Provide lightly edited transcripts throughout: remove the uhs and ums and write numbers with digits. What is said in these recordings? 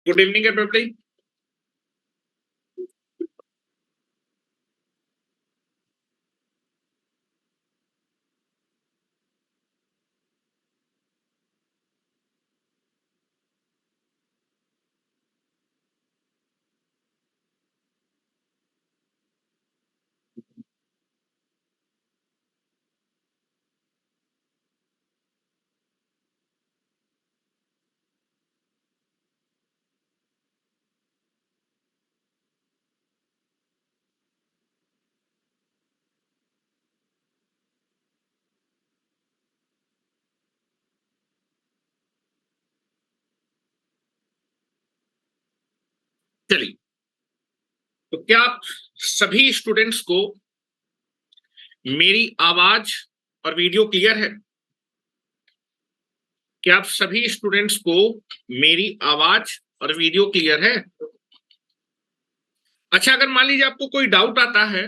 Good evening everybody. चलिए, तो क्या आप सभी स्टूडेंट्स को मेरी आवाज और वीडियो क्लियर है? क्या आप सभी स्टूडेंट्स को मेरी आवाज और वीडियो क्लियर है? अच्छा, अगर मान लीजिए आपको कोई डाउट आता है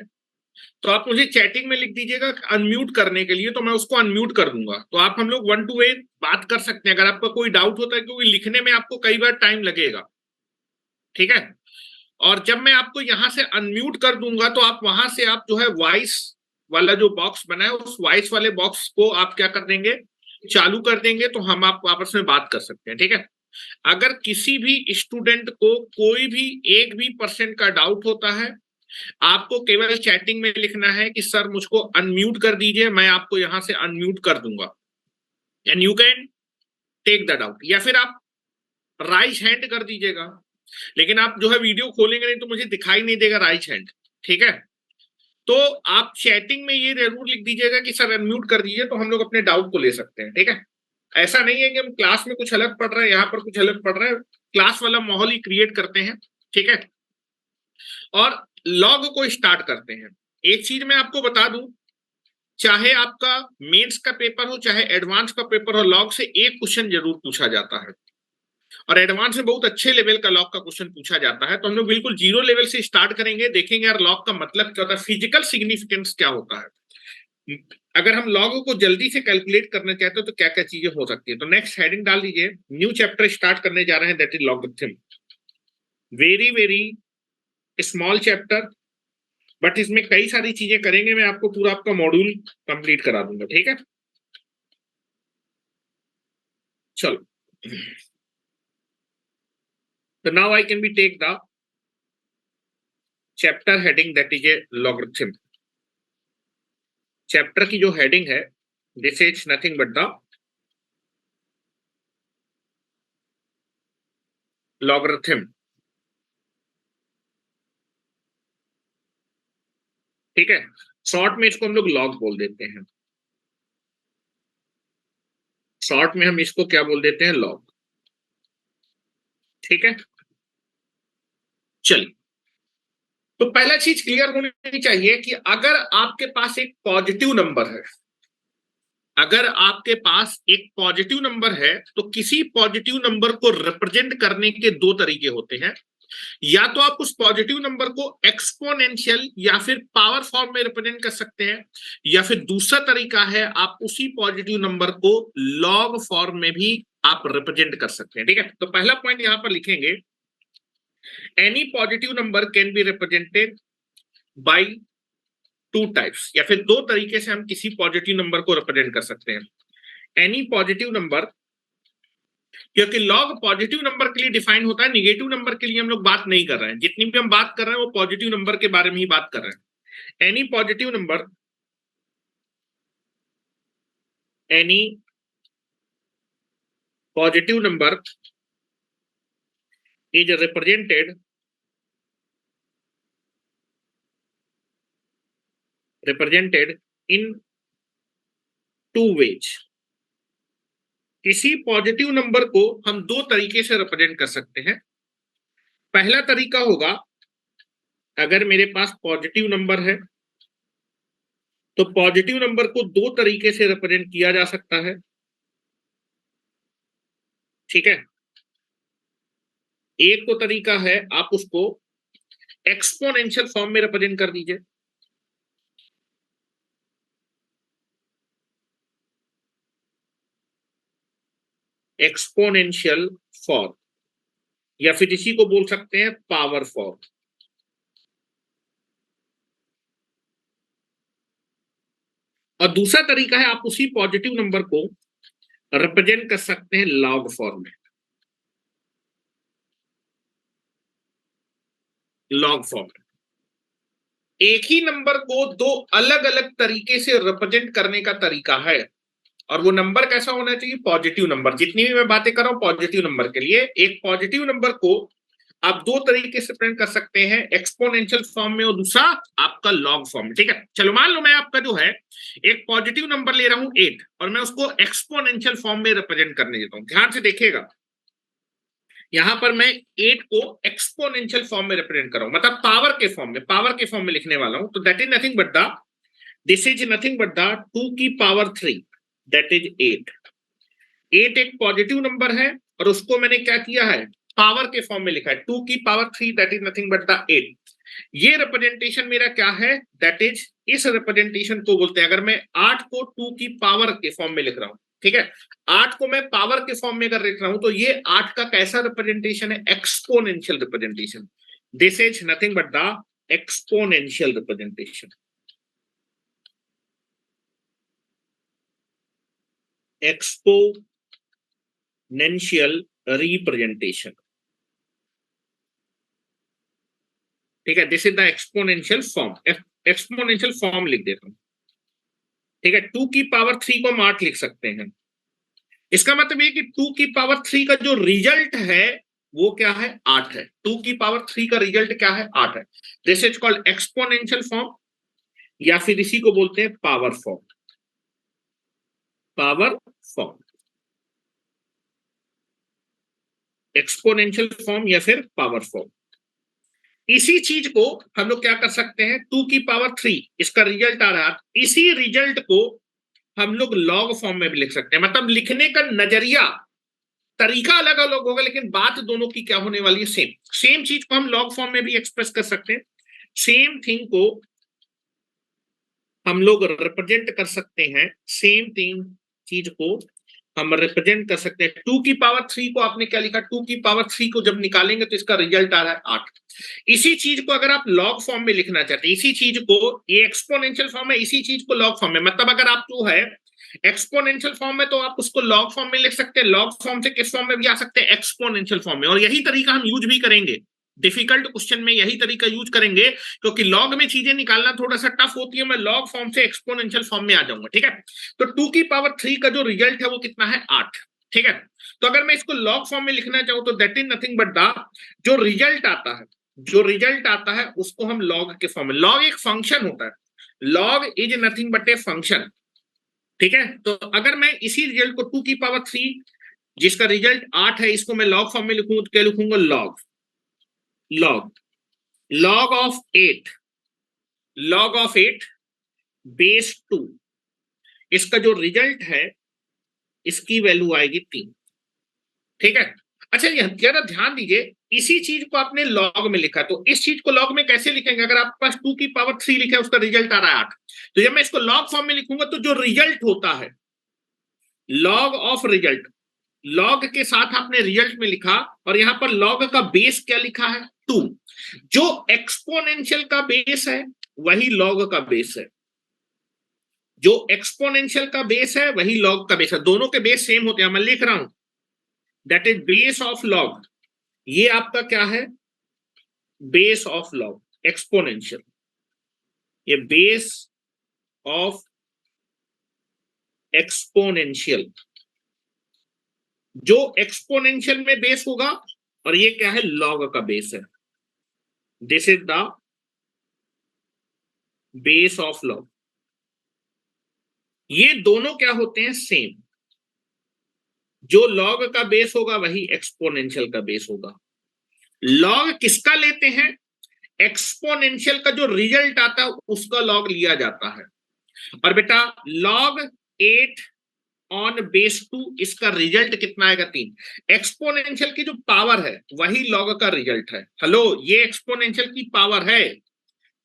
तो आप मुझे चैटिंग में लिख दीजिएगा अनम्यूट करने के लिए, तो मैं उसको अनम्यूट कर दूंगा। तो आप हम लोग 1 to 1 बात कर सकते हैं अगर आपका कोई डाउट होता है, क्योंकि लिखने में आपको कई बार टाइम लगेगा। ठीक है। और जब मैं आपको यहां से अनम्यूट कर दूंगा तो आप वहां से आप जो है वॉइस वाला जो बॉक्स बना है उस वॉइस वाले बॉक्स को आप क्या कर देंगे, चालू कर देंगे, तो हम आप आपस में बात कर सकते हैं। ठीक है। अगर किसी भी स्टूडेंट को कोई भी 1% का डाउट होता है, आपको केवल चैटिंग में लिखना है कि सर मुझको अनम्यूट कर दीजिए, मैं आपको यहां से अनम्यूट कर दूंगा and you can take the doubt, या फिर आप राइज हैंड कर दीजिएगा। लेकिन आप जो है वीडियो खोलेंगे नहीं तो मुझे दिखाई नहीं देगा राइट हैंड। ठीक है। तो आप चैटिंग में ये जरूर लिख दीजिएगा कि सर अनम्यूट कर दीजिए, तो हम लोग अपने डाउट को ले सकते हैं। ठीक है। ऐसा नहीं है कि हम क्लास में कुछ अलग पढ़ रहे हैं, यहाँ पर कुछ अलग पढ़ रहे हैं, क्लास वाला माहौल ही क्रिएट करते हैं। ठीक है। और लॉग को स्टार्ट करते हैं। एक चीज मैं आपको बता दूं, चाहे आपका मेंस का पेपर हो चाहे एडवांस का पेपर हो, लॉग से एक क्वेश्चन जरूर पूछा जाता है। और एडवांस में बहुत अच्छे लेवल का लॉग का क्वेश्चन पूछा जाता है। तो हम लोग बिल्कुल जीरो लेवल से स्टार्ट करेंगे, देखेंगे यार लॉग का मतलब क्या होता है, फिजिकल सिग्निफिकेंस क्या होता है, अगर हम लॉग को जल्दी से कैलकुलेट करना चाहते हो तो क्या क्या चीजें हो सकती है। तो नेक्स्ट हेडिंग डाल दीजिए, न्यू चैप्टर स्टार्ट करने जा रहे हैं, that is logarithm. Very very small chapter, but इसमें कई सारी चीजें करेंगे, मैं आपको पूरा आपका मॉड्यूल कंप्लीट करा दूंगा। ठीक है। चलो, तो now I can be take the chapter heading that is a logarithm. Chapter की जो हेडिंग है, this is nothing but the logarithm. ठीक है। शॉर्ट में इसको हम लोग लॉग बोल देते हैं। शॉर्ट में हम इसको क्या बोल देते हैं, लॉग। ठीक है। चलिए, तो पहला चीज क्लियर होनी चाहिए कि अगर आपके पास एक पॉजिटिव नंबर है, अगर आपके पास एक पॉजिटिव नंबर है तो किसी पॉजिटिव नंबर को रिप्रेजेंट करने के दो तरीके होते हैं। या तो आप उस पॉजिटिव नंबर को एक्सपोनेंशियल या फिर पावर फॉर्म में रिप्रेजेंट कर सकते हैं, या फिर दूसरा तरीका है आप उसी पॉजिटिव नंबर को लॉग फॉर्म में भी आप रिप्रेजेंट कर सकते हैं। ठीक है। तो पहला पॉइंट यहां पर लिखेंगे, any positive number can be represented by two types, या फिर दो तरीके से हम किसी पॉजिटिव नंबर को रिप्रेजेंट कर सकते हैं। एनी पॉजिटिव नंबर, क्योंकि लॉग पॉजिटिव नंबर के लिए डिफाइन होता है, निगेटिव नंबर के लिए हम लोग बात नहीं कर रहे हैं। जितनी भी हम बात कर रहे हैं वो पॉजिटिव नंबर के बारे में ही बात कर रहे हैं। Any positive number, any positive number is represented in two ways. किसी पॉजिटिव नंबर को हम दो तरीके से रिप्रेजेंट कर सकते हैं। पहला तरीका होगा, अगर मेरे पास पॉजिटिव नंबर है तो पॉजिटिव नंबर को दो तरीके से रिप्रेजेंट किया जा सकता है। ठीक है। एक तो तरीका है आप उसको एक्सपोनेंशियल फॉर्म में रिप्रेजेंट कर दीजिए। एक्सपोनेंशियल फॉर्म, या फिर इसी को बोल सकते हैं पावर फॉर्म। और दूसरा तरीका है, आप उसी पॉजिटिव नंबर को रिप्रेजेंट कर सकते हैं लॉग फॉर्म में। लॉग फॉर्म एक ही नंबर को दो अलग अलग तरीके से रिप्रेजेंट करने का तरीका है, और वो नंबर कैसा होना चाहिए? Positive number. जितनी भी मैं बातें कर रहा हूं पॉजिटिव नंबर के लिए, एक पॉजिटिव नंबर को आप दो तरीके से प्रिंट कर सकते हैं, एक्सपोनेंशियल फॉर्म में और दूसरा आपका लॉग फॉर्म में। ठीक है, चलो मान लो मैं आपका जो है एक पॉजिटिव नंबर ले रहा हूं 8 और मैं उसको एक्सपोनेंशियल फॉर्म में रिप्रेजेंट करने देता हूं। ध्यान से देखिएगा, यहां पर मैं 8 को एक्सपोनेंशियल फॉर्म में रिप्रेजेंट कर रहा हूं, मतलब पावर के फॉर्म में लिखने वाला हूं। तो that is nothing but the this is nothing but the 2 की पावर 3, दैट इज 8। 8 एक पॉजिटिव नंबर है और उसको मैंने क्या किया है? पावर के फॉर्म में लिखा है, 2 की power 3, that is nothing but the 8। ये रिप्रेजेंटेशन मेरा क्या है? दैट इज, इस रिप्रेजेंटेशन को बोलते हैं, अगर मैं 8 को 2 की पावर के फॉर्म में लिख रहा हूं, ठीक है, 8 को मैं पावर के फॉर्म में अगर लिख रहा हूं तो ये 8 का कैसा रिप्रेजेंटेशन है? Exponential representation. This is nothing but the exponential representation. Exponential representation, ठीक है, this is the exponential form. Exponential form लिख देता हूं, ठीक है। 2 की पावर 3 को हम 8 लिख सकते हैं। इसका मतलब ये कि 2 की पावर 3 का जो रिजल्ट है वो क्या है? 8 है। 2 की पावर 3 का रिजल्ट क्या है? 8 है। This is called exponential form, या फिर इसी को बोलते हैं power form. Power form, exponential form या फिर पावर फॉर्म। इसी चीज को हम लोग क्या कर सकते हैं? 2 की पावर 3 इसका रिजल्ट आ रहा है, इसी रिजल्ट को हम लोग लॉग फॉर्म में भी लिख सकते हैं। मतलब लिखने का नजरिया, तरीका अलग अलग होगा, लेकिन बात दोनों की क्या होने वाली है? सेम। सेम चीज को हम लॉग फॉर्म में भी एक्सप्रेस कर सकते हैं। सेम थिंग को हम लोग रिप्रेजेंट कर सकते हैं, सेम थिंग चीज को हम रिप्रेजेंट कर सकते हैं। 2 की पावर 3 को आपने क्या लिखा? 2 की पावर 3 को जब निकालेंगे तो इसका रिजल्ट आ रहा है 8। इसी चीज को अगर आप लॉग फॉर्म में लिखना चाहते हैं, इसी चीज को, ये एक्सपोनेंशियल फॉर्म है, इसी चीज को लॉग फॉर्म में, मतलब अगर आप जो है एक्सपोनेंशियल फॉर्म में तो आप उसको लॉग फॉर्म में लिख सकते हैं, लॉग फॉर्म से किस फॉर्म में भी आ सकते हैं? एक्सपोनेंशियल फॉर्म में। और यही तरीका हम यूज भी करेंगे डिफिकल्ट क्वेश्चन में, यही तरीका यूज करेंगे, क्योंकि लॉग में चीजें निकालना थोड़ा सा टफ होती है। मैं लॉग फॉर्म से एक्सपोनेंशियल फॉर्म में आ जाऊंगा, ठीक है। तो 2 की पावर 3 का जो रिजल्ट है वो कितना है? 8, ठीक है। तो अगर मैं इसको लॉग फॉर्म में लिखना चाहूं तो that is nothing but the, जो रिजल्ट आता है, जो रिजल्ट आता है उसको हम लॉग के फॉर्म में, लॉग एक फंक्शन होता है, log is nothing but a function, ठीक है। तो अगर मैं इसी रिजल्ट को 2 की पावर 3 जिसका रिजल्ट 8 है, इसको मैं लॉग फॉर्म में लिखूंगा तो क्या लिखूंगा? Log, log, log of 8, log of 8 base 2, इसका जो रिजल्ट है इसकी वैल्यू आएगी 3, ठीक है। अच्छा, ये जरा ध्यान दीजिए, इसी चीज को आपने लॉग में लिखा, तो इस चीज को लॉग में कैसे लिखेंगे? अगर आपके पास 2 की पावर 3 लिखा है, उसका रिजल्ट आ रहा है 8, तो जब मैं इसको लॉग फॉर्म में लिखूंगा तो जो रिजल्ट होता है, लॉग ऑफ रिजल्ट, लॉग के साथ आपने रिजल्ट में लिखा, और यहां पर लॉग का बेस क्या लिखा है? 2। जो एक्सपोनेंशियल का बेस है वही लॉग का बेस है, जो एक्सपोनेंशियल का बेस है वही लॉग का बेस है, दोनों के बेस सेम होते हैं। मैं लिख रहा हूं that is base of log, ये आपका क्या है? बेस ऑफ लॉग, एक्सपोनेंशियल, ये बेस ऑफ एक्सपोनेंशियल, जो एक्सपोनेंशियल में बेस होगा, और ये क्या है? लॉग का बेस है। This is the base of log. ये दोनों क्या होते हैं? सेम। जो लॉग का बेस होगा वही एक्सपोनेंशियल का बेस होगा। लॉग किसका लेते हैं? एक्सपोनेंशियल का जो रिजल्ट आता है उसका लॉग लिया जाता है। और बेटा लॉग 8 ऑन बेस 2, इसका रिजल्ट कितना आएगा? 3। एक्सपोनेंशियल की जो पावर है वही लॉग का रिजल्ट है। हेलो, ये एक्सपोनेंशियल की पावर है,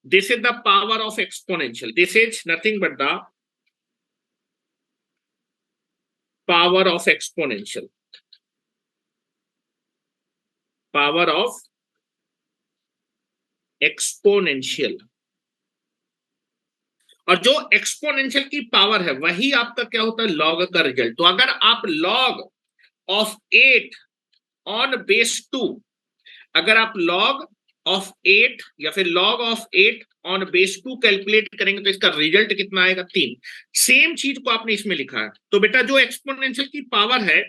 this is the power of exponential, this is nothing but the power of exponential. Power of exponential, और जो एक्सपोनेंशियल की पावर है वही आपका क्या होता है, लॉग का रिजल्ट। तो अगर आप लॉग ऑफ 8 ऑन बेस 2, अगर आप लॉग ऑफ 8 या फिर log of 8 on base 2 calculate करेंगे तो इसका रिजल्ट कितना आएगा, 3। सेम चीज को आपने इसमें लिखा है। तो बेटा जो एक्सपोनेंशियल की पावर है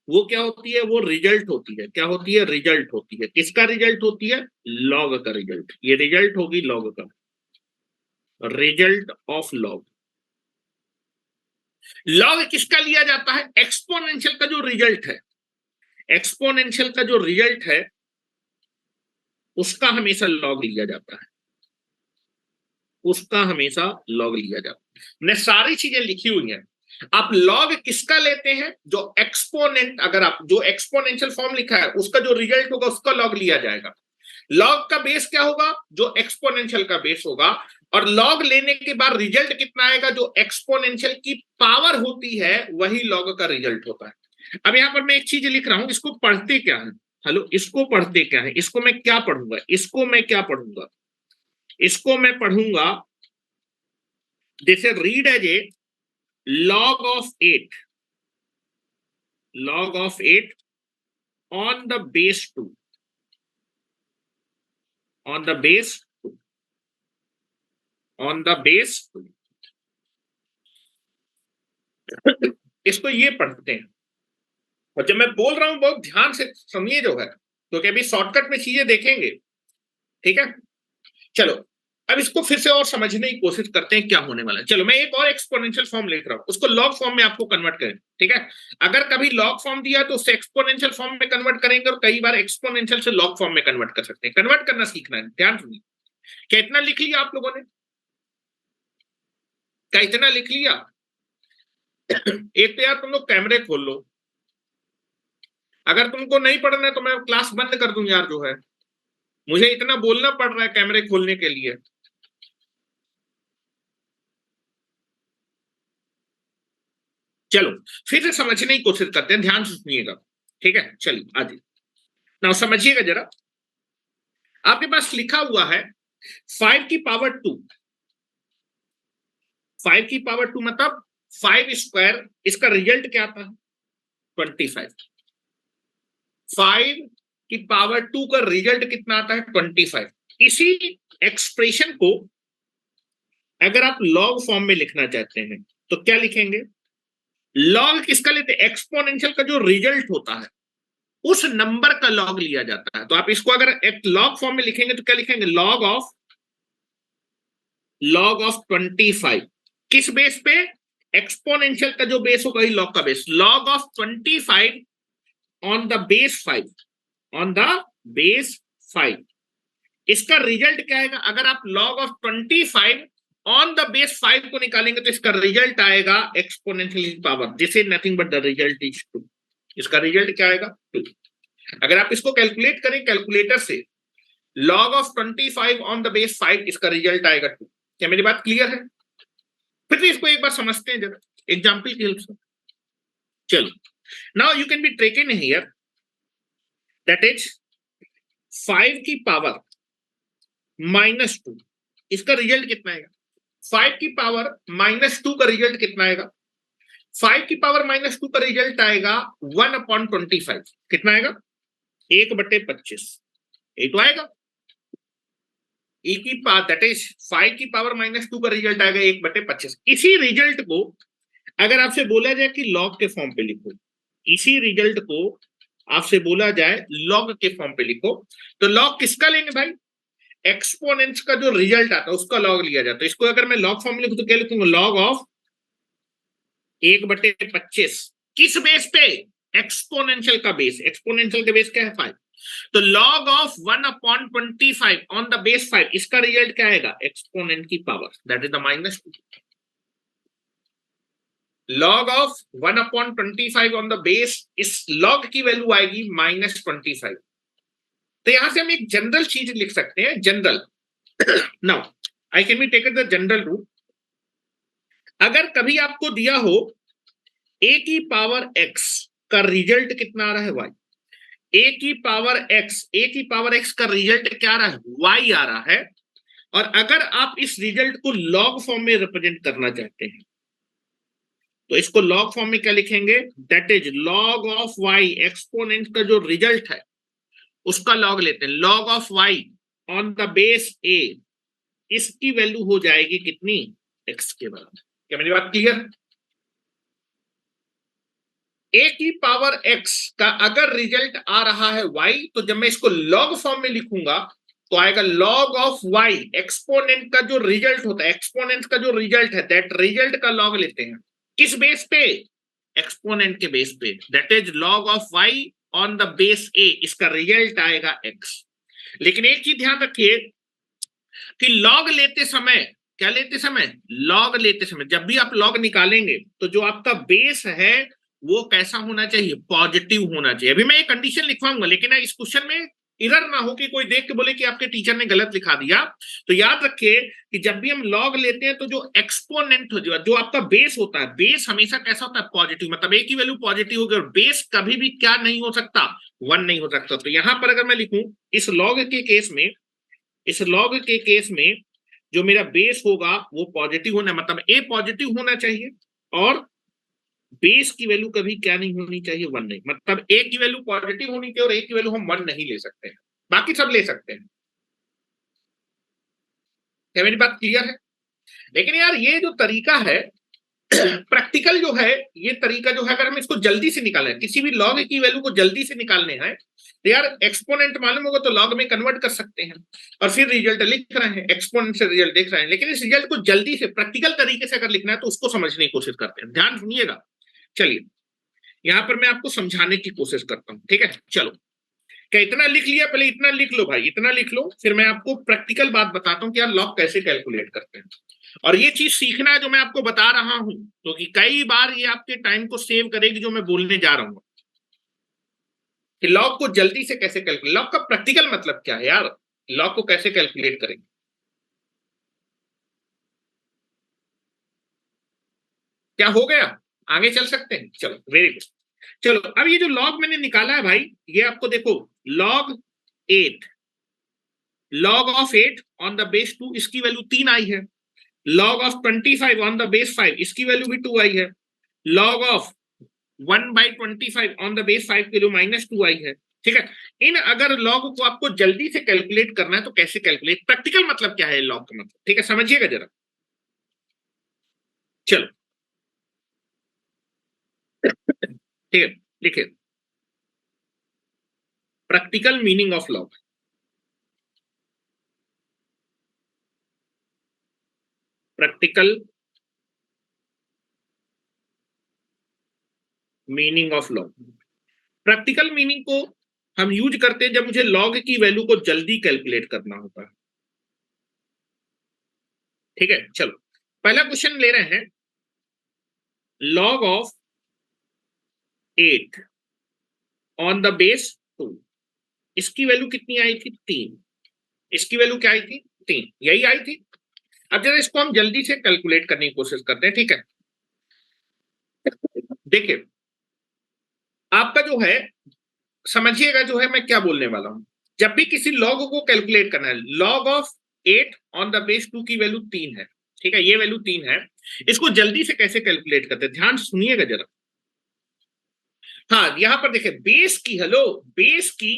वो क्या होती है, वो रिजल्ट होती है। क्या होती है, रिजल्ट होती है। किसका रिजल्ट होती है, लॉग का रिजल्ट। ये रिजल्ट होगी लॉग का, रिजल्ट ऑफ लॉग। लॉग किसका लिया जाता है, एक्सपोनेंशियल का जो रिजल्ट है, एक्सपोनेंशियल का जो रिजल्ट है उसका हमेशा लॉग लिया जाता है, उसका हमेशा लॉग लिया जाता है। मैंने सारी चीजें लिखी हुई हैं। आप लॉग किसका लेते हैं, जो एक्सपोनेंट, अगर आप जो एक्सपोनेंशियल फॉर्म लिखा है उसका जो रिजल्ट होगा उसका लॉग लिया जाएगा। लॉग का बेस क्या होगा, जो एक्सपोनेंशियल का बेस होगा। और लॉग लेने के बाद रिजल्ट कितना आएगा, जो एक्सपोनेंशियल की पावर होती है वही लॉग का रिजल्ट होता है। अब यहां पर मैं एक चीज लिख रहा हूं, इसको पढ़ते क्या है, हेलो, इसको पढ़ते क्या है, इसको मैं क्या पढ़ूंगा, इसको मैं क्या पढ़ूंगा, इसको मैं पढ़ूंगा जैसे read as a log of 8, log of 8 on the base 2, on the base 2, on the base 2। इसको ये पढ़ते हैं। और जब मैं बोल रहा हूं बहुत ध्यान से समझिए जो है, क्योंकि अभी शॉर्टकट में चीजें देखेंगे, ठीक है। चलो अब इसको फिर से और समझने की कोशिश करते हैं क्या होने वाला है। चलो मैं एक और एक्सपोनेंशियल फॉर्म लिख रहा हूं, उसको लॉग फॉर्म में आपको कन्वर्ट करें, ठीक है। अगर कभी लॉग फॉर्म दिया तो उससे एक्सपोनेंशियल फॉर्म में कन्वर्ट करेंगे, और कई बार एक्सपोनेंशियल से लॉग फॉर्म में कन्वर्ट कर सकते हैं। कन्वर्ट करना सीखना है, ध्यान सुनिए। क्या इतना लिख लिया आप लोगों ने, क्या इतना लिख लिया? एक तो यार तुम लोग कैमरे खोल लो, अगर तुमको नहीं पढ़ना है तो मैं क्लास बंद कर दूं यार, जो है मुझे इतना बोलना पड़ रहा है कैमरे खोलने के लिए। चलो फिर से समझने की कोशिश करते हैं, ध्यान से सुनिएगा, ठीक है। चलिए आगे ना समझिएगा जरा। आपके पास लिखा हुआ है 5 की पावर 2, 5 की पावर 2 मतलब 5 स्क्वायर, इसका रिजल्ट क्या आता है, 25। 5 की पावर 2 का रिजल्ट कितना आता है, 25। इसी एक्सप्रेशन को अगर आप लॉग फॉर्म में लिखना चाहते हैं तो क्या लिखेंगे, लॉग किसका लेते हैं, एक्सपोनेंशियल का जो रिजल्ट होता है उस नंबर का लॉग लिया जाता है। तो आप इसको अगर एक लॉग फॉर्म में लिखेंगे तो क्या लिखेंगे, लॉग ऑफ 25। किस बेस पे, एक्सपोनेंशियल का जो बेस होगा वही लॉग का base, log of 25 on the base 5, on the base 5। इसका रिजल्ट क्या आएगा, अगर आप log of 25 on the base 5 को निकालेंगे तो इसका रिजल्ट आएगा exponential power, this is nothing but the result is 2। इसका रिजल्ट क्या आएगा, 2। अगर आप इसको कैलकुलेट करें कैलकुलेटर से, log of 25 on the base 5, इसका रिजल्ट आएगा 2। क्या मेरी बात क्लियर है? फिर भी इसको एक बार समझते हैं जरा एग्जाम्पल की हेल्प से। चलो now you can be taken here, that is 5 की पावर -2, इसका रिजल्ट कितना आएगा, 5 की पावर -2 का रिजल्ट कितना आएगा, 5 की पावर -2 का रिजल्ट आएगा 1/25। कितना आएगा, 1/25। ये तो आएगा e की पावर, दैट इज 5 की पावर -2 का रिजल्ट आएगा 1/25। इसी रिजल्ट को अगर आपसे बोला जाए कि लॉग के फॉर्म पे लिखो, इसी रिजल्ट को आपसे बोला जाए लॉग के फॉर्म पे लिखो, तो लॉग किसका लेंगे भाई, एक्सपोनेंट्स का जो रिजल्ट आता है उसका लॉग लिया जाता है। इसको अगर मैं लॉग फॉर्म में लिखूं तो क्या लिखूंगा, लॉग ऑफ 1/25। किस बेस पे, एक्सपोनेंशियल का बेस, एक्सपोनेंशियल का बेस क्या है 5। तो log of 1/25 on the base 5, इसका रिजल्ट क्या आएगा, एक्सपोनेंट की power, that is the -2। Log of 1/25 on the base, इस लॉग की वैल्यू आएगी -25। तो यहां से हम एक जनरल चीज लिख सकते हैं, general. Now I can be taken the general rule. अगर कभी आपको दिया हो a की पावर x का रिजल्ट कितना आ रहा है y, ए की पावर एक्स का रिजल्ट क्या आ रहा है, वाई आ रहा है। और अगर आप इस रिजल्ट को लॉग फॉर्म में रिप्रेजेंट करना चाहते हैं तो इसको लॉग फॉर्म में क्या लिखेंगे, that is log of y, exponent का जो रिजल्ट है उसका लॉग लेते हैं, log of y on the base a, इसकी वैल्यू हो जाएगी कितनी, एक्स के बराबर। क्या मेरी बात क्लियर? ए की पावर एक्स का अगर रिजल्ट आ रहा है वाई, तो जब मैं इसको लॉग फॉर्म में लिखूंगा तो आएगा लॉग ऑफ वाई, एक्सपोनेंट का जो रिजल्ट होता है, एक्सपोनेंट का जो रिजल्ट है दैट रिजल्ट का लॉग लेते हैं, किस बेस पे, एक्सपोनेंट के बेस पे, that is log of y on the base a, इसका रिजल्ट आएगा एक्स। लेकिन एक चीज ध्यान रखिए कि लॉग लेते समय, क्या लेते समय, लॉग लेते समय जब भी आप लॉग निकालेंगे तो जो आपका बेस है वो कैसा होना चाहिए, पॉजिटिव होना चाहिए। अभी मैं एक कंडीशन लिखवाऊंगा, लेकिन इस क्वेश्चन में इरर ना हो कि कोई देख के बोले कि आपके टीचर ने गलत लिखा दिया। तो याद रखिए कि जब भी हम लॉग लेते हैं तो जो एक्सपोनेंट हो, जो आपका बेस होता है, बेस हमेशा कैसा होता है, पॉजिटिव, मतलब ए की वैल्यू पॉजिटिव होगी और बेस कभी भी क्या नहीं हो सकता, 1 नहीं हो सकता। तो यहां पर अगर मैं लिखूं इस लॉग के केस में, इस लॉग के केस में जो मेरा बेस होगा वो पॉजिटिव होना, मतलब ए पॉजिटिव होना चाहिए और बेस की वैल्यू कभी क्या नहीं होनी चाहिए, 1 नहीं, मतलब ए की वैल्यू पॉजिटिव होनी चाहिए और ए की वैल्यू हम 1 नहीं ले सकते हैं, बाकी सब ले सकते हैं। क्या मेरी बात क्लियर है? लेकिन यार ये जो तरीका है प्रैक्टिकल जो है, ये तरीका जो है, अगर हम इसको जल्दी से निकालना है, किसी भी लॉग की वैल्यू को जल्दी से निकालने हैं तो यार एक्सपोनेंट मालूम होगा तो लॉग में कन्वर्ट कर सकते हैं और फिर रिजल्ट लिख रहे हैं, एक्सपोनेंट से रिजल्ट देख रहे हैं। लेकिन इस रिजल्ट को जल्दी से प्रैक्टिकल तरीके से अगर लिखना है तो उसको समझने की कोशिश करते हैं, ध्यान सुनिएगा। चलिए यहां पर मैं आपको समझाने की कोशिश करता हूं, ठीक है। चलो, क्या इतना लिख लिया, पहले इतना लिख लो भाई, इतना लिख लो, फिर मैं आपको प्रैक्टिकल बात बताता हूं कि यार लॉग कैसे कैलकुलेट करते हैं। और ये चीज सीखना है जो मैं आपको बता रहा हूं, क्योंकि कई बार ये आपके टाइम को सेव करेगी जो मैं बोलने जा रहा हूं कि लॉग को जल्दी से कैसे कैलकुलेट, लॉग का प्रैक्टिकल मतलब क्या है यार, लॉग को कैसे कैलकुलेट करेंगे। क्या हो गया, आगे चल सकते हैं, चलो वेरी गुड। चलो अब ये जो लॉग मैंने निकाला है भाई, ये आपको देखो, log 8, log of 8 on the base 2, इसकी वैल्यू 3 आई है। Log of 25 on the base 5, इसकी वैल्यू भी 2 आई है। Log of 1/25 on the base 5 की वैल्यू -2 आई है, ठीक है। इन अगर लॉग को आपको जल्दी से कैलकुलेट करना है तो कैसे कैलकुलेट, प्रैक्टिकल मतलब क्या है लॉग का मतलब, ठीक है, समझिएगा जरा। चलो ठीक है, लिखिए practical meaning of log. Practical meaning of log, practical meaning को हम यूज करते हैं जब मुझे लॉग की वैल्यू को जल्दी कैलकुलेट करना होता है, ठीक है। चलो पहला क्वेश्चन ले रहे हैं, log of 8 on the base 2, इसकी वैल्यू कितनी आई थी, 3, इसकी वैल्यू क्या आई थी, 3, यही आई थी। अब जरा इसको हम जल्दी से कैलकुलेट करने की कोशिश करते हैं, ठीक है। देखिए आपका जो है, समझिएगा जो है मैं क्या बोलने वाला हूं, जब भी किसी लॉग को कैलकुलेट करना है, log of 8 on the base 2 की वैल्यू 3 है, ठीक है, ये वैल्यू 3 है। इसको जल्दी से कैसे कैलकुलेट करते हैं, ध्यान सुनिएगा जरा। हाँ यहां पर देखिए बेस की, हेलो, बेस की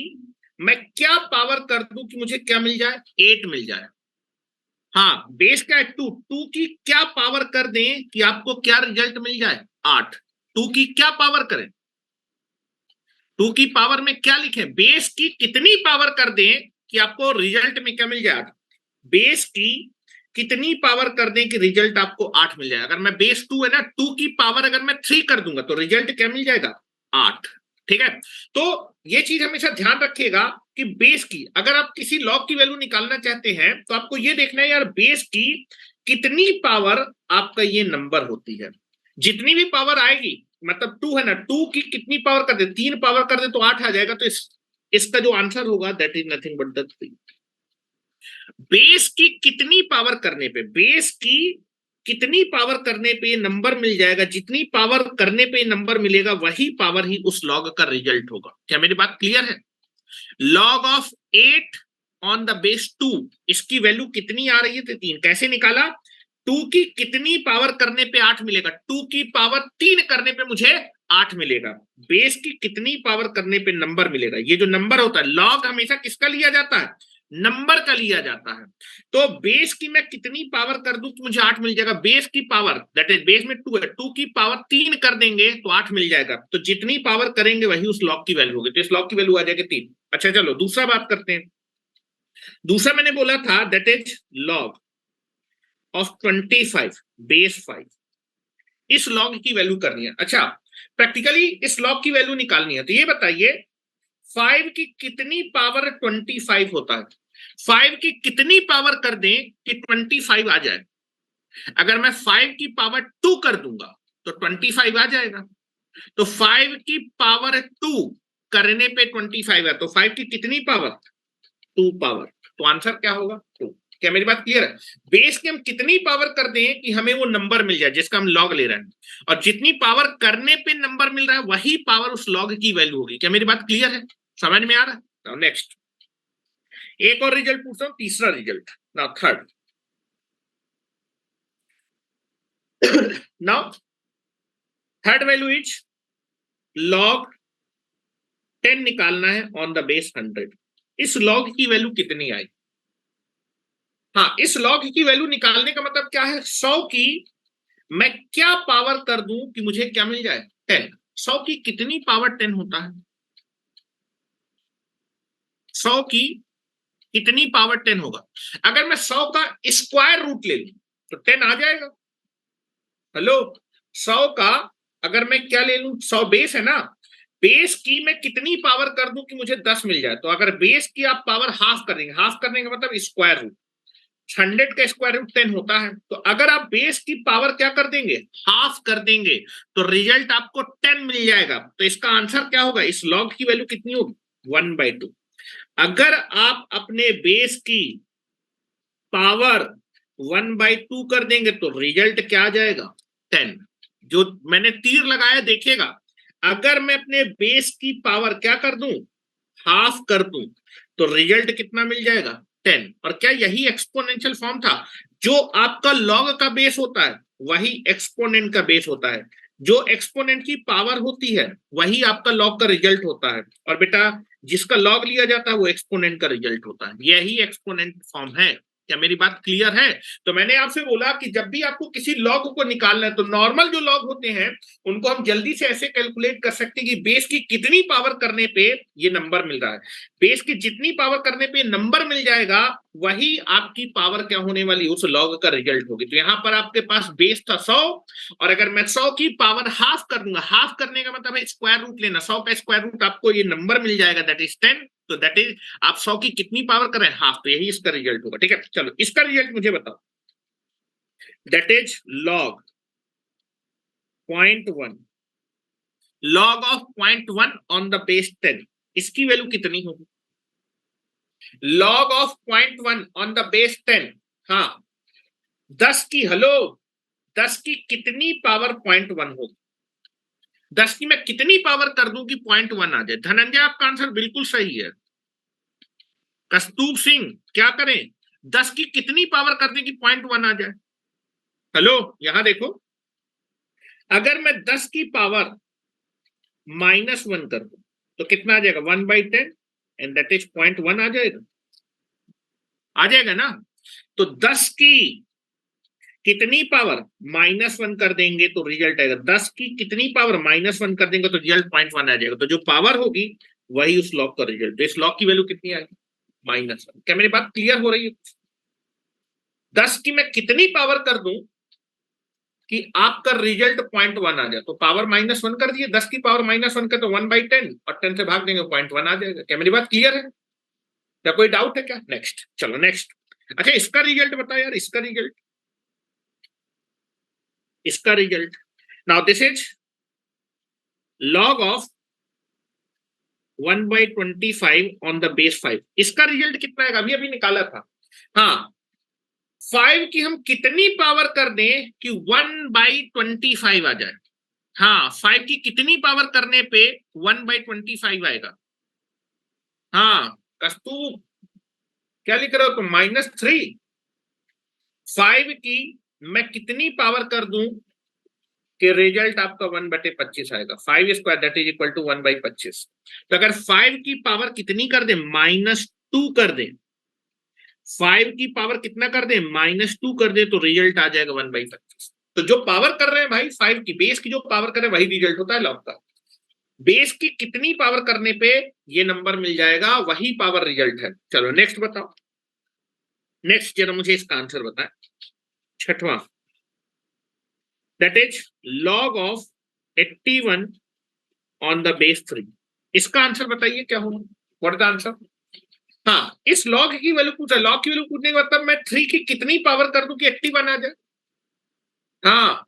मैं क्या पावर कर दूं कि मुझे क्या मिल जाए, 8 मिल जाए। हाँ बेस क्या है, 2, 2 की क्या पावर कर दें कि आपको क्या रिजल्ट मिल जाए, 8। 2 की क्या पावर करें, 2 की पावर में क्या लिखें, बेस की कितनी पावर कर दें कि आपको रिजल्ट में क्या मिल जाए, 8। बेस की कितनी पावर कर दें कि रिजल्ट आपको 8 मिल जाए। अगर मैं बेस 2 है ना, 2 की पावर अगर मैं 3 कर दूंगा तो रिजल्ट क्या मिल जाएगा, 8, ठीक है। तो ये चीज हमेशा ध्यान रखिएगा कि बेस की, अगर आप किसी लॉग की वैल्यू निकालना चाहते हैं तो आपको ये देखना है यार बेस की कितनी पावर आपका ये नंबर होती है। जितनी भी पावर आएगी, मतलब 2 है ना, 2 की कितनी पावर कर दे, 3 पावर कर दे तो 8 आ जाएगा। तो इसका जो आंसर होगा that is nothing but the 3। Base की कितनी पावर करने पे, बेस की कितनी पावर करने पे ये नंबर मिल जाएगा, जितनी पावर करने पे नंबर मिलेगा वही पावर ही उस लॉग का रिजल्ट होगा। क्या मेरी बात क्लियर है? Log of 8 on the base 2, इसकी वैल्यू कितनी आ रही है? तो 3। कैसे निकाला? 2 की कितनी पावर करने पे 8 मिलेगा? 2 की पावर 3 करने पे मुझे 8 मिलेगा। बेस की कितनी पावर करने पे नंबर मिलेगा? ये जो नंबर होता है, लॉग हमेशा किसका लिया जाता है? नंबर का लिया जाता है। तो बेस की मैं कितनी पावर कर दूं तो मुझे 8 मिल जाएगा? बेस की पावर, दैट इज बेस में 2 है, 2 की पावर 3 कर देंगे तो 8 मिल जाएगा। तो जितनी पावर करेंगे वही उस लॉग की वैल्यू होगी। तो इस लॉग की वैल्यू आ जाएगी 3। अच्छा चलो दूसरा बात करते हैं। दूसरा मैंने बोला था that is log of 25 base 5। इस लॉग की वैल्यू करनी है। अच्छा, प्रैक्टिकली इस लॉग की वैल्यू निकालनी है। तो ये बताइए 5 की कितनी पावर 25 होता है? 5 की कितनी पावर कर दें कि 25 आ जाए? अगर मैं 5 की पावर 2 कर दूंगा तो 25 आ जाएगा। तो 5 की पावर 2 करने पे 25 है, तो 5 की कितनी पावर? 2 पावर। तो आंसर क्या होगा? 2। क्या मेरी बात क्लियर है? बेस की हम कितनी पावर कर दें कि हमें वो नंबर मिल जाए जिसका हम लॉग ले रहे हैं, और जितनी पावर करने पे नंबर मिल रहा है वही पावर उस लॉग की वैल्यू होगी। क्या मेरी बात क्लियर है? समझ में आ रहा है? नेक्स्ट एक और रिजल्ट पूछता हूं, तीसरा result. Now third. Now third value is log 10 निकालना है ऑन द बेस 100। इस लॉग की वैल्यू कितनी आई? हाँ, इस लॉग की वैल्यू निकालने का मतलब क्या है? 100 की मैं क्या पावर कर दूं कि मुझे क्या मिल जाए? 10। 100 की कितनी पावर 10 होता है? 100 की कितनी पावर 10 होगा? अगर मैं 100 का स्क्वायर रूट ले लूं तो 10 आ जाएगा। हेलो, 100 का अगर मैं क्या ले लूं, 100 बेस है ना, बेस की मैं कितनी पावर कर दूं कि मुझे 10 मिल जाए? तो अगर बेस की आप पावर हाफ कर देंगे, हाफ करने का मतलब स्क्वायर रूट, 100 का स्क्वायर रूट 10 होता है। तो अगर आप बेस की पावर क्या कर देंगे? हाफ कर देंगे, तो रिजल्ट आपको 10 मिल जाएगा। तो इसका आंसर क्या होगा? इस लॉग की वैल्यू कितनी होगी? 1/2। अगर आप अपने बेस की पावर 1/2 कर देंगे तो रिजल्ट क्या आ जाएगा? 10। जो मैंने तीर लगाया देखिएगा, अगर मैं अपने बेस की पावर क्या कर दूं? हाफ कर दूं, तो रिजल्ट कितना मिल जाएगा? 10। और क्या यही एक्सपोनेंशियल फॉर्म था? जो आपका लॉग का बेस होता है वही एक्सपोनेंट का बेस होता है। जो एक्सपोनेंट की पावर होती है वही आपका लॉग का रिजल्ट होता है। और बेटा, जिसका लॉग लिया जाता है वो एक्सपोनेंट का रिजल्ट होता है। यही एक्सपोनेंट फॉर्म है। क्या मेरी बात क्लियर है? तो मैंने आपसे बोला कि जब भी आपको किसी लॉग को निकालना है तो नॉर्मल जो लॉग होते हैं उनको हम जल्दी से ऐसे कैलकुलेट कर सकते हैं कि बेस की कितनी पावर करने पे ये नंबर मिल रहा है। बेस की जितनी पावर करने पे नंबर मिल जाएगा वही आपकी पावर क्या होने वाली, उस लॉग का रिजल्ट होगी। तो यहां पर आपके पास बेस था 100, और अगर मैं 100 की पावर हाफ कर दूंगा, हाफ करने का मतलब है स्क्वायर रूट लेना, 100 का स्क्वायर रूट आपको ये नंबर मिल जाएगा, दैट इज 10। तो दैट इज आप 100 की कितनी पावर कर रहे हैं? हाफ। तो यही इसका रिजल्ट होगा। ठीक है, चलो इसका रिजल्ट मुझे बताओ। That is log 0.1, log of 0.1 on the base 10, इसकी वैल्यू कितनी होगी? Log of 0.1 on the base 10, हाँ 10 की, हेलो 10 की कितनी पावर 0.1 होगी? 10 की मैं कितनी पावर कर दूं कि 0.1 आ जाए? धनंजय आपका आंसर बिल्कुल सही है। कस्तूर सिंह क्या करें? 10 की कितनी पावर कर दें कि 0.1 आ जाए? हेलो, यहां देखो, अगर मैं 10 की पावर -1 कर दूं तो कितना आ जाएगा? 1/10, एंड दैट इज 0.1 आ जाएगा। आ जाएगा ना? तो 10 की कितनी पावर -1 कर देंगे तो रिजल्ट आएगा। 10 की कितनी पावर -1 कर देंगे तो रिजल्ट 0.1 आ जाएगा। तो जो पावर होगी वही उस लॉग का रिजल्ट। तो इस लॉग की वैल्यू कितनी आएगी? -1। क्या मेरी बात क्लियर हो रही है? 10 की मैं कितनी पावर कर दूं कि आपका रिजल्ट 0.1 आ जाए? तो पावर -1 कर दिए, 10 की पावर -1 कर तो 1/10, और 10 से भाग देंगे 0.1 आ जाएगा। क्या मेरी बात क्लियर है? क्या कोई डाउट है क्या? नेक्स्ट, चलो नेक्स्ट। अच्छा, इसका रिजल्ट बताओ यार, इसका रिजल्ट, इसका result. Now this is log of 1/25 on the base 5, इसका रिजल्ट कितना आएगा? अभी अभी निकाला था। हाँ, 5 की हम कितनी पावर कर दें कि 1/25 आ जाए? हाँ, 5 की कितनी पावर करने पे 1/25 आएगा? हाँ कस्तूर, क्या लिख रहे हो तुम? -3। 5 की मैं कितनी पावर कर दूं कि रिजल्ट आपका 1/25 आएगा? 5² दैट इज इक्वल टू 1/25। तो अगर 5 की पावर कितनी कर दे? -2 कर दे। 5 की पावर कितना कर दे? -2 कर दे, तो रिजल्ट आ जाएगा 1/25। तो जो पावर कर रहे हैं भाई 5 की, बेस की जो पावर कर रहे हैं वही रिजल्ट होता है लॉग का। बेस की कितनी पावर करने पे ये नंबर मिल जाएगा, वही पावर रिजल्ट है। चलो नेक्स्ट बताओ। नेक्स्ट जरा मुझे इसका आंसर बताएं। छठवां, that is log of 81 on the base 3। इसका आंसर बताइए क्या होगा? What is the answer? हाँ, इस लॉग की वैल्यू पूछा। लॉग की वैल्यू पूछने का मतलब मैं 3 की कितनी पावर कर दूं कि 81 आ जाए? हाँ,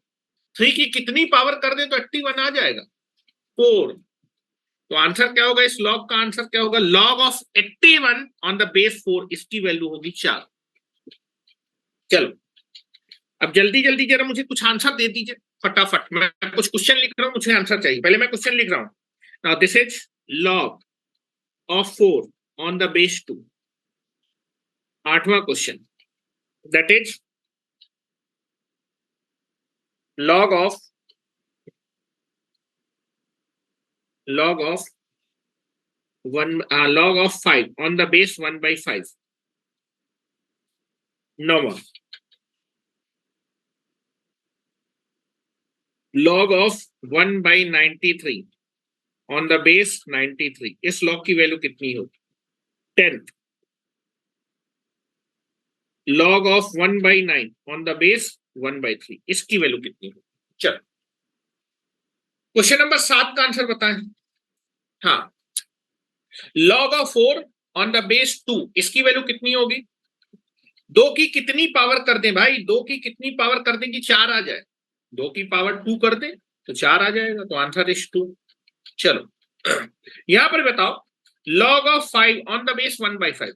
3 की कितनी पावर कर दे तो 81 आ जाएगा? 4। तो आंसर क्या होगा? इस लॉग का आंसर क्या होगा? log of 81 on the base 4, इसकी वैल्यू होगी 4। चलो अब जल्दी जल्दी जरा मुझे कुछ आंसर दे दीजिए फटाफट। मैं कुछ क्वेश्चन लिख रहा हूं, मुझे आंसर चाहिए। पहले मैं क्वेश्चन लिख रहा हूं। Now this is log of 4 on the base 2। आठवां question, that is log of 5 on the base 1/5। नौवा, log of 1/93 on the base 93, इस log की वैल्यू कितनी होगी? 10th, log of 1/9 on the base 1/3, इसकी वैल्यू कितनी होगी? चलो क्वेश्चन नंबर 7 का आंसर बताएं। हाँ, log of 4 on the base 2, इसकी वैल्यू कितनी होगी? 2 की कितनी पावर कर दें भाई? 2 की कितनी पावर कर दें कि 4 आ जाए? 2 की पावर 2 कर दें तो 4 आ जाएगा, तो आंसर इज 2। चलो यहां पर बताओ, log of 5 on the base 1/5,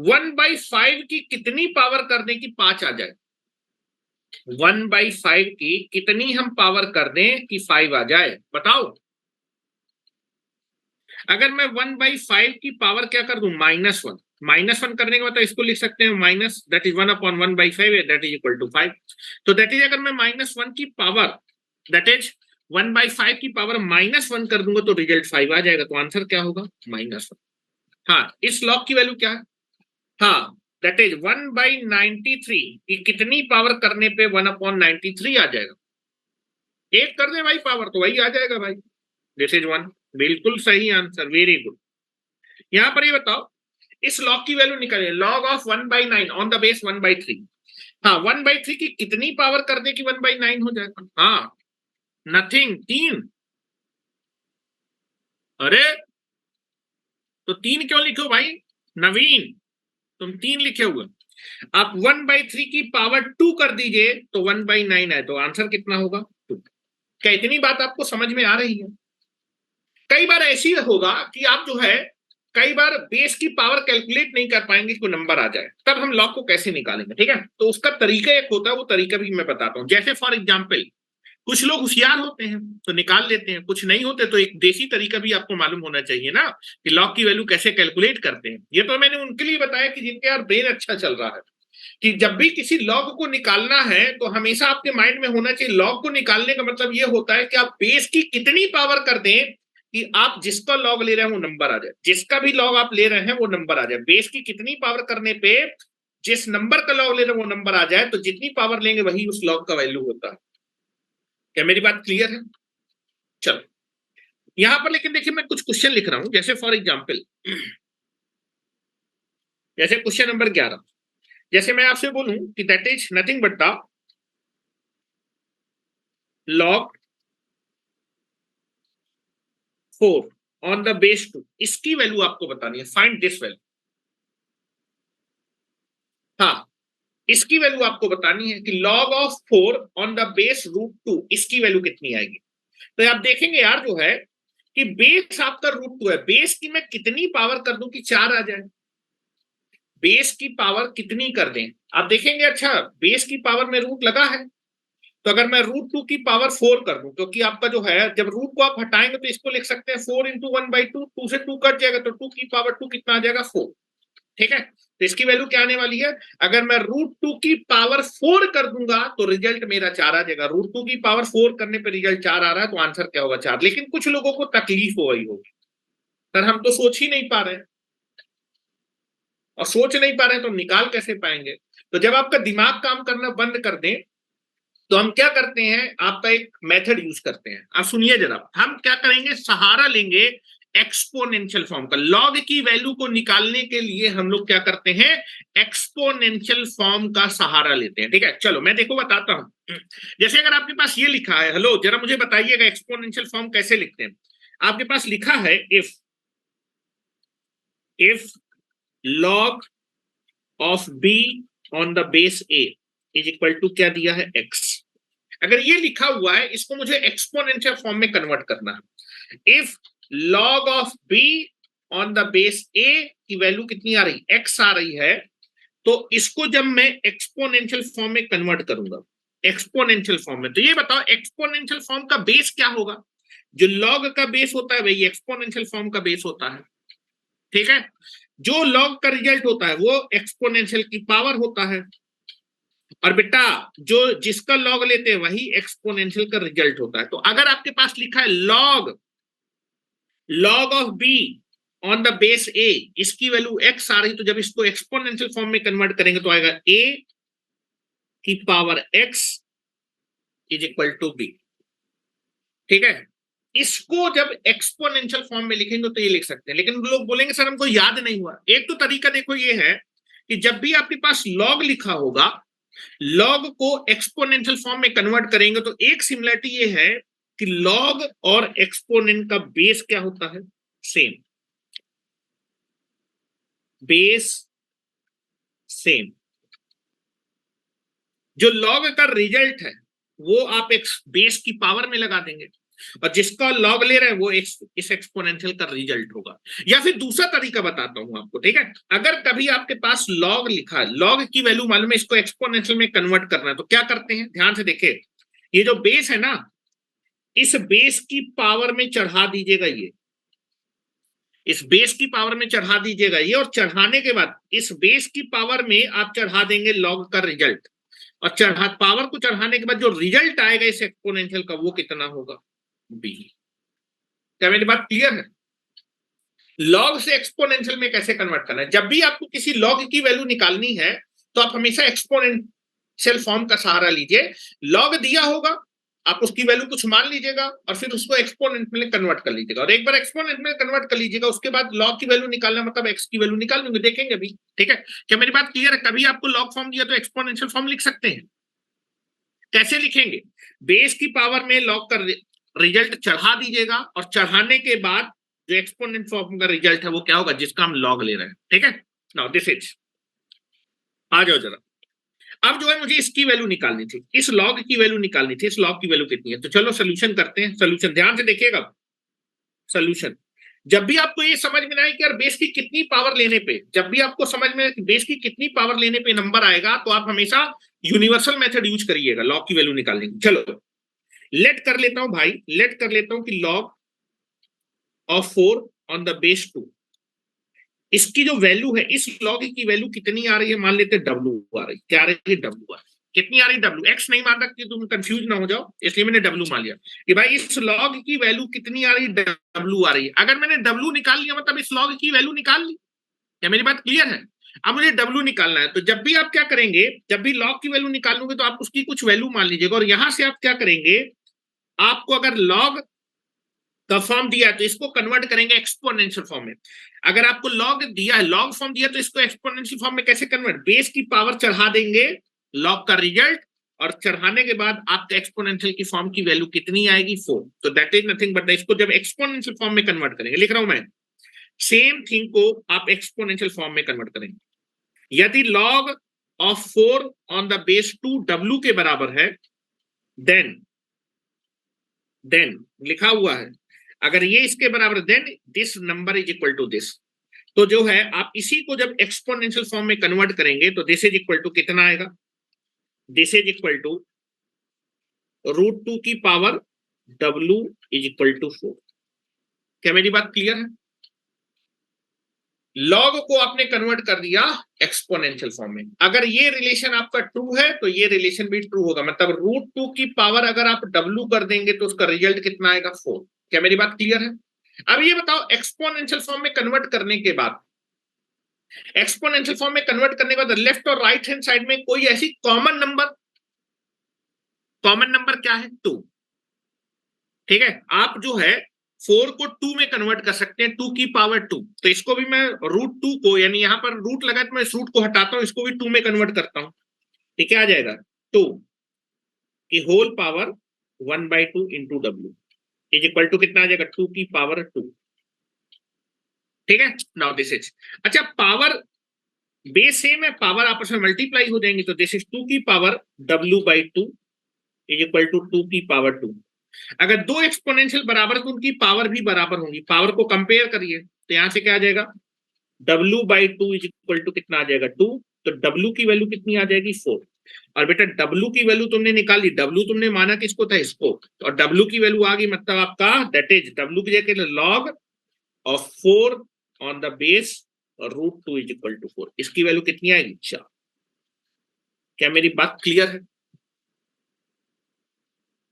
1/5 की कितनी पावर कर दें कि 5 आ जाए? 1/5 की कितनी हम पावर कर दें कि 5 आ जाए? बताओ। अगर मैं 1/5 की पावर क्या कर दूं? -1। -1 करने के बाद इसको लिख सकते हैं minus, that is 1/1/5 that is equal to 5। तो दैट इज, अगर मैं -1 की पावर, दैट इज 1/5 की पावर -1 कर दूंगा तो रिजल्ट 5 आ जाएगा। तो आंसर क्या होगा? -1। हाँ, इस लॉग की वैल्यू क्या है? हाँ, दैट इज 1/93 की कितनी पावर करने पे 1/93 आ जाएगा? एक कर दे भाई पावर तो वही आ जाएगा भाई। This is 1। बिल्कुल सही आंसर, वेरी गुड। यहां पर ये बताओ, इस लॉग की वैल्यू निकालिए। log of 1/9 on the base 1/3। हाँ, 1/3 की कितनी पावर कर दे कि 1/9 हो जाएगा? हाँ, नथिंग, 3। अरे तो 3 क्यों लिखो भाई नवीन? तुम 3 लिखे हुए। आप 1/3 की पावर 2 कर दीजिए तो 1/9 है, तो आंसर कितना होगा? 2। क्या इतनी बात आपको समझ में आ रही है? कई बार ऐसी होगा कि आप जो है, कई बार बेस की पावर कैलकुलेट नहीं कर पाएंगे, कोई नंबर आ जाए, तब हम लॉग को कैसे निकालेंगे? ठीक है, तो उसका तरीका एक होता है, वो तरीका भी मैं बताता हूं। जैसे फॉर एग्जाम्पल, कुछ लोग होशियार होते हैं तो निकाल लेते हैं, कुछ नहीं होते तो एक देसी तरीका भी आपको मालूम होना चाहिए ना, कि लॉग की वैल्यू कैसे कैलकुलेट करते हैं। ये तो मैंने उनके लिए बताया कि जिनके यार ब्रेन अच्छा चल रहा है, कि जब भी किसी लॉग को निकालना है तो हमेशा आपके माइंड में होना चाहिए, लॉग को निकालने का मतलब ये होता है कि आप बेस की कितनी पावर कर दें कि आप जिसका लॉग ले रहे हैं वो नंबर आ जाए, जिसका भी लॉग आप ले रहे हैं वो नंबर आ जाए। बेस की कितनी पावर करने पे जिस नंबर का लॉग ले रहे हैं वो नंबर आ जाए, तो जितनी पावर लेंगे वही उस लॉग का वैल्यू होता है। क्या मेरी बात क्लियर है? चलो यहां पर लेकिन देखिए, मैं कुछ क्वेश्चन लिख रहा हूं। जैसे फॉर एग्जाम्पल, जैसे क्वेश्चन नंबर 11, जैसे मैं आपसे बोलूं कि that is nothing but the log 4 on the base 2, इसकी वैल्यू आपको बतानी है। Find this value. हाँ, इसकी वैल्यू आपको बतानी है कि log of 4 on the base √2, इसकी वैल्यू कितनी आएगी? तो आप देखेंगे यार जो है कि बेस आपका √2 है, बेस की मैं कितनी पावर कर दूं कि 4 आ जाए? बेस की पावर कितनी कर दें? आप देखेंगे अच्छा बेस की पावर में रूट लगा है, तो अगर मैं √2 की पावर 4 कर दूं, क्योंकि आपका जो है जब रूट को आप हटाएंगे तो इसको लिख सकते हैं 4 इंटू 1/2, 2 से 2 कट जाएगा तो 2 की पावर 2 कितना आ जाएगा 4। ठीक है, तो इसकी वैल्यू क्या आने वाली है, अगर मैं √2 की पावर 4 कर दूंगा तो रिजल्ट मेरा 4 आ जाएगा। √2 की पावर 4 करने पे रिजल्ट 4 आ रहा है, तो आंसर क्या होगा 4। लेकिन कुछ लोगों को तकलीफ हो रही होगी, सर हम तो सोच ही नहीं पा रहे हैं, और सोच नहीं पा रहे हैं तो निकाल कैसे पाएंगे। तो जब आपका दिमाग काम करना बंद कर दें तो हम क्या करते हैं, आपका एक मेथड यूज करते हैं। आप सुनिए जरा, हम क्या करेंगे, सहारा लेंगे एक्सपोनेंशियल फॉर्म का। लॉग की वैल्यू को निकालने के लिए हम लोग क्या करते हैं, एक्सपोनेंशियल फॉर्म का सहारा लेते हैं। ठीक है, चलो मैं देखो बताता हूं। जैसे अगर आपके पास ये लिखा है, हेलो जरा मुझे बताइएगा एक्सपोनेंशियल फॉर्म कैसे लिखते हैं। आपके पास लिखा है if log of b on the base a is equal to क्या दिया है x। अगर ये लिखा हुआ है, इसको मुझे एक्सपोनेंशियल फॉर्म में कन्वर्ट करना है। If log of b on the base a की वैल्यू कितनी आ रही, x आ रही है, तो इसको जब मैं एक्सपोनेंशियल फॉर्म में कन्वर्ट करूंगा, एक्सपोनेंशियल फॉर्म में, तो ये बताओ एक्सपोनेंशियल फॉर्म का बेस क्या होगा। जो log का बेस होता है वही एक्सपोनेंशियल फॉर्म का बेस होता है। ठीक है, जो log का रिजल्ट होता है वो एक्सपोनेंशियल की पावर होता है, और बेटा जो जिसका लॉग लेते हैं वही एक्सपोनेंशियल का रिजल्ट होता है। तो अगर आपके पास लिखा है log of b on the base a, इसकी वैल्यू x आ रही, तो जब इसको एक्सपोनेंशियल फॉर्म में कन्वर्ट करेंगे तो आएगा a की power x is equal to b। ठीक है, इसको जब एक्सपोनेंशियल फॉर्म में लिखेंगे तो ये लिख सकते हैं। लेकिन लोग बोलेंगे सर हमको याद नहीं हुआ। एक तो तरीका देखो ये है कि जब भी आपके पास लॉग लिखा होगा, लॉग को एक्सपोनेंशियल फॉर्म में कन्वर्ट करेंगे तो एक सिमिलरिटी ये है कि लॉग और एक्सपोनेंट का बेस क्या होता है, सेम, बेस सेम। जो लॉग का रिजल्ट है वो आप बेस की पावर में लगा देंगे, और जिसका लॉग ले रहे हैं वो इस एक्सपोनेंशियल का रिजल्ट होगा। या फिर दूसरा तरीका बताता हूं आपको। ठीक है, अगर कभी आपके पास लॉग लिखा है, लॉग की वैल्यू मालूम है, इसको एक्सपोनेंशियल में कन्वर्ट करना है, तो क्या करते हैं, ध्यान से देखिए, ये जो बेस है ना, इस बेस की पावर में चढ़ा दीजिएगा ये, इस बेस की पावर में चढ़ा दीजिएगा ये, और चढ़ाने के बाद इस बेस की पावर में आप चढ़ा देंगे लॉग का रिजल्ट, और पावर को चढ़ाने के बाद जो रिजल्ट आएगा इस एक्सपोनेंशियल का वो कितना होगा, बी। क्या मेरी बात क्लियर है। लॉग से एक्सपोनेंशियल में कैसे कन्वर्ट करना है, जब भी आपको किसी लॉग की वैल्यू निकालनी है तो आप हमेशा एक्सपोनेंशियल फॉर्म का सहारा लीजिए। लॉग दिया होगा, आप उसकी वैल्यू कुछ मान लीजिएगा और फिर उसको एक्सपोनेंट में कन्वर्ट कर लीजिएगा, और एक बार एक्सपोनेंट में कन्वर्ट कर लीजिएगा, उसके बाद लॉग की वैल्यू निकालना मतलब एक्स की वैल्यू निकाल लेंगे, देखेंगे अभी। ठीक है, क्या मेरी बात क्लियर है। कभी आपको लॉग फॉर्म दिया तो एक्सपोनेंशियल फॉर्म लिख सकते हैं। कैसे लिखेंगे, बेस की पावर में लॉग का रिजल्ट चढ़ा दीजिएगा, और चढ़ाने के बाद जो एक्सपोनेंट फॉर्म का रिजल्ट है वो क्या होगा, जिसका हम लॉग ले रहे हैं। ठीक है, नाउ दिस इज, आ जाओ जरा। अब जो है मुझे इसकी वैल्यू निकालनी थी, इस लॉग की वैल्यू निकालनी थी, इस लॉग की वैल्यू कितनी है। तो चलो सोल्यूशन करते हैं। सोल्यूशन ध्यान से देखिएगा, सोल्यूशन जब भी आपको ये समझ में आए कि यार बेस की कितनी पावर लेने पे, जब भी आपको समझ में बेस की कितनी पावर लेने पे नंबर आएगा, तो आप हमेशा यूनिवर्सल मेथड यूज करिएगा लॉग की वैल्यू निकालने की। चलो लेट कर लेता हूं भाई, लेट कर लेता हूं कि log of 4 on the base 2, इसकी जो वैल्यू है, इस log की वैल्यू कितनी आ रही है, मान लेते W आ रही, क्या आ रही है, W आ रही। कितनी आ रही W, X नहीं मान रखती, तुम कंफ्यूज ना हो जाओ, इसलिए मैंने W मान लिया कि भाई इस log की वैल्यू कितनी आ रही, W आ रही है। अगर मैंने W निकाल लिया मतलब इस log की वैल्यू निकाल ली। क्या मेरी बात क्लियर है। अब मुझे W निकालना है, तो जब भी आप क्या करेंगे, जब भी log की वैल्यू निकालोगे तो आप उसकी कुछ वैल्यू मान लीजिएगा, और यहां से आप क्या करेंगे, आपको अगर log का फॉर्म दिया है तो इसको कन्वर्ट करेंगे एक्सपोनेंशियल फॉर्म में। अगर आपको लॉग दिया है, लॉग फॉर्म दिया तो इसको एक्सपोनेंशियल फॉर्म में कैसे कन्वर्ट, बेस की पावर चढ़ा देंगे लॉग का रिजल्ट, और चढ़ाने के बाद आपका एक्सपोनेंशियल की फॉर्म की वैल्यू कितनी आएगी, 4। तो दैट इज नथिंग बट, इसको जब एक्सपोनेंशियल फॉर्म में कन्वर्ट करेंगे, लिख रहा हूं मैं, सेम थिंग को आप एक्सपोनेंशियल फॉर्म में कन्वर्ट करेंगे। यदि log of 4 on the base 2 W के बराबर है, देन लिखा हुआ है, अगर ये इसके बराबर, then this number is equal to this. तो जो है आप इसी को जब एक्सपोनेंशियल फॉर्म में कन्वर्ट करेंगे तो दिस इज इक्वल टू कितना आएगा, दिस इज इक्वल टू √2 की power W is equal to 4। क्या मेरी बात क्लियर है? लॉग को आपने कन्वर्ट कर दिया एक्सपोनेंशियल फॉर्म में। अगर ये रिलेशन आपका ट्रू है तो ये रिलेशन भी ट्रू होगा, मतलब √2 की पावर अगर आप W कर देंगे तो उसका रिजल्ट कितना आएगा, 4। क्या मेरी बात क्लियर है? अब ये बताओ एक्सपोनेंशियल फॉर्म में कन्वर्ट करने के बाद, एक्सपोनेंशियल फॉर्म में कन्वर्ट करने के बाद लेफ्ट और राइट हैंड साइड में कोई ऐसी कॉमन नंबर, कॉमन नंबर क्या है, 2। ठीक है, आप जो है 4 को 2 में कन्वर्ट कर सकते हैं, 2 की पावर 2। तो इसको भी मैं √2 को, यानी यहां पर रूट लगा तो मैं इस रूट को हटाता हूं, इसको भी 2 में कन्वर्ट करता हूं। ठीक है, आ जाएगा 2 की whole power 1/2 into W is equal to कितना आ जाएगा, 2 की पावर 2। ठीक है, नाउ दिस इज, अच्छा पावर बेस सेम है, पावर आपस में मल्टीप्लाई हो जाएंगे, तो दिस इज 2 की power W/2 is equal to 2 की पावर 2। अगर दो एक्सपोनेंशियल बराबर तो उनकी पावर भी बराबर होंगी, पावर को कंपेयर करिए तो यहां से क्या आ जाएगा, W/2 इज इक्वल टू कितना आ जाएगा, 2। तो W की वैल्यू कितनी आ जाएगी, 4। और बेटा W की वैल्यू तुमने निकाली, W तुमने माना किसको था, इसको, और W की वैल्यू आ गई, मतलब आपका दैट इज W की जगह log of 4 on the base √2 is equal to 4। इसकी वैल्यू कितनी आएगी, 4। क्या मेरी बात क्लियर है?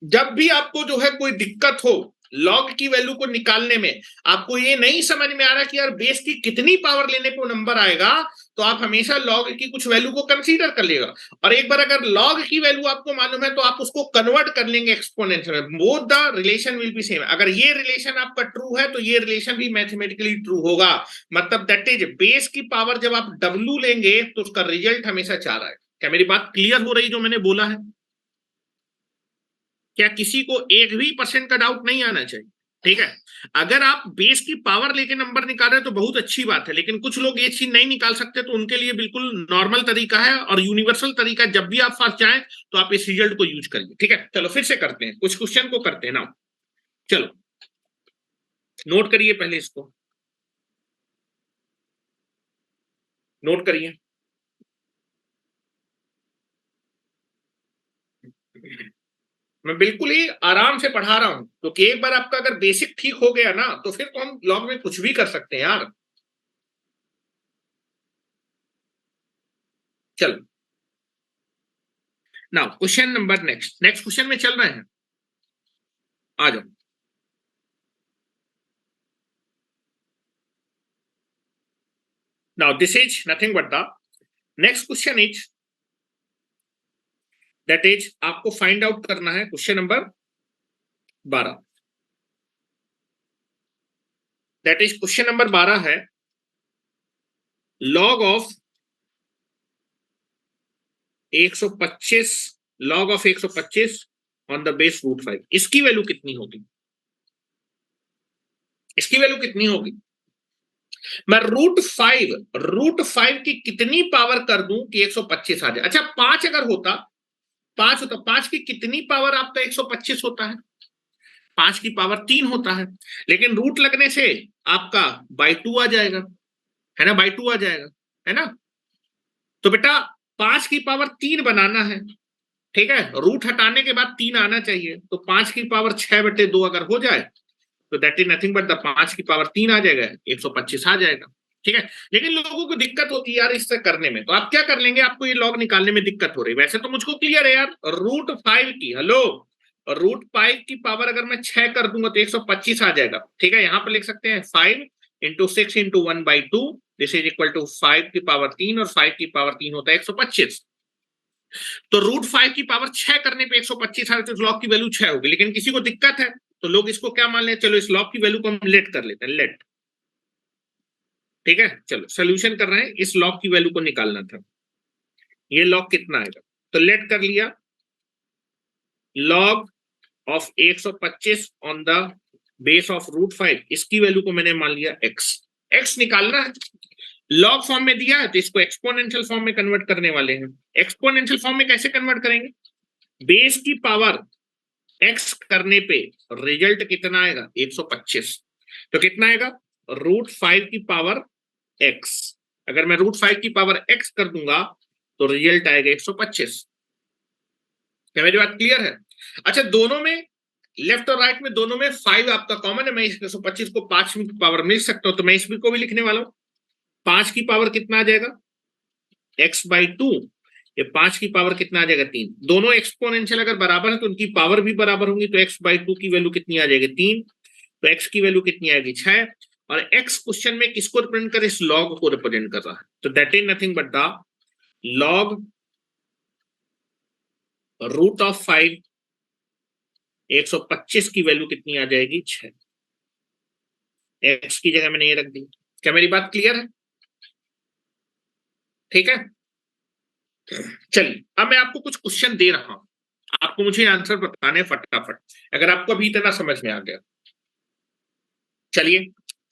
जब भी आपको जो है कोई दिक्कत हो लॉग की वैल्यू को निकालने में, आपको ये नहीं समझ में आ रहा कि यार बेस की कितनी पावर लेने को नंबर आएगा, तो आप हमेशा लॉग की कुछ वैल्यू को कंसीडर कर लेगा। और एक बार अगर लॉग की वैल्यू आपको मालूम है तो आप उसको कन्वर्ट कर लेंगे एक्सपोनेंशियल में, both the relation will be same. अगर ये रिलेशन आपका ट्रू है तो ये रिलेशन भी मैथमेटिकली ट्रू होगा, मतलब दैट इज बेस की पावर जब आप W लेंगे तो उसका रिजल्ट हमेशा 4 आएगा। क्या मेरी बात क्लियर हो रही जो मैंने बोला है? क्या किसी को 1% का डाउट नहीं आना चाहिए? ठीक है, अगर आप बेस की पावर लेके नंबर निकाल रहे हैं तो बहुत अच्छी बात है, लेकिन कुछ लोग ये चीज नहीं निकाल सकते, तो उनके लिए बिल्कुल नॉर्मल तरीका है और यूनिवर्सल तरीका। जब भी आप फंस जाएं तो आप इस रिजल्ट को यूज करिए। ठीक है, चलो फिर से करते हैं, कुछ क्वेश्चन को करते हैं ना। चलो नोट करिए, पहले इसको नोट करिए। मैं बिल्कुल ही आराम से पढ़ा रहा हूं, क्योंकि एक बार आपका अगर बेसिक ठीक हो गया ना तो फिर तो हम लॉग में कुछ भी कर सकते हैं यार। चलो now question number next, next question में चल रहे हैं, आ जाओ। Now this is nothing but the next question is that is आपको फाइंड आउट करना है question number 12। That is question number 12 है log of 125, log of 125 on the base √5। इसकी वैल्यू कितनी होगी, इसकी वैल्यू कितनी होगी? मैं √5 की कितनी पावर कर दूं कि 125 आ जाए? अच्छा 5 अगर होता, 5 होता, 5 की कितनी पावर आपका 125 होता है? 5 की पावर 3 होता है, लेकिन रूट लगने से आपका बाई 2 आ जाएगा, है ना, बाई 2 आ जाएगा, है ना। तो बेटा 5 की पावर 3 बनाना है, ठीक है, रूट हटाने के बाद 3 आना चाहिए, तो 5 की पावर 6/2 अगर हो जाए तो that is nothing but the 5 की पावर 3 आ जाएगा, 125 आ जाएगा। ठीक है, लेकिन लोगों को दिक्कत होती है यार इससे करने में, तो आप क्या कर लेंगे, आपको ये लॉग निकालने में दिक्कत हो रही है, वैसे तो मुझको क्लियर है यार, √5 की, हेलो, √5 की पावर अगर मैं 6 कर दूंगा तो 125 आ जाएगा। ठीक है, यहां पर लिख सकते हैं 5 × 6 × 1/2, दिस इज इक्वल टू 5 की पावर 3, और 5 की पावर 3 होता है 125। तो √5 की पावर 6 करने पे 125 आ, तो लॉग की वैल्यू 6 होगी। लेकिन किसी को दिक्कत है तो लोग इसको क्या मान लें, चलो इस लॉग की वैल्यू को हम लेट कर लेते हैं, लेट। ठीक है, चलो सोल्यूशन कर रहे हैं, इस लॉग की वैल्यू को निकालना था, ये लॉग कितना आएगा, तो लेट कर लिया, log of 125 on the base of √5, इसकी वैल्यू को मैंने मान लिया x। x निकालना है, लॉग फॉर्म में दिया है तो इसको एक्सपोनेंशियल फॉर्म में कन्वर्ट करने वाले हैं। एक्सपोनेंशियल फॉर्म में कैसे कन्वर्ट करेंगे, बेस की पावर x करने पे रिजल्ट कितना आएगा, 125। तो कितना आएगा, √5 की पावर x। अगर मैं √5 की पावर x कर दूंगा तो रिजल्ट आएगा 125। क्या मेरी बात क्लियर है? अच्छा, दोनों में लेफ्ट और राइट में दोनों में 5 आपका कॉमन है। मैं इस 125 को 5 की पावर मिल सकता हूं, तो मैं इसमें को भी लिखने वाला हूं। 5 की पावर कितना आ जाएगा? x/2। ये 5 की पावर कितना आ जाएगा? 3। दोनों एक्सपोनेंशियल अगर बराबर है तो उनकी पावर भी बराबर होंगी, तो x/2 की वैल्यू कितनी आ जाएगी? 3। तो x की वैल्यू कितनी आएगी? 6। और x क्वेश्चन में किसको रिप्रेजेंट कर? इस लॉग को रिप्रेजेंट कर रहा है, तो that is nothing but the log √5। 125 की वैल्यू कितनी आ जाएगी? 6। x की जगह मैंने ये रख दी। क्या मेरी बात क्लियर है? ठीक है, चलिए अब मैं आपको कुछ क्वेश्चन दे रहा हूं, आपको मुझे आंसर बताने फटाफट, अगर आपको अभी इतना समझ में आ गया। चलिए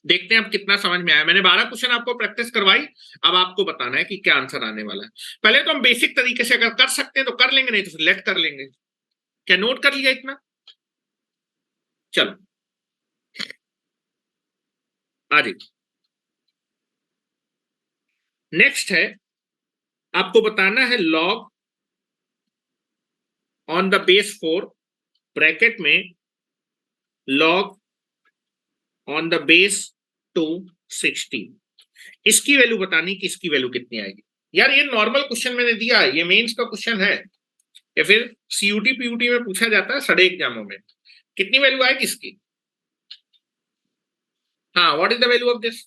देखते हैं अब कितना समझ में आया। मैंने 12 क्वेश्चन आपको प्रैक्टिस करवाई, अब आपको बताना है कि क्या आंसर आने वाला है। पहले तो हम बेसिक तरीके से अगर कर सकते हैं तो कर लेंगे, नहीं तो लेट कर लेंगे। क्या नोट कर लिया इतना? चलो आ जाइए। नेक्स्ट है, आपको बताना है log on the base 4 bracket में लॉग ऑन द बेस 260। इसकी वैल्यू बतानी कि इसकी वैल्यू कितनी आएगी। यार ये नॉर्मल क्वेश्चन मैंने दिया है, ये मेंस का क्वेश्चन है या फिर सीयूटी पीयूटी में पूछा जाता है सड़े एग्जामों में। कितनी वैल्यू आएगी इसकी? हाँ, what is the value of this?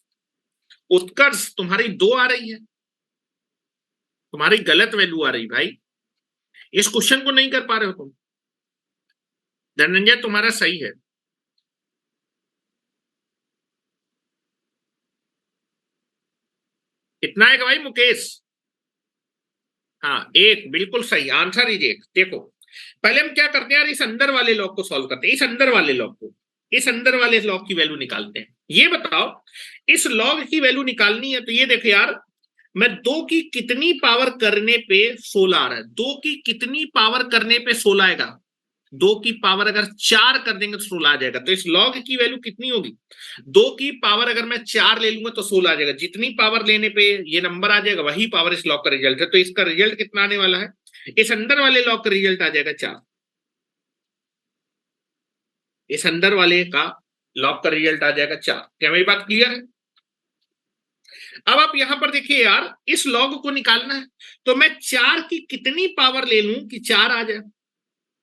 Utkarsh तुम्हारी 2 आ रही है, तुम्हारी गलत वैल्यू आ रही भाई। इस क्वेश्चन को नहीं कर पा रहे हो तुम। धनंजय तुम्हारा सही है। कितना है भाई मुकेश? हाँ, 1 बिल्कुल सही आंसर इज 1। देखो पहले हम क्या करते हैं यार, इस अंदर वाले लॉग को सॉल्व करते हैं। इस अंदर वाले लॉग को, इस अंदर वाले लॉग की वैल्यू निकालते हैं। ये बताओ इस लॉग की वैल्यू निकालनी है तो ये देखो यार, मैं 2 की कितनी पावर करने पे 16 आ रहा है? 2 की कितनी पावर करने पे 16 आएगा? 2 की पावर अगर 4 कर देंगे तो 16 आ जाएगा। तो इस लॉग की वैल्यू कितनी होगी? 2 की पावर अगर मैं 4 ले लूंगा तो 16 आ जाएगा। जितनी पावर लेने पे ये नंबर आ जाएगा वही पावर इस लॉग का रिजल्ट है। तो इसका रिजल्ट कितना आने वाला है? इस अंदर वाले लॉग का रिजल्ट आ जाएगा 4। इस अंदर वाले का लॉग का रिजल्ट आ जाएगा 4। क्या मेरी बात क्लियर है? अब आप यहां पर देखिए यार, इस लॉग को निकालना है तो मैं 4 की कितनी पावर ले लूं कि 4 आ जाए?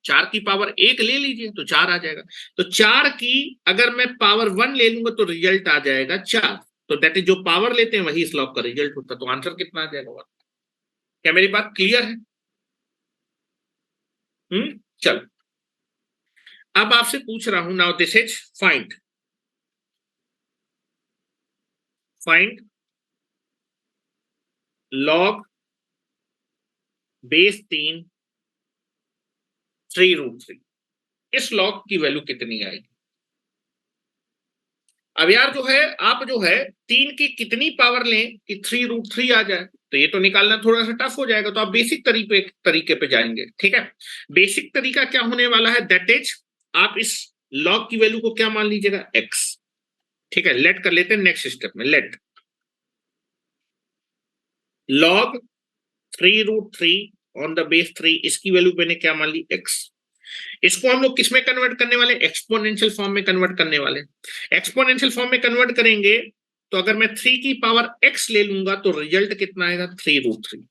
4 की पावर 1 ले लीजिए तो 4 आ जाएगा। तो 4 की अगर मैं पावर 1 ले लूंगा तो रिजल्ट आ जाएगा 4। तो दैट इज जो पावर लेते हैं वही इस लॉग का रिजल्ट होता है। तो आंसर कितना आ जाएगा? क्या मेरी बात क्लियर है? चलो अब आपसे पूछ रहा हूं, now this is find log base 3 3√3। इस लॉग की वैल्यू कितनी आएगी? अब यार जो है, आप जो है 3 की कितनी पावर लें कि 3√3 आ जाए? तो ये तो निकालना थोड़ा सा टफ हो जाएगा, तो आप बेसिक तरीके पे जाएंगे। ठीक है, बेसिक तरीका क्या होने वाला है? दैट इज आप इस लॉग की वैल्यू को क्या मान लीजिएगा? x। ठीक है, लेट कर लेते हैं नेक्स्ट स्टेप में। Let log 3√3 on the base 3, इसकी वैल्यू मैंने क्या मान ली? x। इसको हम लोग किस में कन्वर्ट करने वाले? एक्सपोनेंशियल फॉर्म में कन्वर्ट करने वाले। एक्सपोनेंशियल फॉर्म में कन्वर्ट करेंगे तो अगर मैं 3 की पावर x ले लूंगा तो रिजल्ट कितना आएगा? 3√3।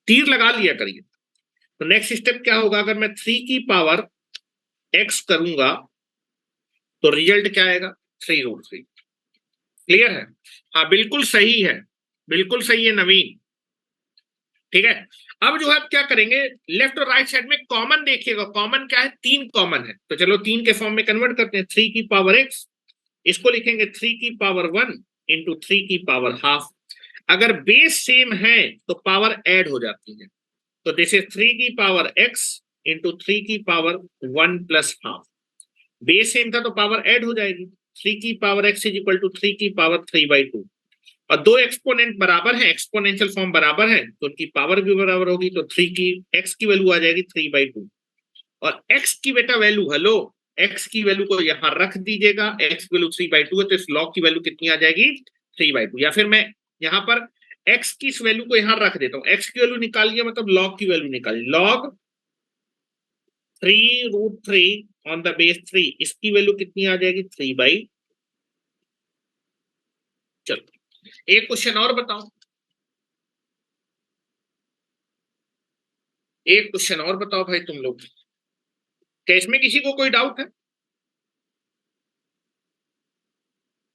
तीर लगा लिया करिए। तो नेक्स्ट स्टेप क्या होगा? अगर मैं 3 की पावर x करूंगा तो रिजल्ट क्या आएगा? 3√3। क्लियर है? हाँ बिल्कुल सही है, बिल्कुल सही है नवीन। ठीक है, अब जो है क्या करेंगे, लेफ्ट और राइट साइड में कॉमन देखिएगा। कॉमन क्या है? 3 कॉमन है, तो चलो 3 के फॉर्म में कन्वर्ट करते हैं। 3 की पावर x, इसको लिखेंगे 3 की पावर 1 इंटू 3 की पावर हाफ। अगर बेस सेम है तो पावर ऐड हो जाती है, तो दिस इज 3 की पावर x इंटू 3 की power 1 plus half. Base same था तो पावर ऐड हो जाएगी। 3 की power x is equal to 3 की पावर 3/2। और दो एक्सपोनेंट बराबर है, एक्सपोनेंशियल फॉर्म बराबर है, तो उनकी पावर भी बराबर होगी। तो 3 की x की वैल्यू आ जाएगी 3/2। और x की बेटा वैल्यू, हेलो, x की वैल्यू को यहां रख दीजिएगा। x की वैल्यू 3/2 है, तो इस लॉग की वैल्यू कितनी आ जाएगी? 3/2। या फिर मैं यहाँ पर x की इस वैल्यू को यहां रख देता हूं, x की वैल्यू निकालिए मतलब log की वैल्यू निकालिए, log 3√3 ऑन द बेस 3, इसकी वैल्यू कितनी आ जाएगी 3/। चलो एक क्वेश्चन और बताओ, एक क्वेश्चन और बताओ भाई तुम लोग, क्या इसमें किसी को कोई डाउट है?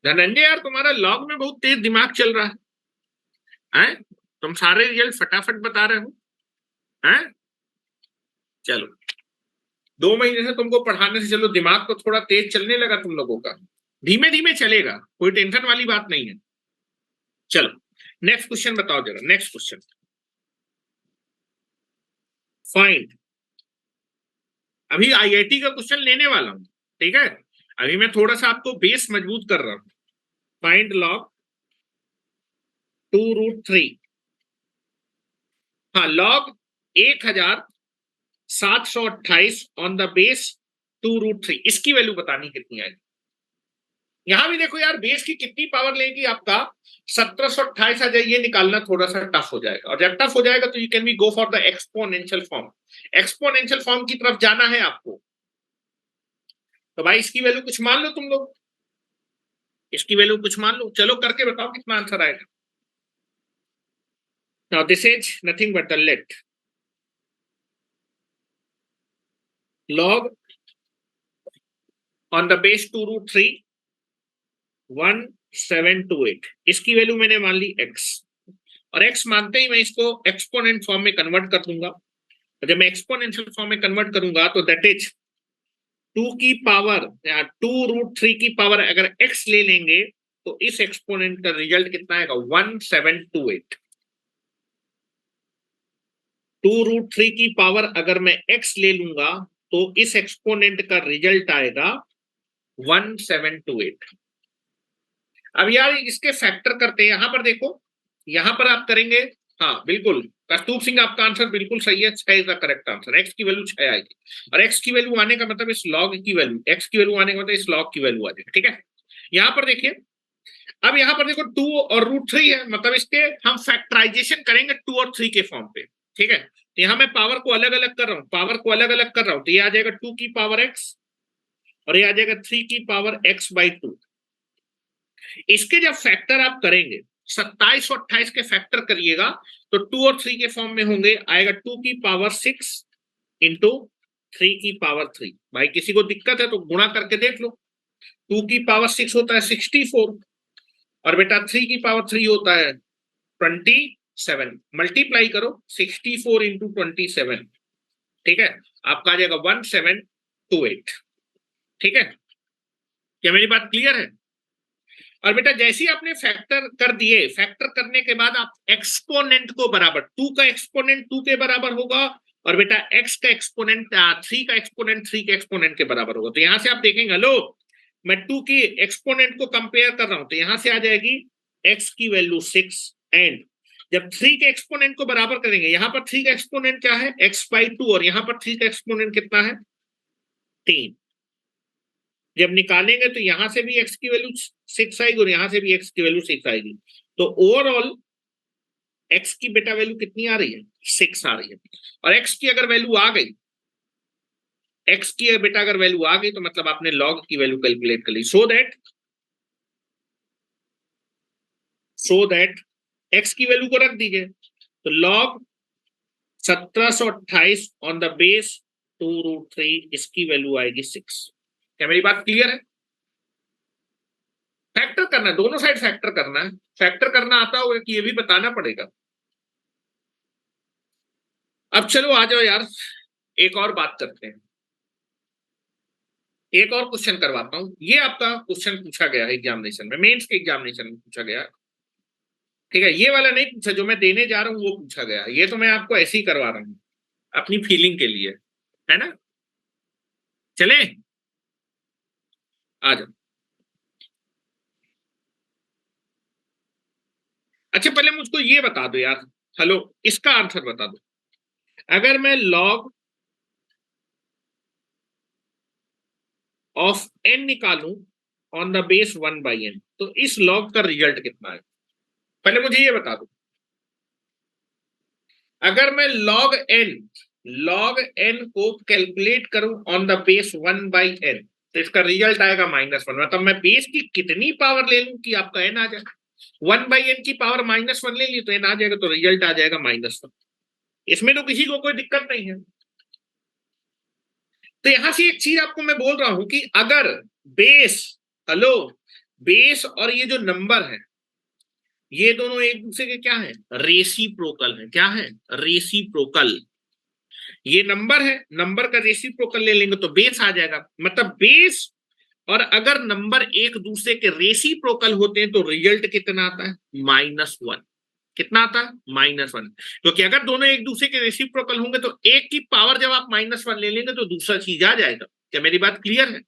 धनंजय यार तुम्हारा लॉग में बहुत तेज दिमाग चल रहा है? तुम सारे रिजल्ट फटाफट बता रहे हो हैं? चलो 2 महीने से तुमको पढ़ाने से चलो दिमाग तो थोड़ा तेज चलने लगा तुम लोगों का, धीमे धीमे चलेगा, कोई टेंशन वाली बात नहीं है। चलो नेक्स्ट क्वेश्चन बताओ जरा, नेक्स्ट क्वेश्चन फाइंड, अभी आईआईटी का क्वेश्चन लेने वाला हूं, ठीक है, अभी मैं थोड़ा सा आपको बेस मजबूत कर रहा हूं। फाइंड लॉग 2√3, हाँ लॉग 1728 ऑन द बेस 2√3, इसकी वैल्यू बतानी कितनी आएगी। यहां भी देखो यार बेस की कितनी पावर लेगी आपका 1728 आ जाए, ये निकालना थोड़ा सा टफ हो जाएगा, और जब टफ हो जाएगा तो you can be go for the exponential form, exponential form की तरफ जाना है आपको। तो भाई इसकी वैल्यू कुछ मान लो तुम लोग, इसकी वैल्यू कुछ मान लो, चलो करके बताओ कितना आंसर आएगा। Now this is nothing but the let log on the base 2√3 1728, इसकी वैल्यू मैंने मान ली x, और x मानते ही मैं इसको एक्सपोनेंट फॉर्म में कन्वर्ट कर दूंगा। जब मैं एक्सपोनेंशियल फॉर्म में कन्वर्ट करूंगा तो दैट इज 2 की पावर 2√3 की पावर अगर x ले लेंगे तो इस एक्सपोनेंट का रिजल्ट कितना आएगा 1728। 2√3 की पावर अगर मैं x ले लूंगा तो इस एक्सपोनेंट का रिजल्ट आएगा 1728। अब यार इसके फैक्टर करते हैं, यहां पर देखो, यहां पर आप करेंगे, हाँ बिल्कुल कस्तूर सिंह आपका आंसर बिल्कुल सही है, 6 is the correct answer, x की वैल्यू 6 आएगी, और x की वैल्यू आने का मतलब इस log की वैल्यू, x की वैल्यू आने का मतलब इस log की वैल्यू आ जाएगी, ठीक है। यहां पर देखिए, अब यहां पर देखो 2 और √3 है, मतलब इसके हम फैक्टराइजेशन करेंगे 2 और 3 के फॉर्म पे, ठीक है। तो यहां मैं पावर को अलग अलग कर रहा हूं, पावर को अलग अलग कर रहा हूं, तो ये आ जाएगा 2 की पावर x और ये आ जाएगा 3 की पावर x/2। इसके जब फैक्टर आप करेंगे 27 और 28 के फैक्टर करिएगा तो 2 और 3 के फॉर्म में होंगे, आएगा 2 की पावर 6 इंटू 3 की पावर 3। भाई किसी को दिक्कत है तो गुणा करके देख लो, 2 की पावर 6 होता है 64, और बेटा 3 की पावर 3 होता है 27, मल्टीप्लाई करो 64 इंटू 27, ठीक है, आपका आ जाएगा 1728, ठीक है। क्या मेरी बात क्लियर है? और बेटा जैसे ही आपने फैक्टर कर दिए, फैक्टर करने के बाद आप एक्सपोनेंट को बराबर, 2 का एक्सपोनेंट 2 के बराबर होगा, और बेटा x का एक्सपोनेंट 3 का एक्सपोनेंट 3 के एक्सपोनेंट के बराबर होगा। तो यहां से आप देखेंगे, लो मैं 2 की एक्सपोनेंट को कंपेयर कर रहा हूं, तो यहां से आ जाएगी x की वैल्यू 6, एंड जब 3 के एक्सपोनेंट को बराबर करेंगे, यहां पर 3 का एक्सपोनेंट क्या है x/2, और यहां पर 3 का एक्सपोनेंट कितना है 3, जब निकालेंगे तो यहां से भी x की वैल्यू 6 आएगी और यहां से भी x की वैल्यू 6 आएगी, तो ओवरऑल x की बेटा वैल्यू कितनी आ रही है 6 आ रही है। और x की अगर वैल्यू आ गई, x की बेटा अगर वैल्यू आ गई तो मतलब आपने log की वैल्यू कैलकुलेट कर ली, सो दैट x की वैल्यू को रख दीजिए, तो log 1728 ऑन द बेस 2√3, इसकी वैल्यू आएगी 6। क्या मेरी बात क्लियर है? फैक्टर करना है, दोनों साइड फैक्टर करना है, फैक्टर करना आता होगा कि ये भी बताना पड़ेगा। अब चलो आ जाओ यार, एक और बात करते हैं, एक और क्वेश्चन करवाता हूं। ये आपका क्वेश्चन पूछा गया है एग्जामिनेशन में, मेंस के एग्जामिनेशन में पूछा गया, ठीक है, ये वाला नहीं पूछा जो मैं देने जा रहा हूं वो पूछा गया, ये तो मैं आपको ऐसे ही करवा रहा हूं अपनी फीलिंग के लिए, है ना। चले आ जाओ। अच्छा पहले मुझको ये बता दो यार, हेलो, इसका आंसर बता दो, अगर मैं log ऑफ n निकालूं ऑन द बेस 1/n तो इस log का रिजल्ट कितना है? पहले मुझे ये बता दो, अगर मैं log n को कैलकुलेट करूं ऑन द बेस 1/n, तो इसका रिजल्ट आएगा -1। मतलब मैं बेस की कितनी पावर ले लूं कि आपका n आ जाए। 1/n की पावर -1 ले ली तो n आ जाएगा, तो रिजल्ट आ जाएगा -1। इसमें तो किसी को कोई दिक्कत नहीं है। तो यहां से एक चीज आपको मैं बोल रहा हूं कि अगर बेस, हेलो, बेस और ये जो नंबर है, ये दोनों एक दूसरे के क्या है, रेसिप्रोकल है। क्या है, रेसिप्रोकल। ये नंबर है, नंबर का रेसिप्रोकल ले लेंगे तो बेस आ जाएगा। मतलब बेस और अगर नंबर एक दूसरे के रेसिप्रोकल होते हैं तो रिजल्ट कितना आता है, -1। कितना आता है, -1। क्योंकि अगर दोनों एक दूसरे के रेसिप्रोकल होंगे तो एक की पावर जब आप -1 ले लेंगे तो दूसरा चीज आ जाएगा। क्या मेरी बात क्लियर है?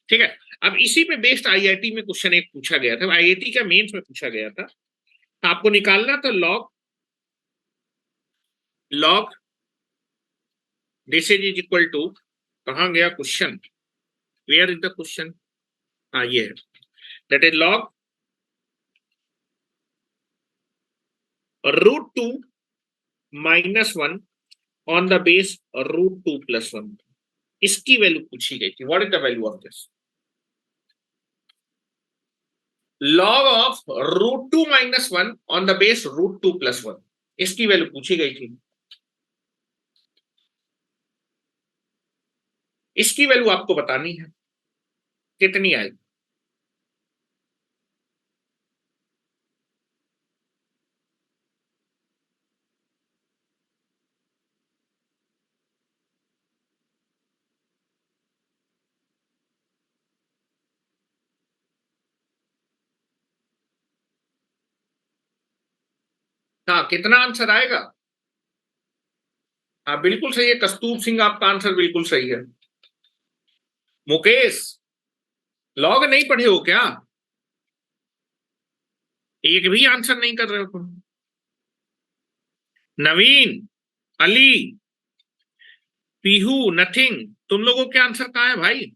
ठीक है। अब इसी पे बेस्ड आईआईटी में क्वेश्चन एक पूछा गया था, आईआईटी का मेंस में पूछा गया था। आपको निकालना था log this is equal to, कहां गया question, where is the question, हाँ ये है, that is log √2 -1 on the base √2 + 1। इसकी वैल्यू पूछी गई थी। What is the value of this, log of √2 -1 on the base √2 + 1। इसकी वैल्यू पूछी गई थी। इसकी वैल्यू आपको बतानी है, कितनी आएगी। हाँ, कितना आंसर आएगा। हाँ बिल्कुल सही है कस्तूर सिंह, आपका आंसर बिल्कुल सही है। मुकेश, लॉग नहीं पढ़े हो क्या, एक भी आंसर नहीं कर रहे हो तुम। नवीन, अली, पीहू, नथिंग, तुम लोगों के आंसर कहाँ है भाई।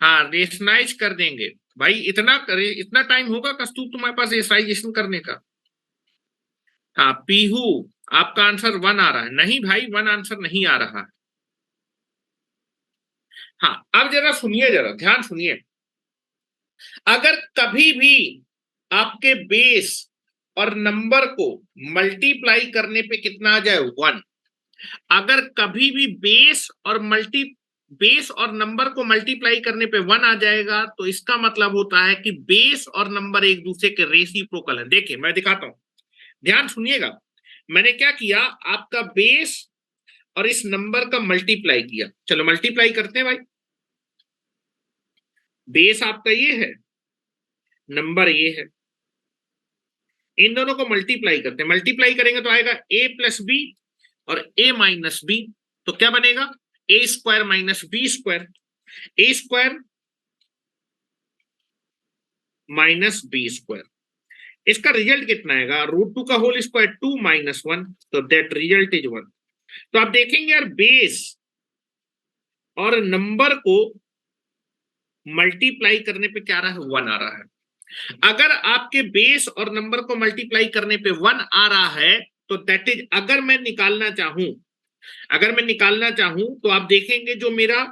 हाँ रेशनाइज कर देंगे भाई, इतना करे, इतना टाइम होगा कस्तूर तुम्हारे पास रेशनाइजेशन करने का। हाँ पीहू, आपका आंसर 1 आ रहा है। नहीं भाई 1 आंसर नहीं आ रहा है। हाँ अब जरा सुनिए, जरा ध्यान सुनिए। अगर कभी भी आपके बेस और नंबर को मल्टीप्लाई करने पे कितना आ जाए, 1। अगर कभी भी बेस और नंबर को मल्टीप्लाई करने पे 1 आ जाएगा तो इसका मतलब होता है कि बेस और नंबर एक दूसरे के रेसिप्रोकल है। देखिए मैं दिखाता हूं, ध्यान सुनिएगा। मैंने क्या किया, आपका बेस और इस नंबर का मल्टीप्लाई किया। चलो मल्टीप्लाई करते हैं भाई। बेस आपका ये है, नंबर ये है, इन दोनों को मल्टीप्लाई करते हैं। मल्टीप्लाई करेंगे तो आएगा a+b और a-b। तो क्या बनेगा, a² - b², a² - b²। इसका रिजल्ट कितना आएगा, √2 का होल स्क्वायर 2 - 1, तो दैट रिजल्ट इज 1। तो आप देखेंगे यार, बेस और नंबर को मल्टीप्लाई करने पे क्या आ रहा है, 1 आ रहा है। अगर आपके बेस और नंबर को मल्टीप्लाई करने पे 1 आ रहा है तो दैट इज, अगर मैं निकालना चाहूं तो आप देखेंगे जो मेरा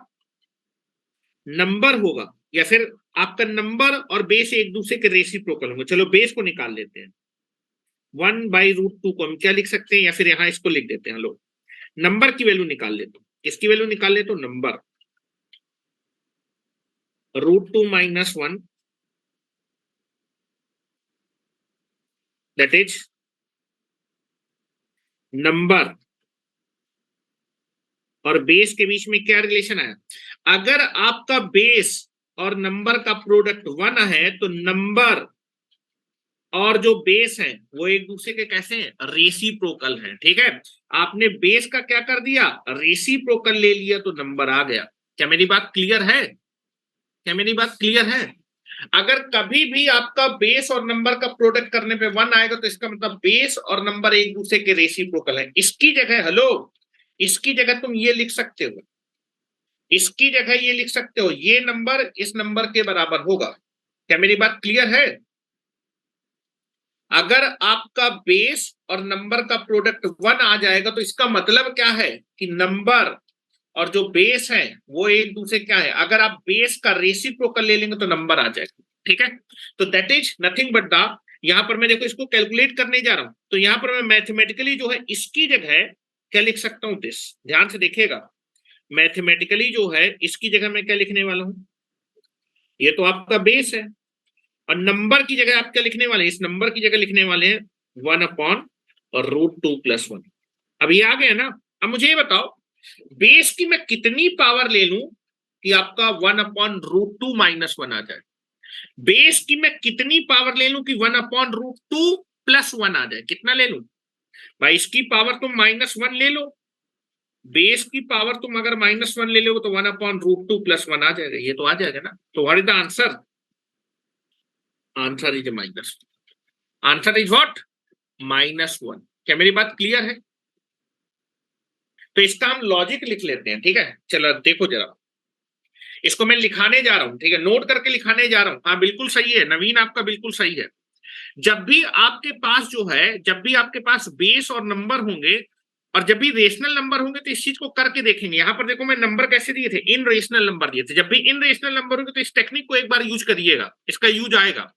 नंबर होगा, या फिर आपका नंबर और बेस एक दूसरे के रेसिप्रोकल होंगे। चलो बेस को निकाल लेते हैं। 1/√2 को हम क्या लिख सकते हैं, या फिर यहां इसको लिख देते हैं। लो नंबर की वैल्यू निकाल लेते हो, किसकी वैल्यू निकाल लेते हो, नंबर √2 - 1, दैट इज नंबर और बेस के बीच में क्या रिलेशन है। अगर आपका बेस और नंबर का प्रोडक्ट 1 है तो नंबर और जो बेस है वो एक दूसरे के कैसे हैं, रेसिप्रोकल हैं। ठीक है, आपने बेस का क्या कर दिया, रेसिप्रोकल ले लिया तो नंबर आ गया। क्या मेरी बात क्लियर है, क्या मेरी बात क्लियर है। अगर कभी भी आपका बेस और नंबर का प्रोडक्ट करने पे 1 आएगा तो इसका मतलब बेस और नंबर एक दूसरे के रेसिप्रोकल है। इसकी जगह, हेलो, इसकी जगह तुम ये लिख सकते हो, इसकी जगह ये लिख सकते हो, ये नंबर इस नंबर के बराबर होगा। क्या मेरी बात क्लियर है। अगर आपका बेस और नंबर का प्रोडक्ट 1 आ जाएगा तो इसका मतलब क्या है कि नंबर और जो बेस है वो एक दूसरे क्या है, अगर आप बेस का रेसिप्रोकल ले लेंगे तो नंबर आ जाएगा। ठीक है, तो that is nothing but the, यहां पर मैं देखो इसको कैलकुलेट करने जा रहा हूं, तो यहां पर मैं मैथमेटिकली जो है इसकी जगह क्या लिख सकता हूं, दिस, ध्यान से देखिएगा, मैथमेटिकली जो है इसकी जगह मैं क्या लिखने वाला हूं, ये तो आपका बेस है, और नंबर की जगह आप क्या लिखने वाले हैं, इस नंबर की जगह लिखने वाले हैं 1/√2+1। अब ये आ गया ना। अब मुझे ये बताओ बेस की मैं कितनी पावर ले लूं कि आपका 1/√2 - 1 आ जाए, बेस की मैं कितनी पावर ले लूं कि 1/√2+1 आ जाए, कितना ले लूं भाई, इसकी पावर तुम -1 ले लो, बेस की पावर तुम अगर -1 ले लो तो 1/√2+1 आ जाएगा, ये तो आ जाएगा ना। तो what is the answer, answer is minus, answer is what, -1। क्या मेरी बात क्लियर है? तो इसका हम लॉजिक लिख लेते हैं, ठीक है, चलो देखो जरा, इसको मैं लिखाने जा रहा हूं, ठीक है, नोट करके लिखाने जा रहा हूं। हाँ बिल्कुल सही है नवीन, आपका बिल्कुल सही है। जब भी आपके पास जो है, जब भी आपके पास बेस और नंबर होंगे और जब भी रेशनल नंबर होंगे तो इस चीज को करके देखेंगे। यहां पर देखो मैं नंबर कैसे दिए थे, इन रेशनल नंबर दिए थे, जब भी इन रेशनल नंबर होंगे तो इस टेक्निक को एक बार यूज करिएगा, इसका यूज आएगा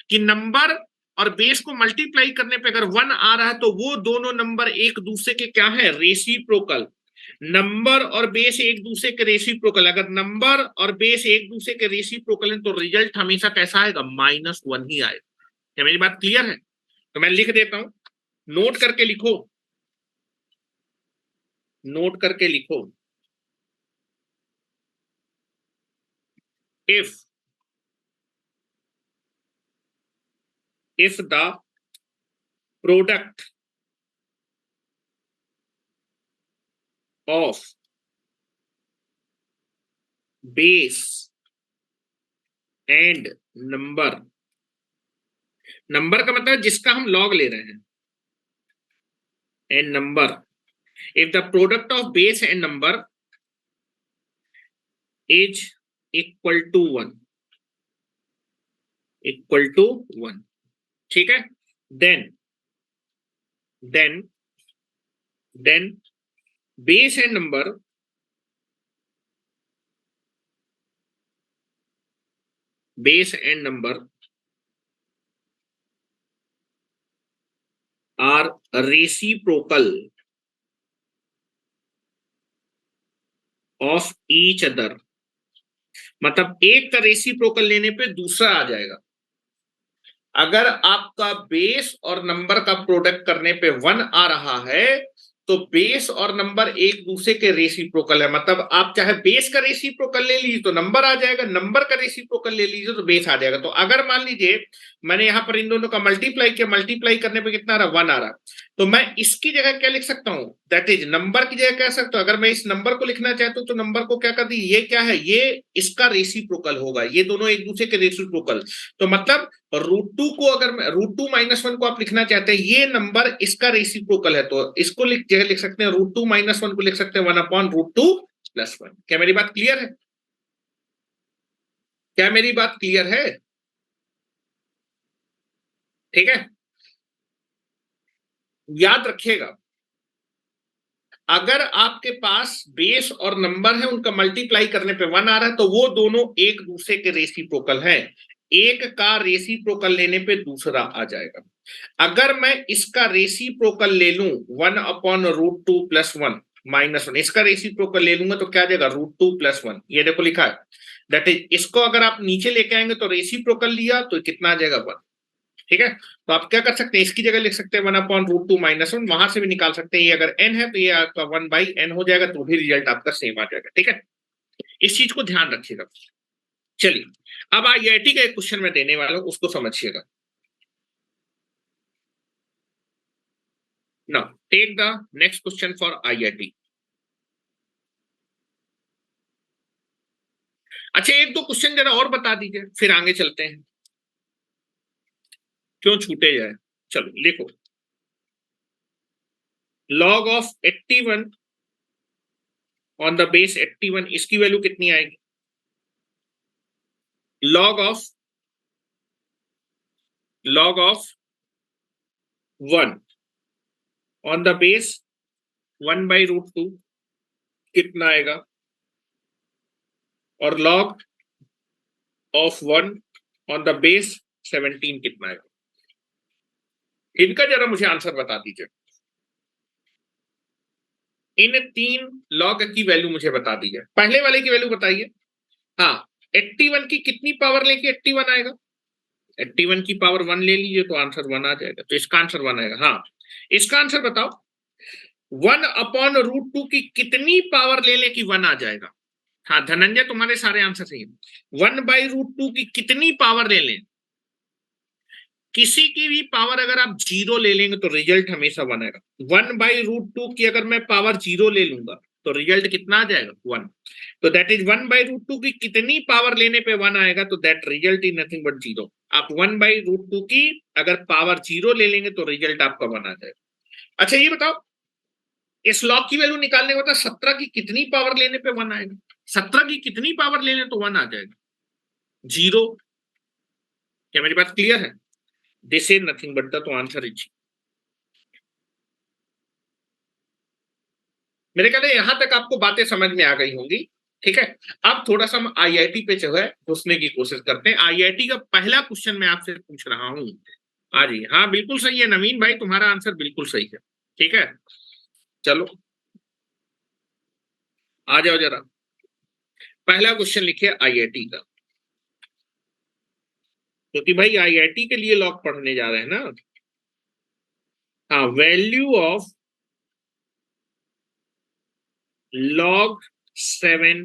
कि नंबर और बेस को मल्टीप्लाई करने पे अगर 1 आ रहा है तो वो दोनों नंबर एक दूसरे के क्या है, रेसिप्रोकल। नंबर और बेस एक दूसरे के रेसिप्रोकल, अगर नंबर और बेस एक दूसरे के रेसिप्रोकल है तो रिजल्ट हमेशा कैसा आएगा, -1 ही आएगा। क्या मेरी बात क्लियर है? तो मैं लिख देता हूं, नोट करके लिखो, नोट करके लिखो, if the product of base and number, number का मतलब जिसका हम लॉग ले रहे हैं, and number, if the product of base and number is equal to 1, equal to 1, ठीक है, then then then base and number are reciprocal of each other, मतलब एक का रेसिप्रोकल लेने पे दूसरा आ जाएगा। अगर आपका बेस और नंबर का प्रोडक्ट करने पे 1 आ रहा है तो बेस और नंबर एक दूसरे के रेसिप्रोकल है, मतलब आप चाहे बेस का रेसिप्रोकल ले लीजिए तो नंबर आ जाएगा, नंबर का रेसिप्रोकल ले लीजिए तो बेस आ जाएगा। तो अगर मान लीजिए मैंने यहां पर इन दोनों का मल्टीप्लाई किया, मल्टीप्लाई करने पे कितना आ रहा, 1 आ रहा, तो मैं इसकी जगह क्या लिख सकता हूं, दैट इज नंबर की जगह कह सकता हूं, अगर मैं इस नंबर को लिखना चाहता हूं तो नंबर को क्या कर दी, ये क्या है, ये इसका रेसिप्रोकल होगा, ये दोनों एक दूसरे के रेसिप्रोकल। तो मतलब √2 को अगर मैं √2 - 1 को आप लिखना चाहते हैं, ये नंबर इसका रेसिप्रोकल है, तो इसको जगह लिख सकते हैं √2 - 1 को लिख सकते हैं 1/√2+1। क्या मेरी बात क्लियर है? क्या मेरी बात क्लियर है? ठीक है, याद रखिएगा, अगर आपके पास बेस और नंबर है उनका मल्टीप्लाई करने पे 1 आ रहा है तो वो दोनों एक दूसरे के रेसिप्रोकल हैं, एक का रेसिप्रोकल लेने पे दूसरा आ जाएगा। अगर मैं इसका रेसिप्रोकल ले लूं 1/√2+1 -1, इसका रेसिप्रोकल ले लूंगा तो क्या आ जाएगा, √2+1, ये देखो लिखा है, दैट इज इसको अगर आप नीचे लेके आएंगे तो रेसिप्रोकल लिया तो कितना आ जाएगा, 1। ठीक है, तो आप क्या कर सकते हैं, इसकी जगह लिख सकते हैं 1/√2 - 1, वहां से भी निकाल सकते हैं, ये अगर n है तो ये आपका 1/n हो जाएगा, तो भी रिजल्ट आपका सेम आ जाएगा। ठीक है, इस चीज को ध्यान रखिएगा। चलिए अब IIT का एक क्वेश्चन मैं देने वाला हूं, उसको समझिएगा। Now take the next question for IIT। अच्छा एक दो क्वेश्चन जरा और बता दीजिए फिर आगे चलते हैं, क्यों छूटे जाए। चलो लिखो, log of 81 on the base 81, इसकी वैल्यू कितनी आएगी, log of 1 on the base 1/√2 कितना आएगा, और log of 1 on the base 17 कितना आएगा। इनका जरा मुझे आंसर बता दीजिए। इन 3 लॉग की वैल्यू मुझे बता दीजिए। पहले वाले की वैल्यू बताइए। हाँ, 81 की कितनी पावर लेके 81 आएगा? 81 की पावर 1 ले लीजिए तो आंसर 1 आ जाएगा, तो इसका आंसर 1 आएगा। हाँ, इसका आंसर बताओ, 1/√2 की कितनी पावर ले ले कि 1 आ जाएगा? हाँ धनंजय, तुम्हारे सारे आंसर सही है। 1/√2 की कितनी पावर ले लें? किसी की भी पावर अगर आप 0 ले लेंगे तो रिजल्ट हमेशा 1 आएगा। 1/√2 की अगर मैं पावर 0 ले लूंगा तो रिजल्ट कितना आ जाएगा? 1। तो दैट इज 1/√2 की कितनी पावर लेने पे 1 आएगा, तो that result is nothing but 0। आप 1/√2 की अगर पावर 0 ले लेंगे तो रिजल्ट आपका 1 आ जाएगा। अच्छा ये बताओ, इस लॉग की वैल्यू निकालने के बाद 17 की कितनी पावर लेने पे 1 आएगा? 17 की कितनी पावर ले लें तो 1 आ जाएगा? 0। क्या मेरी बात क्लियर है? This is nothing but the, तो आंसर इज। मेरे ख्याल यहां तक आपको बातें समझ में आ गई होंगी। ठीक है, अब थोड़ा सा हम आईआईटी पे जो है घुसने की कोशिश करते हैं। आईआईटी का पहला क्वेश्चन मैं आपसे पूछ रहा हूं। हाँ जी, हाँ बिल्कुल सही है नवीन भाई, तुम्हारा आंसर बिल्कुल सही है। ठीक है, चलो आ जाओ जरा, पहला क्वेश्चन लिखिए आईआईटी का, क्योंकि भाई आईआईटी के लिए लॉग पढ़ने जा रहे हैं ना। हाँ, value of log 7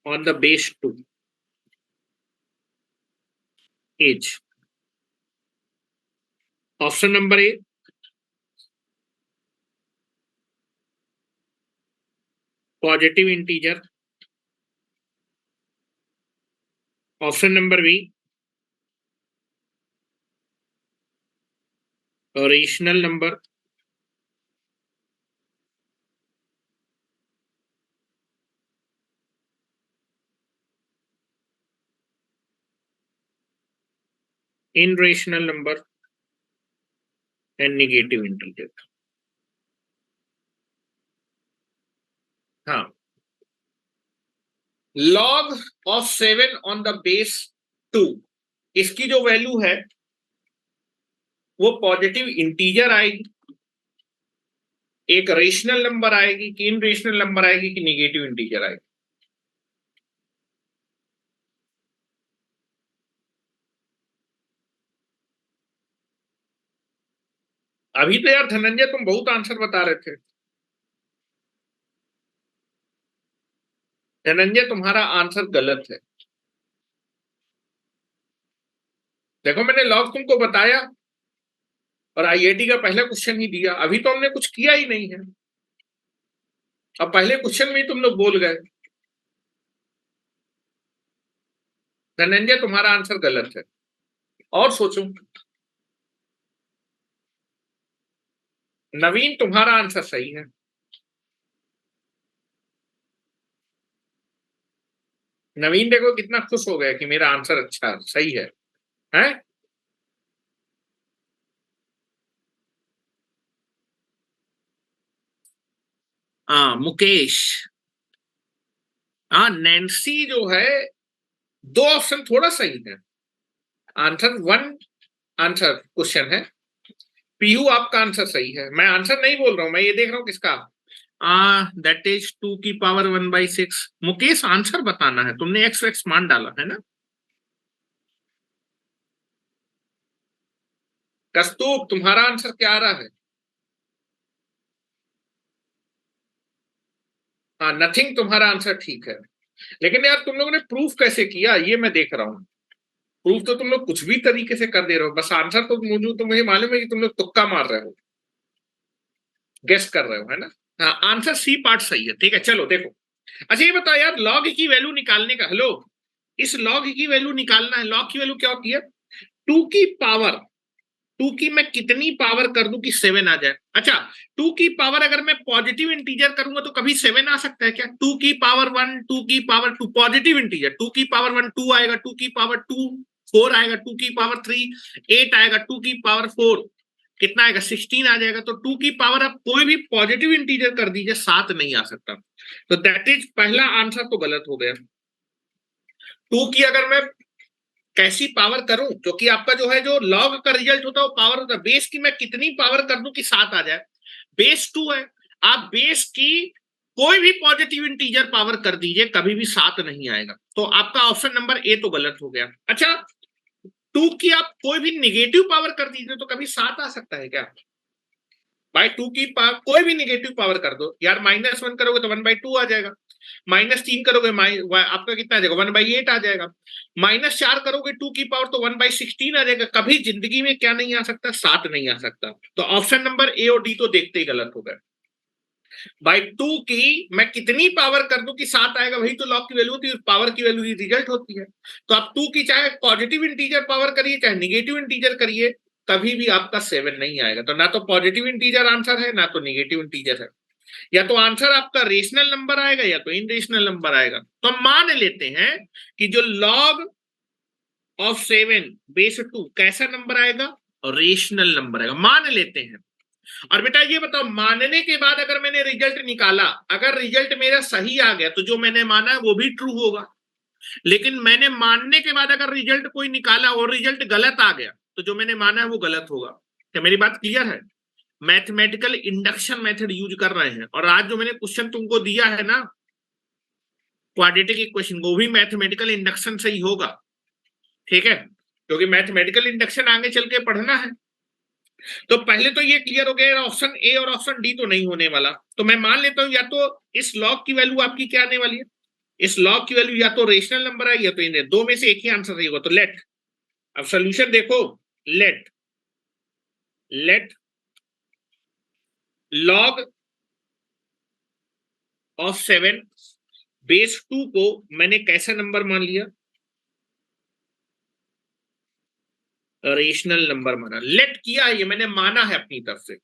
on the base 2 is option number A, positive integer, option number B, rational number, irrational number and negative integer। हाँ, log of 7 on the base 2, इसकी जो वैल्यू है वो पॉजिटिव इंटीजर आएगी, एक रेशनल नंबर आएगी कि इन rational number आएगी कि नेगेटिव इंटीजर आएगी? अभी तो यार धनंजय तुम बहुत आंसर बता रहे थे। धनंजय तुम्हारा आंसर गलत है। देखो मैंने लॉग तुमको बताया और आईआईटी का पहला क्वेश्चन ही दिया, अभी तो हमने कुछ किया ही नहीं है, अब पहले क्वेश्चन में ही तुम लोग बोल गए। धनंजय तुम्हारा आंसर गलत है, और सोचो। नवीन तुम्हारा आंसर सही है। नवीन देखो कितना खुश हो गया कि मेरा आंसर अच्छा सही है, हैं? हाँ मुकेश, हाँ नैन्सी जो है, दो ऑप्शन थोड़ा सही है। आंसर 1 आंसर क्वेश्चन है। पीयू आपका आंसर सही है, मैं आंसर नहीं बोल रहा हूं, मैं ये देख रहा हूं किसका। दैट इज 2 की पावर 1/6। मुकेश आंसर बताना है, तुमने एक्स एक्स मान डाला है ना। कस्तूप तुम्हारा आंसर क्या आ रहा है? हाँ नथिंग तुम्हारा आंसर ठीक है, लेकिन यार तुम लोगों ने प्रूफ कैसे किया ये मैं देख रहा हूँ। प्रूफ तो तुम लोग कुछ भी तरीके से कर दे रहे हो, बस आंसर तो मुझे तो मुझे मालूम है कि तुम लोग तुक्का मार रहे हो, गेस कर रहे हो, है ना। हाँ आंसर सी पार्ट सही है। ठीक है चलो देखो, अच्छा ये बताओ यार, लॉग की वैल्यू निकालने का, हेलो, इस लॉग की वैल्यू निकालना है। लॉग की वैल्यू क्या होती है? 2 की पावर, 2 की मैं कितनी पावर कर दूं कि 7 आ जाए? अच्छा, 2 की पावर अगर मैं पॉजिटिव इंटीजर करूंगा तो कभी 7 आ सकता है क्या? 2 की पावर 1, 2 की पावर 2, पॉजिटिव इंटीजर, 2 की पावर 1 2 आएगा, 2 की पावर 2 4 आएगा, 2 की पावर 3 8 आएगा, 2 की पावर 4। कितना आएगा 16 आ जाएगा। तो 2 की पावर आप कोई भी पॉजिटिव इंटीजर कर दीजिए 7 नहीं आ सकता। तो दैट इज पहला आंसर तो गलत हो गया। 2 की अगर मैं कैसी पावर करूं, क्योंकि आपका जो है जो लॉग का रिजल्ट होता है वो पावर होता है, बेस की मैं कितनी पावर कर दूं कि 7 आ जाए। बेस 2 है, आप बेस की कोई भी पॉजिटिव इंटीजर पावर कर दीजिए कभी भी 7 नहीं आएगा। तो आपका ऑप्शन नंबर ए तो गलत हो गया। अच्छा, 2 की आप कोई भी निगेटिव पावर कर दीजिए तो कभी 7 आ सकता है क्या? भाई 2 की पावर कोई भी निगेटिव पावर कर दो यार, -1 करोगे तो 1/2 आ जाएगा, -3 करोगे आपका कितना आ जाएगा 1/8 आ जाएगा, -4 करोगे 2 की पावर तो 1/16 आ जाएगा। कभी जिंदगी में क्या नहीं आ सकता, 7 नहीं आ सकता। तो ऑप्शन नंबर ए और डी तो देखते ही गलत हो गए। भाई 2 की मैं कितनी पावर कर दूं कि 7 आएगा, वही तो लॉग की वैल्यू होती है, पावर की वैल्यू ही रिजल्ट होती है। तो आप 2 की चाहे पॉजिटिव इंटीजर पावर करिए चाहे निगेटिव इंटीजर करिए, कभी भी आपका 7 नहीं आएगा। तो ना तो पॉजिटिव इंटीजर आंसर है ना तो निगेटिव इंटीजर है, या तो आंसर आपका रेशनल नंबर आएगा या तो इनरेशनल नंबर आएगा। तो हम मान लेते हैं कि जो लॉग ऑफ 7 बेस 2 कैसा नंबर आएगा, रेशनल नंबर आएगा, मान लेते हैं। और बेटा ये बताओ, मानने के बाद अगर मैंने रिजल्ट निकाला, अगर रिजल्ट मेरा सही आ गया तो जो मैंने माना है वो भी ट्रू होगा, लेकिन मैंने मानने के बाद अगर रिजल्ट कोई निकाला और रिजल्ट गलत आ गया तो जो मैंने माना है वो गलत होगा। क्या मेरी बात क्लियर है? मैथमेटिकल इंडक्शन मेथड यूज कर रहे हैं, और आज जो मैंने क्वेश्चन तुमको दिया है ना क्वाड्रेटिक इक्वेशन, वो भी मैथमेटिकल इंडक्शन से ही होगा, ठीक है, क्योंकि मैथमेटिकल इंडक्शन आगे चल के पढ़ना है। तो पहले तो ये क्लियर हो गया, ऑप्शन ए और ऑप्शन डी तो नहीं होने वाला। तो मैं मान लेता हूं या तो इस लॉग की वैल्यू आपकी क्या आने वाली है, इस लॉग की वैल्यू या तो रेशनल नंबर है या तो इन्हें दो में से एक ही आंसर सही होगा। तो लेट, अब सोल्यूशन देखो, लेट लॉग ऑफ 7 बेस 2 को मैंने कैसा नंबर मान लिया, रेशनल नंबर माना। लेट किया है, ये मैंने माना है अपनी तरफ से,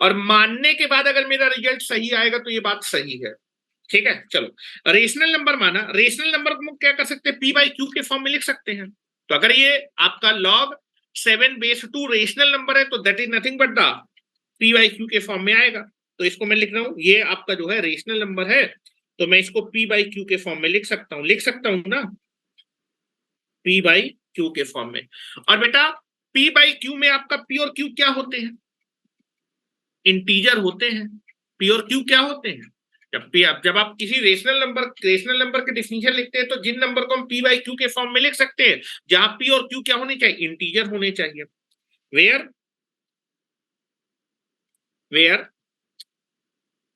और मानने के बाद अगर मेरा रिजल्ट सही आएगा तो ये बात सही है, ठीक है। चलो रेशनल नंबर माना, रेशनल नंबर को क्या कर सकते हैं, पी बाई क्यू के फॉर्म में लिख सकते हैं। तो अगर ये आपका लॉग 7 बेस 2 रेशनल नंबर है तो that is nothing but the P by Q के फॉर्म में आएगा। तो इसको मैं लिख रहा हूं, ये आपका जो है रेशनल नंबर है, तो मैं इसको पी बाई क्यू के फॉर्म में लिख सकता हूं ना, पी बाई क्यू के फॉर्म में। और बेटा पी बाई क्यू में आपका पी और क्यू क्या होते हैं, इंटीजर होते हैं। पी और क्यू क्या होते हैं, जब आप किसी रेशनल नंबर के डिफिनीशन लिखते हैं तो जिन नंबर को हम पी बाई क्यू के फॉर्म में लिख सकते हैं, जहां पी और क्यू क्या होने चाहिए, इंटीजर होने चाहिए। Where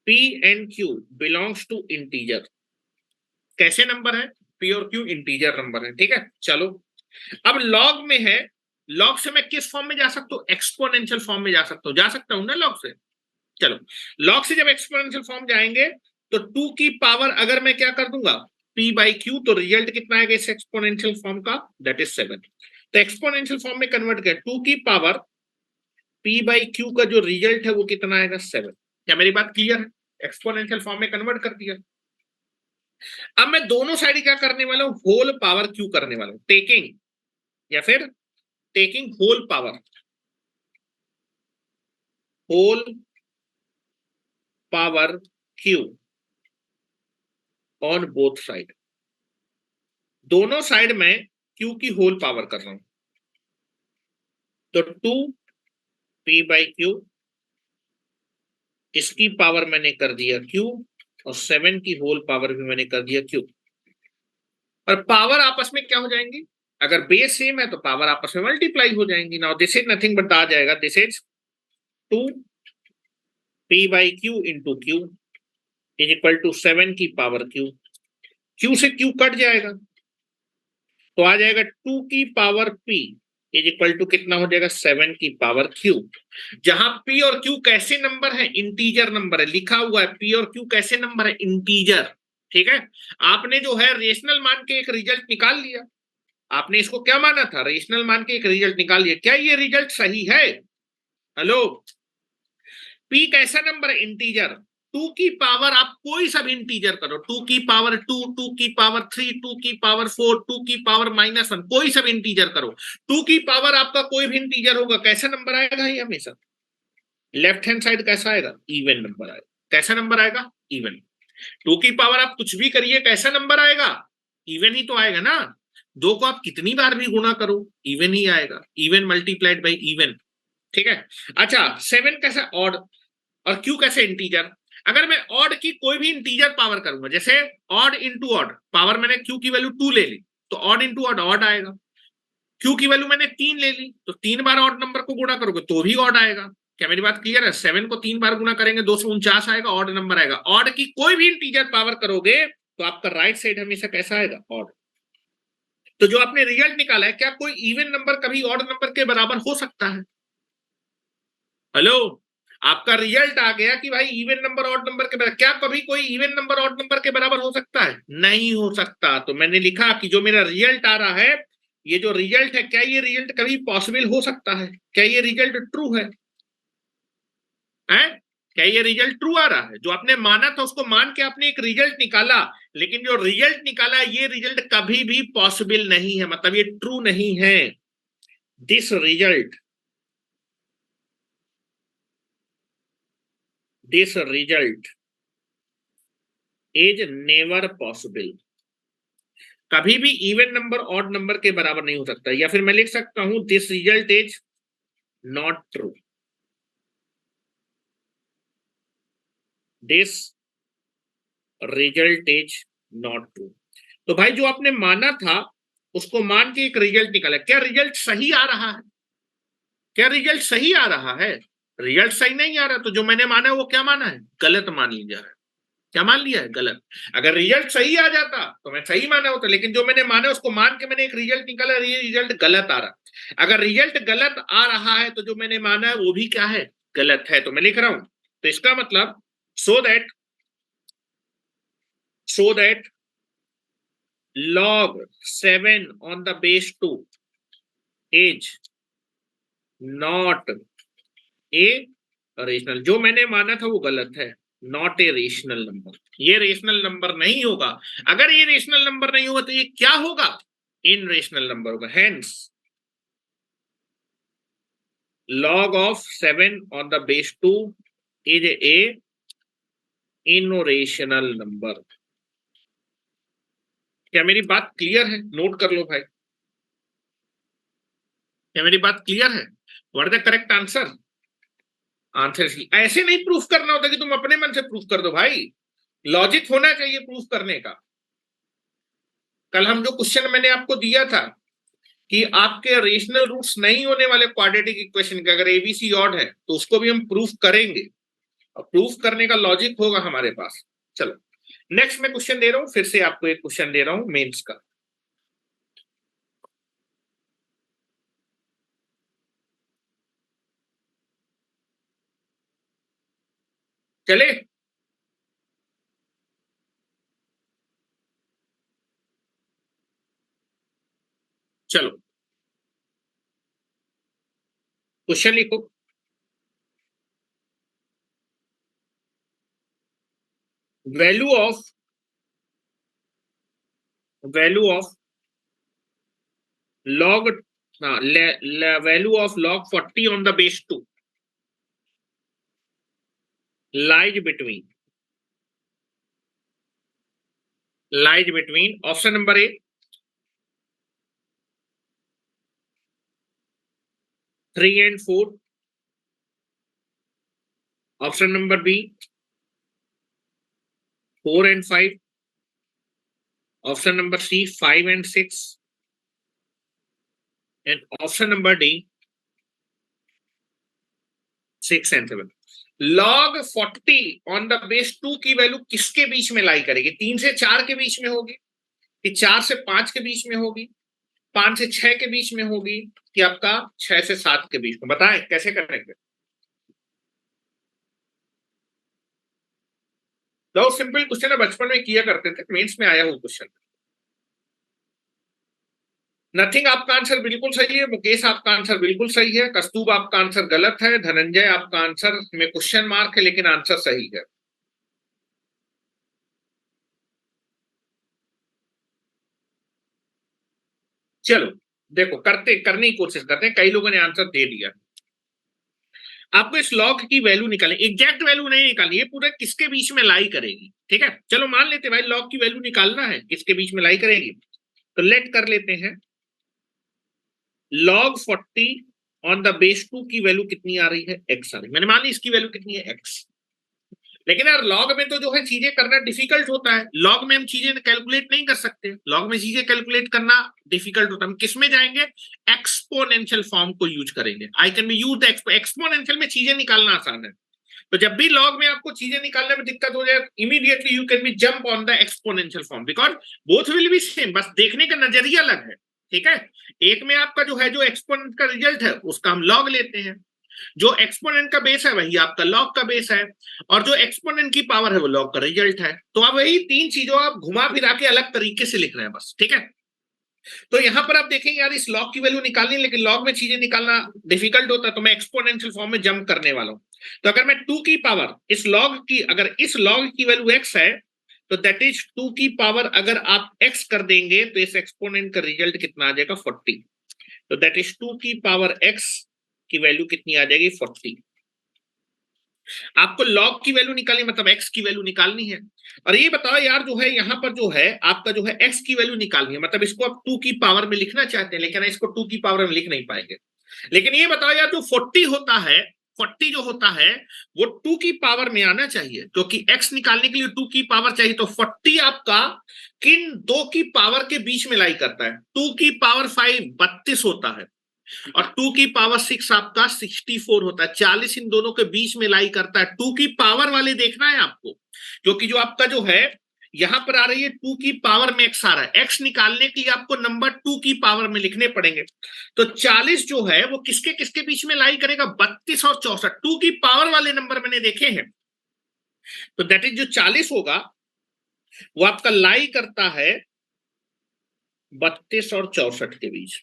p and q belongs to integer, कैसे नंबर है, पी और क्यू इंटीजर नंबर है, ठीक है। चलो अब लॉग में है, लॉग से मैं किस फॉर्म में जा सकता हूं, एक्सपोनेंशियल फॉर्म में जा सकता हूं ना लॉग से। चलो लॉग से जब एक्सपोनेंशियल फॉर्म जाएंगे तो 2 की पावर अगर मैं क्या कर दूंगा p बाई क्यू, तो रिजल्ट कितना आएगा इस एक्सपोनेंशियल फॉर्म का, दैट इज 7। तो एक्सपोनेंशियल फॉर्म में कन्वर्ट किया, 2 की पावर p बाई क्यू का जो रिजल्ट है वो कितना आएगा 7। क्या मेरी बात क्लियर है? एक्सपोनेंशियल फॉर्म में कन्वर्ट कर दिया। अब मैं दोनों साइड क्या करने वाला हूं, होल पावर क्यू करने वाला हूं, टेकिंग या फिर taking whole power, whole power q on both side, दोनों साइड में क्यू की होल पावर कर रहा हूं। तो 2 p बाई क्यू, इसकी पावर मैंने कर दिया क्यू, और 7 की होल पावर भी मैंने कर दिया क्यू। और पावर आपस में क्या हो जाएंगी, अगर बेस सेम है तो पावर आपस में मल्टीप्लाई हो जाएंगी। Now this is nothing but आ जाएगा, this is 2 p by q into q is equal to 7 की पावर क्यू, क्यू से क्यू कट जाएगा तो आ जाएगा 2 की power p is equal to कितना हो जाएगा 7 की पावर q, जहां p और q कैसे नंबर है, इंटीजर नंबर है, लिखा हुआ है p और q कैसे नंबर है, इंटीजर, ठीक है। आपने जो है रेशनल मान के एक रिजल्ट निकाल लिया, आपने इसको क्या माना था, रेशनल मान के एक रिजल्ट निकाल लिया, क्या ये रिजल्ट सही है? हेलो, p कैसा नंबर है, इंटीजर, टू की पावर आप कोई सा भी इंटीजर करो, 2 की पावर 2, 2 की पावर 3, 2 की पावर 4, 2 की पावर -1, कोई सा भी इंटीजर करो। 2 की पावर आपका कोई भी इंटीजर होगा, कैसा नंबर आएगा ये हमेशा? लेफ्ट हैंड साइड कैसा आएगा? इवन नंबर आएगा। कैसा नंबर आएगा? इवन। 2 की पावर आप कुछ भी करिए, कैसा नंबर आएगा? इवन ही तो आएगा ना। 2 को आप कितनी बार भी गुणा करो, इवन ही आएगा। इवन मल्टीप्लाइड बाई इवन, ठीक है। अच्छा, 7 कैसा? ऑड। और क्यू कैसे? इंटीजर। अगर मैं ऑड की कोई भी इंटीजर पावर करूंगा, जैसे ऑड इंटू ऑड, पावर मैंने क्यू की वैल्यू 2 ले ली तो ऑड इंटू ऑड ऑड आएगा। क्यू की वैल्यू मैंने 3 ले ली तो 3 बार ऑड नंबर को गुणा करोगे तो भी ऑड आएगा। क्या मेरी बात क्लियर है? 7 को 3 बार गुणा करेंगे 249 आएगा, ऑड नंबर आएगा। ऑड की कोई भी इंटीजर पावर करोगे तो आपका राइट साइड हमेशा कैसा आएगा? ऑड। तो जो आपने रिजल्ट निकाला है, क्या कोई इवन नंबर कभी ऑड नंबर के बराबर हो सकता है? हेलो, आपका रिजल्ट आ गया कि भाई इवन नंबर ऑड नंबर के बराबर। क्या कभी कोई इवन नंबर ऑड नंबर के बराबर हो सकता है? नहीं हो सकता। तो मैंने लिखा कि जो मेरा रिजल्ट आ रहा है, ये जो रिजल्ट है, क्या ये रिजल्ट कभी पॉसिबल हो सकता है? क्या ये रिजल्ट ट्रू है? क्या ये रिजल्ट ट्रू आ रहा है? जो आपने माना था उसको मान के आपने एक रिजल्ट निकाला, लेकिन जो रिजल्ट निकाला ये रिजल्ट कभी भी पॉसिबल नहीं है, मतलब ये ट्रू नहीं है। This result is never possible. कभी भी इवन नंबर ऑड नंबर के बराबर नहीं हो सकता। या फिर मैं लिख सकता हूं this result is not true. This result is not true. तो भाई जो आपने माना था उसको मान के एक रिजल्ट निकाला, क्या रिजल्ट सही आ रहा है? क्या रिजल्ट सही आ रहा है? रिजल्ट सही नहीं आ रहा, तो जो मैंने माना है वो क्या माना है? गलत मान लिया है। क्या मान लिया है? गलत। अगर रिजल्ट सही आ जाता तो मैं सही माना होता, लेकिन जो मैंने माना उसको मान के मैंने एक रिजल्ट निकाला, ये रिजल्ट गलत आ रहा। अगर रिजल्ट गलत आ रहा है तो जो मैंने माना है वो भी क्या है? गलत है। तो मैं लिख रहा हूं, तो इसका मतलब so that log 7 on the base 2 is not a rational. जो मैंने माना था वो गलत है, नॉट ए रेशनल नंबर। ये रेशनल नंबर नहीं होगा। अगर ये रेशनल नंबर नहीं होगा तो ये क्या होगा? इन रेशनल नंबर होगा। Hence log of 7 on the base 2 is a irrational number. क्या मेरी बात क्लियर है? नोट कर लो भाई। क्या मेरी बात क्लियर है? What the correct answer? Answer C. ऐसे नहीं प्रूफ करना होता कि तुम अपने मन से प्रूफ कर दो भाई, लॉजिक होना चाहिए प्रूफ करने का। कल हम जो क्वेश्चन मैंने आपको दिया था कि आपके रेशनल रूट्स नहीं होने वाले क्वाड्रेटिक इक्वेशन के अगर एबीसी ऑड है तो उसको भी हम प्रूफ करेंगे, और प्रूफ करने का लॉजिक होगा हमारे पास। चलो नेक्स्ट मैं क्वेश्चन दे रहा हूं, फिर से आपको एक क्वेश्चन दे रहा हूं मेंस का। चले, चलो क्वेश्चन लिखो। Value of log value of log 40 on the base 2 lies between option number A 3 and 4, option number B 4 and 5, option number C 5 and 6, and option number D 6 and 7। log 40 on the base 2 की value किसके बीच में लाई करेगी? 3 से 4 के बीच में होगी, कि 4 से 5 के बीच में होगी, 5 से 6 के बीच में होगी, कि आपका 6 से 7 के बीच में? बताएं कैसे करेंगे? बहुत सिंपल क्वेश्चन है, बचपन में किया करते थे, मेंस में आया हुआ क्वेश्चन। नथिंग आपका आंसर बिल्कुल सही है, मुकेश आपका आंसर बिल्कुल सही है, कस्तूब आपका आंसर गलत है, धनंजय आपका आंसर में क्वेश्चन मार्क है लेकिन आंसर सही है। चलो देखो, करने की कोशिश करते हैं, कई लोगों ने आंसर दे दिया। आपको इस लॉग की वैल्यू निकालनी, एग्जैक्ट वैल्यू नहीं निकालनी, ये पूरे किसके बीच में लाई करेगी, ठीक है। चलो मान लेते भाई लॉग की वैल्यू निकालना है, किसके बीच में लाई करेगी, तो लेट कर लेते हैं log 40 ऑन द बेस 2 की वैल्यू कितनी आ रही है, x आ रही है। मैंने मान ली इसकी वैल्यू कितनी है, x। लेकिन यार लॉग में तो जो है चीजें करना डिफिकल्ट होता है, लॉग में हम चीजें कैलकुलेट नहीं कर सकते, लॉग में चीजें कैलकुलेट करना डिफिकल्ट होता है। हम किस में जाएंगे, एक्सपोनेंशियल फॉर्म को यूज करेंगे। आई can B use the exponential में चीजें निकालना आसान है। तो जब भी लॉग में आपको चीजें निकालने में दिक्कत हो जाए, immediately you can B jump on the exponential form, because both will be same, बस देखने का नजरिया अलग है, ठीक है। एक में आपका जो है, जो एक्सपोनेंट का रिजल्ट है उसका हम लॉग लेते हैं, जो एक्सपोनेंट का बेस है वही आपका लॉग का बेस है, और जो एक्सपोनेंट की पावर है वो लॉग का रिजल्ट है। तो अब वही तीन चीजों आप घुमा फिरा के अलग तरीके से लिख रहे हैं बस, ठीक है। तो यहां पर आप देखेंगे यार इस लॉग की वैल्यू निकालनी, लेकिन लॉग में चीजें निकालना डिफिकल्ट होता है, तो मैं एक्सपोनेंशियल फॉर्म में जंप करने वाला हूं। तो अगर मैं 2 की पावर इस लॉग की, अगर इस लॉग की वैल्यू x है, तो दैट इज 2 की पावर अगर आप x कर देंगे तो इस एक्सपोनेंट का रिजल्ट कितना आ जाएगा, 40। तो दैट इज 2 की पावर x की वैल्यू कितनी आ जाएगी, 40। आपको लॉग की वैल्यू निकालनी, मतलब x की वैल्यू निकालनी है। और ये बताओ यार जो है यहाँ पर जो है आपका जो है x की वैल्यू निकालनी है, मतलब इसको आप 2 की पावर में लिखना चाहते हैं, लेकिन इसको 2 की पावर में लिख नहीं पाएंगे। लेकिन ये बताओ यार जो 40 होता है, 40 जो होता है वो 2 की पावर में आना चाहिए, क्योंकि x निकालने के लिए 2 की पावर चाहिए। तो 40 आपका किन दो की पावर के बीच में लाई करता है, 2 की पावर 5 32 होता है, और 2 की पावर 6 आपका 64 होता है। 40 इन दोनों के बीच में लाई करता है। 2 की पावर वाले देखना है आपको, क्योंकि जो आपका जो है यहां पर आ रही है 2 की पावर में x आ रहा है, x निकालने के लिए आपको नंबर 2 की पावर में लिखने पड़ेंगे। तो 40 जो है वो किसके किसके बीच में लाई करेगा, 32 और 64। 2 की पावर वाले नंबर मैंने देखे हैं, तो दैट इज जो 40 होगा वो आपका लाई करता है 32 और 64 के बीच,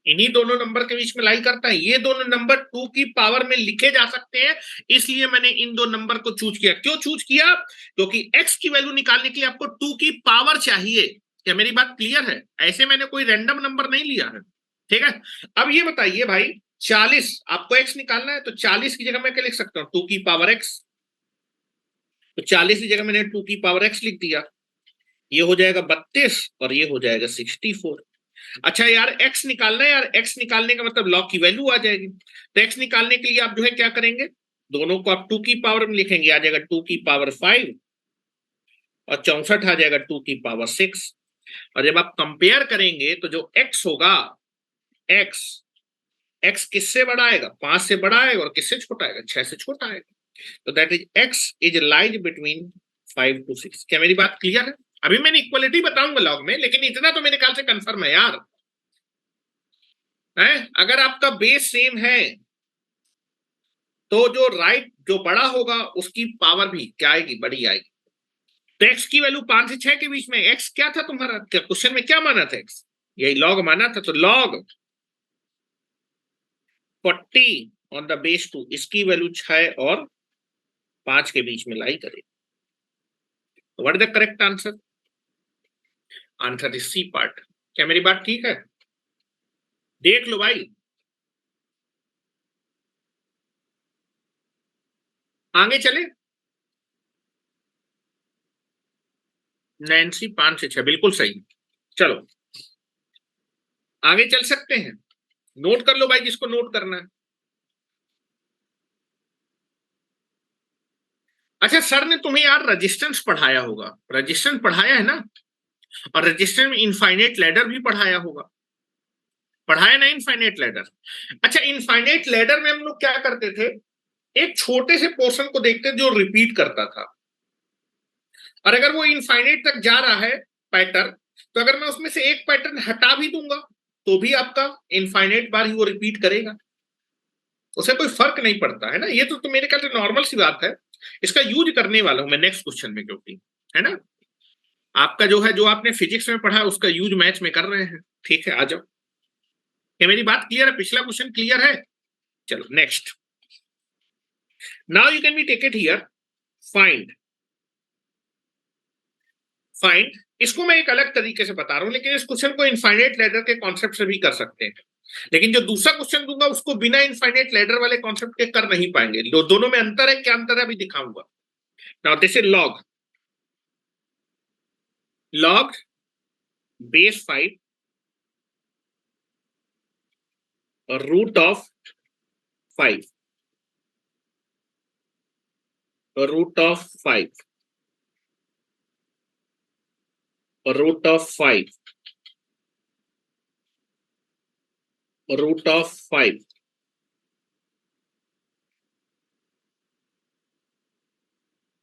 इन्हीं दोनों नंबर के बीच में लाई करता है। ये दोनों नंबर 2 की पावर में लिखे जा सकते हैं, इसलिए मैंने इन दो नंबर को चूज किया। क्यों चूज किया, क्योंकि x की वैल्यू निकालने के लिए आपको 2 की पावर चाहिए। क्या मेरी बात क्लियर है, ऐसे मैंने कोई रैंडम नंबर नहीं लिया है, ठीक है। अब ये बताइए भाई 40 आपको x निकालना है, तो 40 की जगह मैं क्या लिख सकता हूँ, 2 की पावर x। तो 40 की जगह मैंने 2 की पावर x लिख दिया, ये हो जाएगा 32 और ये हो जाएगा 64। अच्छा यार x निकालना है, यार x निकालने का मतलब लॉग की वैल्यू आ जाएगी। तो x निकालने के लिए आप जो है क्या करेंगे, दोनों को आप 2 की पावर में लिखेंगे, आ जाएगा 2 की पावर 5 और 64 आ जाएगा 2 की पावर 6। और जब आप कंपेयर करेंगे तो जो x होगा, x x किससे बड़ा आएगा, 5 से बड़ा आएगा, और किससे छोटा आएगा, 6 से छोटा आएगा। तो that is x is lies between 5 to 6। क्या मेरी बात क्लियर है, अभी मैंने इक्वलिटी बताऊंगा लॉग में, लेकिन इतना तो मेरे ख्याल से कंफर्म है यार, है। अगर आपका बेस सेम है तो जो राइट जो बड़ा होगा उसकी पावर भी क्या आएगी, बड़ी आएगी। तो x की वैल्यू 5 से 6 के बीच में, x क्या था तुम्हारा, क्या क्वेश्चन में क्या माना था, x यही लॉग माना था। तो लॉग 40 ऑन द बेस 2, इसकी वैल्यू 6 और 5 के बीच में लाई करे। What is the correct answer, answer is C part. क्या मेरी बात ठीक है, देख लो भाई। आगे चले, नैन्सी 5 से 6 बिल्कुल सही। चलो आगे चल सकते हैं, नोट कर लो भाई जिसको नोट करना है। अच्छा सर ने तुम्हें यार रेजिस्टेंस पढ़ाया होगा, रेजिस्टेंस पढ़ाया है ना, और रेजिस्टेंस में इनफाइनेट लैडर भी पढ़ाया होगा, पढ़ाया ना इनफाइनेट लैडर। अच्छा इनफाइनेट लैडर में हम लोग क्या करते थे, एक छोटे से पोर्शन को देखते जो रिपीट करता था, और अगर वो इनफाइनेट तक जा रहा है पैटर्न, तो अगर मैं उसमें से एक पैटर्न हटा भी दूंगा तो भी आपका इनफाइनेट बार ही वो रिपीट करेगा, उसे कोई फर्क नहीं पड़ता है ना। ये तो मेरे ख्याल से नॉर्मल सी बात है, इसका यूज करने वाला हूं मैं नेक्स्ट क्वेश्चन में, क्योंकि है ना आपका जो है, जो आपने फिजिक्स में पढ़ा उसका यूज मैथ्स में कर रहे हैं, ठीक है। आ जाओ, क्या मेरी बात क्लियर है, पिछला क्वेश्चन क्लियर है। चलो next, now you can be take it here, find find, इसको मैं एक अलग तरीके से बता रहा हूं, लेकिन इस क्वेश्चन को इनफाइनाइट लैडर के कॉन्सेप्ट से भी कर सकते हैं, लेकिन जो दूसरा क्वेश्चन दूंगा उसको बिना इनफाइनाइट लैडर वाले कॉन्सेप्ट के कर नहीं पाएंगे। दोनों में अंतर है, क्या अंतर है अभी दिखाऊंगा। Now this is log, log base 5 root of 5, root of 5, root of 5, root of 5,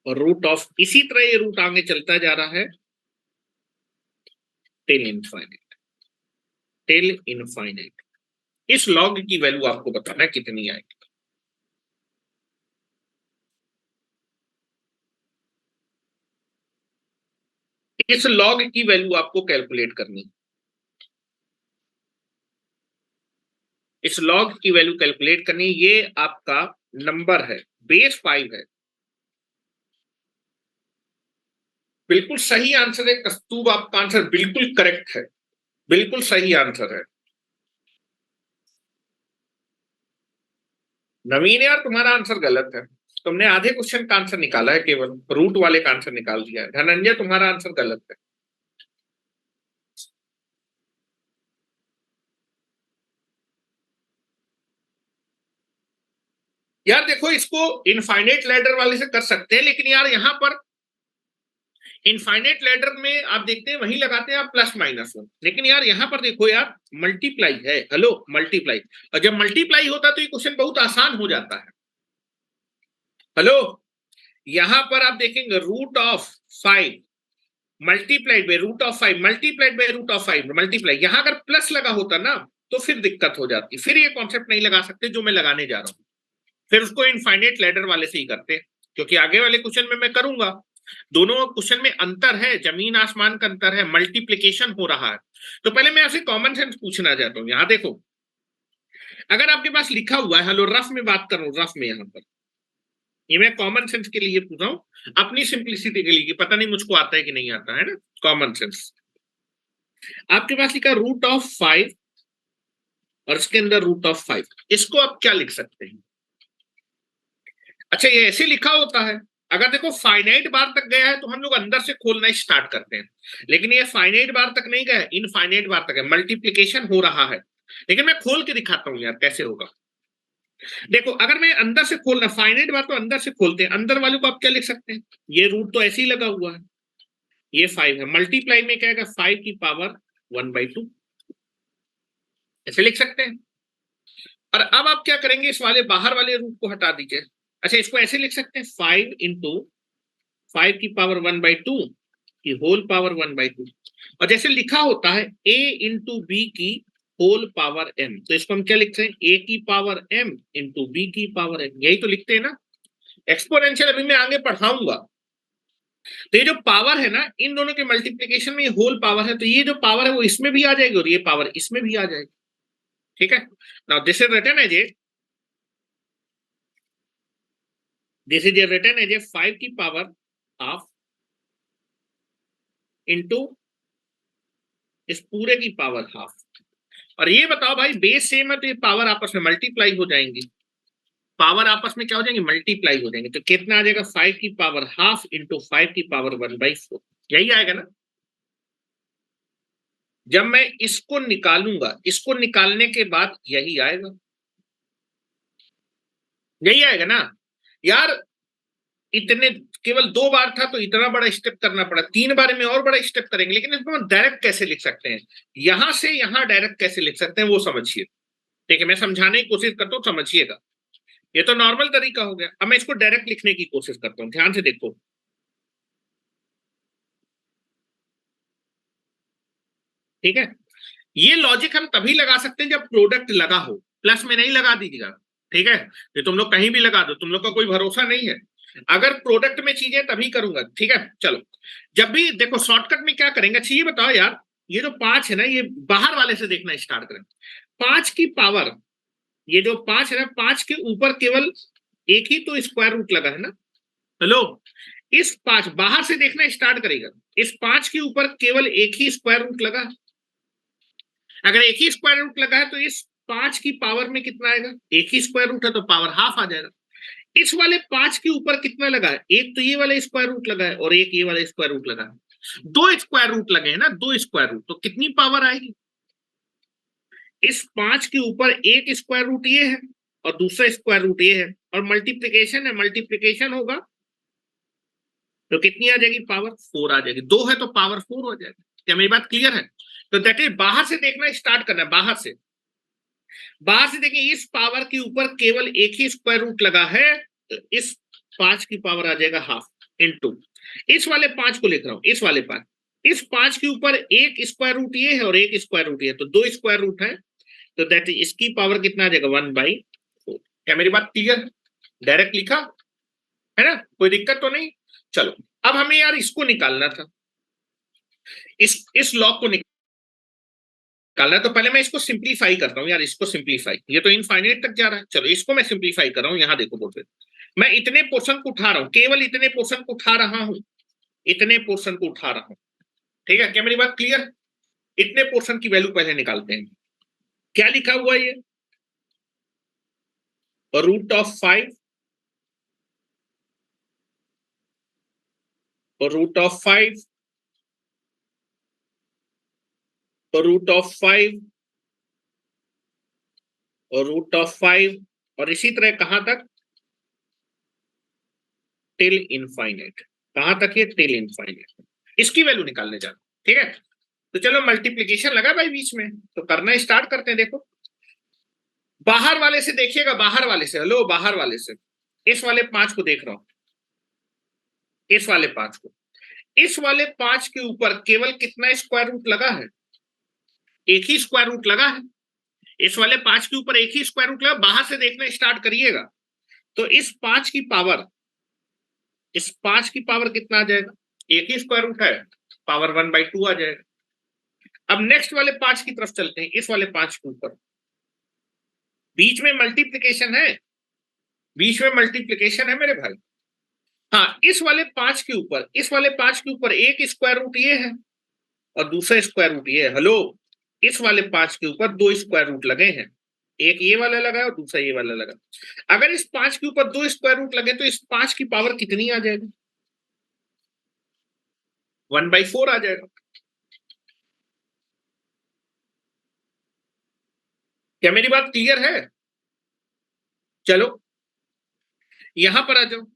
root of, इसी तरह ये रूट आगे चलता जा रहा है टिल इनफाइनाइट, टिल इनफाइनाइट। इस लॉग की वैल्यू आपको बताना है कितनी आएगी। इस लॉग की वैल्यू आपको कैलकुलेट करनी है, इस लॉग की वैल्यू कैलकुलेट करनी। ये आपका नंबर है, बेस 5 है। बिल्कुल सही आंसर है कस्तूब, आपका आंसर बिल्कुल करेक्ट है, बिल्कुल सही आंसर है। नवीन यार तुम्हारा आंसर गलत है, तुमने आधे क्वेश्चन का आंसर निकाला है, केवल रूट वाले का आंसर निकाल दिया है। धनंजय तुम्हारा आंसर गलत है। यार देखो, इसको इनफाइनाइट लैडर वाले से कर सकते हैं, लेकिन यार यहां पर इनफाइनाइट लैडर में आप देखते हैं वहीं लगाते हैं आप प्लस माइनस 1, लेकिन यार यहां पर देखो यार मल्टीप्लाई है, हेलो मल्टीप्लाई, और जब मल्टीप्लाई होता है तो ये क्वेश्चन बहुत आसान हो जाता है। हेलो, यहां पर आप देखेंगे root of 5 multiplied by root of 5 multiplied by root of 5 multiply, यहां अगर प्लस लगा होता ना तो फिर दिक्कत हो जाती, फिर ये कॉन्सेप्ट नहीं लगा सकते जो मैं लगाने जा रहा हूं, फिर उसको इनफाइनाइट लैडर वाले से ही करते, क्योंकि आगे वाले क्वेश्चन में मैं करूंगा। दोनों क्वेश्चन में अंतर है, जमीन आसमान का अंतर है, मल्टीप्लिकेशन हो रहा है। तो पहले मैं आपसे कॉमन सेंस पूछना चाहता हूं। यहां देखो, अगर आपके पास लिखा हुआ है, हेलो रफ में बात कर रहा हूं, रफ में यहां पर, ये मैं कॉमन सेंस के लिए पूछ रहा हूं, अपनी सिंप्लिसिटी के लिए, कि पता नहीं मुझको आता है कि नहीं आता है ना, कॉमन सेंस। आपके पास लिखा रूट ऑफ 5 और इसके अंदर रूट ऑफ 5, इसको आप क्या लिख सकते हैं? अच्छा, ये ऐसे लिखा होता है, अगर देखो फाइनाइट बार तक गया है तो हम लोग अंदर से खोलना स्टार्ट करते हैं, लेकिन ये फाइनाइट बार तक नहीं गया, इनफाइनाइट बार तक है, मल्टीप्लिकेशन हो रहा है। लेकिन मैं खोल के दिखाता हूं यार कैसे होगा। देखो, अगर मैं अंदर से खोलना, फाइनाइट बार तो अंदर से खोलते हैं, अंदर वालों को आप क्या लिख सकते हैं? ये रूट तो ऐसे ही लगा हुआ है, ये 5 है, मल्टीप्लाई में क्या आएगा, 5 की पावर 1/2, ऐसे लिख सकते हैं। और अब आप क्या करेंगे, इस वाले बाहर वाले रूट को हटा दीजिए। अच्छा, इसको ऐसे लिख सकते हैं, 5 इंटू 5 की पावर 1/2 की होल पावर 1/2, और जैसे लिखा होता है a इंटू बी की होल पावर m, तो इसको हम क्या लिखते हैं, a की पावर m इंटू बी की पावर m, यही तो लिखते हैं ना। एक्सपोनेंशियल अभी मैं आगे पढ़ाऊंगा। तो ये जो पावर है ना, इन दोनों के मल्टीप्लीकेशन में ये होल पावर है, तो ये जो पावर है वो इसमें भी आ जाएगी और ये पावर इसमें भी आ जाएगी। ठीक है, now this is written as a, this is written as a 5 की पावर हाफ इंटू इस पूरे की पावर हाफ। और ये बताओ भाई, बेस सेम है तो ये पावर आपस में मल्टीप्लाई हो जाएंगी, पावर आपस में क्या हो जाएंगे, मल्टीप्लाई हो जाएंगे, तो कितना आ जाएगा, 5 की पावर हाफ इंटू 5 की पावर 1/4, यही आएगा ना। जब मैं इसको निकालूंगा, इसको निकालने के बाद यही आएगा, यही आएगा ना यार। इतने, केवल 2 बार था तो इतना बड़ा स्टेप करना पड़ा, 3 बार में और बड़ा स्टेप करेंगे, लेकिन इसको हम डायरेक्ट कैसे लिख सकते हैं, यहां से यहां डायरेक्ट कैसे लिख सकते हैं वो समझिए। ठीक है, मैं समझाने की कोशिश करता हूँ, समझिएगा। ये तो नॉर्मल तरीका हो गया, अब मैं इसको डायरेक्ट लिखने की कोशिश करता हूँ, ध्यान से देखो। ठीक है, ये लॉजिक हम तभी लगा सकते हैं जब प्रोडक्ट लगा हो, प्लस में नहीं लगा दीजिएगा। ठीक है, ये तुम लोग कहीं भी लगा दो, तुम लोग का कोई भरोसा नहीं है, अगर प्रोडक्ट में चीजें तभी करूंगा। ठीक है, चलो, जब भी देखो शॉर्टकट में क्या करेंगे, अच्छा ये बताओ यार, ये जो 5 है ना, ये बाहर वाले से देखना स्टार्ट करें। 5 की पावर, ये जो 5 है ना, 5 के ऊपर केवल एक ही तो स्क्वायर रूट लगा है ना। हेलो, इस 5 बाहर से देखना स्टार्ट करेगा, इस 5 के ऊपर केवल एक ही स्क्वायर रूट लगा है। अगर एक ही स्क्वायर रूट लगा है तो इस 5 की पावर में कितना आएगा, एक ही स्क्वायर रूट है तो पावर हाफ आ जाएगा। इस वाले 5 के ऊपर कितना लगा है, एक तो ये वाला स्क्वायर रूट लगा है और एक ये वाला स्क्वायर रूट लगा है, 2 स्क्वायर रूट लगे हैं ना, 2 स्क्वायर रूट, तो कितनी पावर आएगी, इस 5 के ऊपर एक स्क्वायर रूट ये है और दूसरा स्क्वायर रूट ये है, और मल्टीप्लीकेशन है, मल्टीप्लीकेशन होगा तो कितनी आ जाएगी, पावर 4 आ जाएगी। 2 है तो पावर 4 हो जाएगी। क्या मेरी बात क्लियर है? तो दैट इज बाहर से देखना स्टार्ट करना है, बाहर से देखिए इस पावर के ऊपर केवल एक ही स्क्वायर रूट लगा है तो इस 5 की पावर आ जाएगा हाफ इनटू इस वाले 5 को लिख रहा हूं, इस वाले 5, इस 5 के ऊपर एक स्क्वायर रूट ये है और एक स्क्वायर रूट ये है, तो 2 स्क्वायर रूट है, तो दैट इज इसकी पावर कितना आ जाएगा 1/4। क्या मेरी बात क्लियर? डायरेक्ट लिखा है ना, कोई दिक्कत तो नहीं। चलो अब हमें यार इसको निकालना था, इस लॉग को निकालना है, तो पहले मैं इसको सिंप्लीफाई करता हूं यार, इसको सिंप्लीफाई, ये तो इनफाइनाइट तक जा रहा है। चलो इसको मैं सिंप्लीफाई कर रहा हूं, यहां देखो बोलते मैं इतने पोर्शन को उठा रहा हूं, केवल इतने पोर्शन को उठा रहा हूं, इतने पोर्शन को उठा रहा हूं, ठीक है? क्या मेरी बात क्लियर? इतने पोर्शन की वैल्यू पहले निकालते हैं। क्या लिखा हुआ है ये, रूट ऑफ 5 और रूट ऑफ 5 और रूट ऑफ 5 और रूट ऑफ 5 और इसी तरह कहां तक, टिल इनफाइनाइट। कहां तक ये, टिल इनफाइनाइट। इसकी वैल्यू निकालने जा रहा हूं, ठीक है? तो चलो मल्टीप्लीकेशन लगा भाई बीच में, तो करना स्टार्ट करते हैं। देखो बाहर वाले से देखिएगा, बाहर वाले से, हेलो बाहर वाले से, इस वाले 5 को देख रहा हूं, इस वाले 5 को, इस वाले 5 के ऊपर केवल कितना स्क्वायर रूट लगा है, एक ही स्क्वायर रूट लगा है। इस वाले 5 के ऊपर एक ही स्क्वायर रूट लगा, बाहर से देखना स्टार्ट करिएगा तो इस 5 की पावर, इस 5 की पावर कितना आ जाएगा, एक ही स्क्वायर रूट है, पावर 1/2 आ जाएगा। अब नेक्स्ट वाले 5 की तरफ चलते हैं, इस वाले 5 के ऊपर, बीच में मल्टीप्लीकेशन है, बीच में मल्टीप्लीकेशन है मेरे भाई। हाँ इस वाले 5 के ऊपर, इस वाले 5 के ऊपर एक स्क्वायर रूट ये है और दूसरा स्क्वायर रूट ये है, हेलो इस वाले 5 के ऊपर 2 स्क्वायर रूट लगे हैं, एक ये वाला लगा और दूसरा ये वाला लगा। अगर इस 5 के ऊपर 2 स्क्वायर रूट लगे तो इस 5 की पावर कितनी आ जाएगी, 1/4 आ जाएगा। क्या मेरी बात क्लियर है? चलो यहां पर आ जाओ,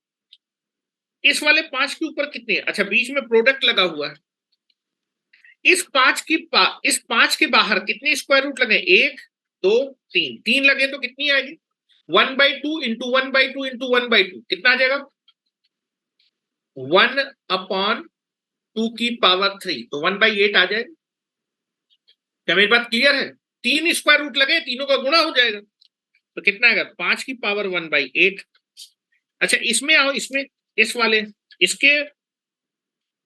इस वाले 5 के ऊपर कितने, अच्छा बीच में प्रोडक्ट लगा हुआ है, इस 5 के बाहर कितने स्क्वायर रूट लगे, 1 2 3, 3 लगे तो कितनी आएगी, 1/2 इंटू 1/2 इंटू 1/2 कितना आ जाएगा, 1/2 की पावर 3, तो 1/8 आ जाएगा। क्या मेरी बात क्लियर है? 3 स्क्वायर रूट लगे, तीनों का गुणा हो जाएगा तो कितना आएगा, 5 की पावर 1/8। अच्छा इसमें आओ, इसमें इस वाले, इसके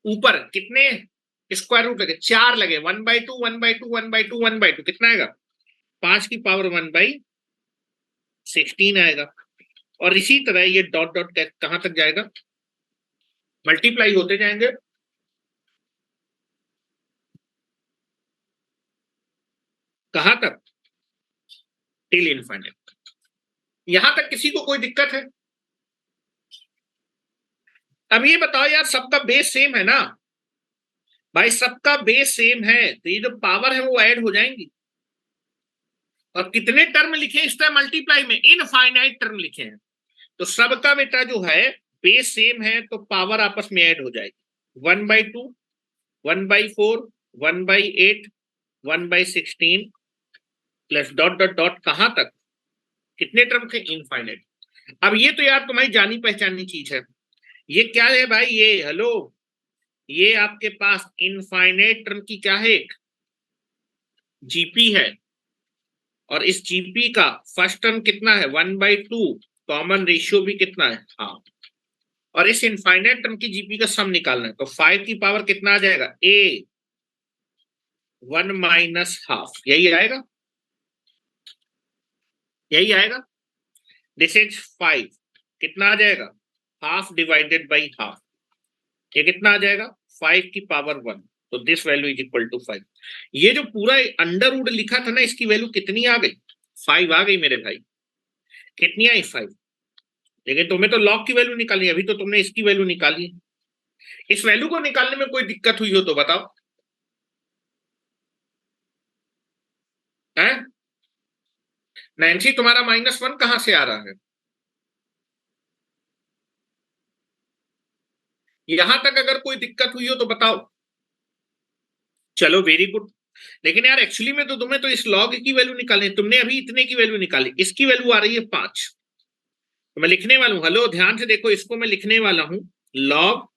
ऊपर कितने स्क्वायर रूट लगे, 4 लगे, 1/2 1/2 1/2 1/2 कितना आएगा, 5 की पावर 1/16 आएगा। और इसी तरह ये डॉट डॉट कहां तक जाएगा, मल्टीप्लाई होते जाएंगे, कहां तक, टिल इनफाइनाइट। यहां तक किसी को कोई दिक्कत है? अब ये बताओ यार, सबका बेस सेम है ना भाई, सबका बेस सेम है तो ये जो पावर है वो ऐड हो जाएंगी। और कितने टर्म लिखे इस तरह मल्टीप्लाई में, इनफाइनाइट टर्म लिखे हैं, तो सबका बेटा जो है बेस सेम है तो पावर आपस में ऐड हो जाएगी, 1/2 1/4 1/8 1/16 प्लस डॉट डॉट डॉट कहां तक, कितने टर्म थे, इनफाइनाइट। अब ये तो यार तुम्हारी जानी पहचानी चीज है, ये क्या है भाई, ये हेलो, ये आपके पास इनफाइनाइट टर्म की क्या है, एक जीपी है, और इस जीपी का फर्स्ट टर्म कितना है, 1/2, कॉमन रेशियो भी कितना है, हाँ, और इस इनफाइनाइट टर्म की जीपी का सम निकालना है, तो 5 की पावर कितना आ जाएगा, ए 1 - यही आएगा, यही आएगा, दिस इज 5, कितना आ जाएगा, हाफ डिवाइडेड बाई हाफ। ये कितना आ जाएगा 5 की पावर 1, तो this value is equal to 5। ये जो पूरा अंडर रूट लिखा था ना, इसकी वैल्यू कितनी आ गई, 5 आ गई मेरे भाई। कितनी आई 5। लेकिन तुम्हें तो लॉग की वैल्यू निकालनी है, अभी तो तुमने इसकी वैल्यू निकाली। इस वैल्यू को निकालने में कोई दिक्कत हुई हो तो बताओ है। नैन्सी तुम्हारा -1 कहां से आ रहा है, यहां तक अगर कोई दिक्कत हुई हो तो बताओ। चलो वेरी गुड। लेकिन यार एक्चुअली में तो तुम्हें तो इस लॉग की वैल्यू निकालनी है, तुमने अभी इतने की वैल्यू निकाली, इसकी वैल्यू आ रही है 5। तो मैं लिखने वाला हूं, हेलो ध्यान से देखो, इसको मैं लिखने वाला हूं लॉग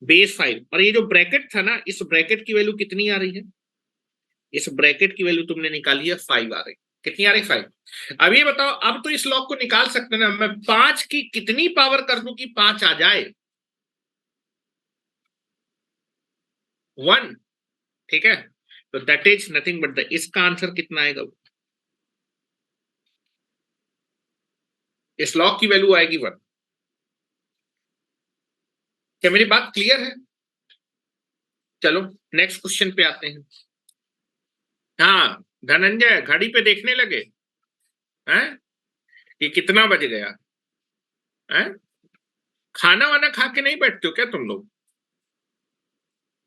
बेस 5, और ये जो ब्रैकेट था ना, इस ब्रैकेट की वैल्यू कितनी आ रही है, इस ब्रैकेट की वैल्यू तुमने निकाली है 5 आ रही। कितनी आ रही 5। अब ये बताओ, अब तो इस लॉग को निकाल सकते ना, मैं 5 की कितनी पावर कर दूं कि 5 आ जाए, 1। ठीक है, तो that is nothing but the, इसका आंसर कितना आएगा, इस लॉग की वैल्यू आएगी 1। क्या मेरी बात क्लियर है। चलो नेक्स्ट क्वेश्चन पे आते हैं। हाँ धनंजय, घड़ी पे देखने लगे हैं कि कितना बज गया है। खाना वाना खा के नहीं बैठते हो क्या तुम लोग,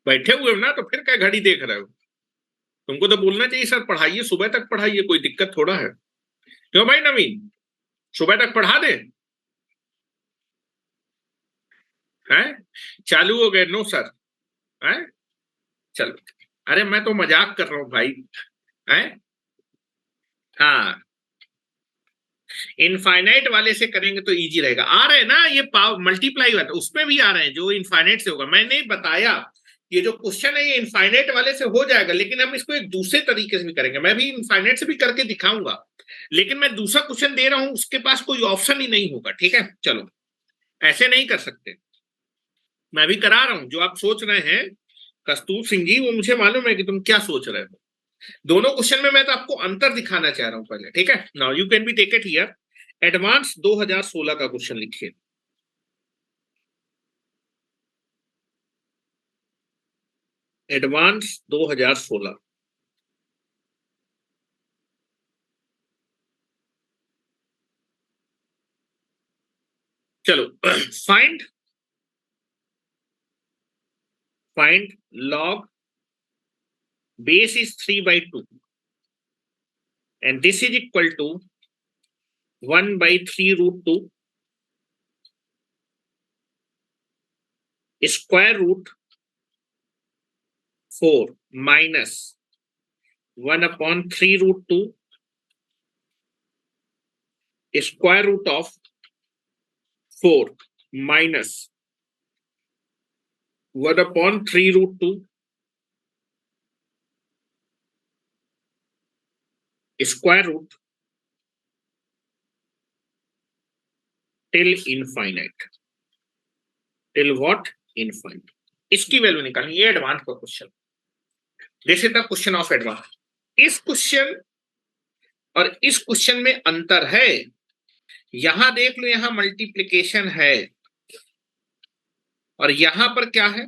बैठे हुए हो ना, तो फिर क्या घड़ी देख रहे हो। तुमको तो बोलना चाहिए सर पढ़ाइए, सुबह तक पढ़ाइए, कोई दिक्कत थोड़ा है। क्यों भाई नवीन, सुबह तक पढ़ा दे हैं। चालू हो गए, नो सर है। चलो, अरे मैं तो मजाक कर रहा हूँ भाई है। हाँ, इनफाइनाइट वाले से करेंगे तो इजी रहेगा। आ रहे हैं ना ये पावर मल्टीप्लाई वाला, उसमें भी आ रहे हैं जो इनफाइनाइट से होगा। मैंने बताया ये जो क्वेश्चन है ये इनफाइनाइट वाले से हो जाएगा, लेकिन हम इसको एक दूसरे तरीके से भी करेंगे। मैं भी इनफाइनाइट से भी करके दिखाऊंगा, लेकिन मैं दूसरा क्वेश्चन दे रहा हूं, उसके पास कोई ऑप्शन ही नहीं होगा। ठीक है, चलो ऐसे नहीं कर सकते। मैं भी करा रहा हूं, जो आप सोच रहे हैं कस्तूर सिंह जी, वो मुझे मालूम है कि तुम क्या सोच रहे हो। दोनों क्वेश्चन में मैं तो आपको अंतर दिखाना चाह रहा हूं पहले। ठीक है, now you can be take it here. Advance 2016 का क्वेश्चन लिखिए। एडवांस 2016। चलो find find log base is 3/2 and this is equal to 1/3√2 square root 4 minus 1/3√2 square root of 4 minus 1/3√2 square root till infinite. Till what, infinite. इसकी value निकालनी, ये advance का question. This is the question of advance. इस question और इस question में अंतर है। यहां देख लो, यहां मल्टीप्लिकेशन है, और यहां पर क्या है,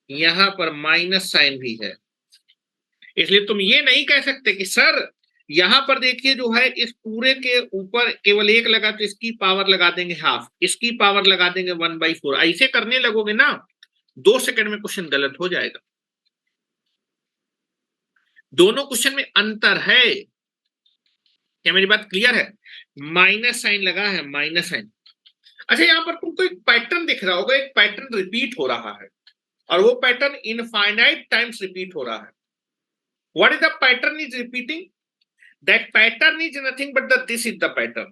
यहां पर माइनस साइन भी है। इसलिए तुम ये नहीं कह सकते कि सर यहां पर देखिए जो है इस पूरे के ऊपर केवल 1 लगा तो इसकी पावर लगा देंगे हाफ, इसकी पावर लगा देंगे 1/4। ऐसे करने लगोगे ना 2 सेकंड में क्वेश्चन गलत हो जाएगा। दोनों क्वेश्चन में अंतर है। क्या मेरी बात क्लियर है। माइनस साइन लगा है, माइनस साइन। अच्छा, यहां पर तुमको एक पैटर्न दिख रहा होगा, एक पैटर्न रिपीट हो रहा है, और वो पैटर्न इनफाइनाइट टाइम्स रिपीट हो रहा है। What is the pattern is repeating, that pattern is nothing but this is the pattern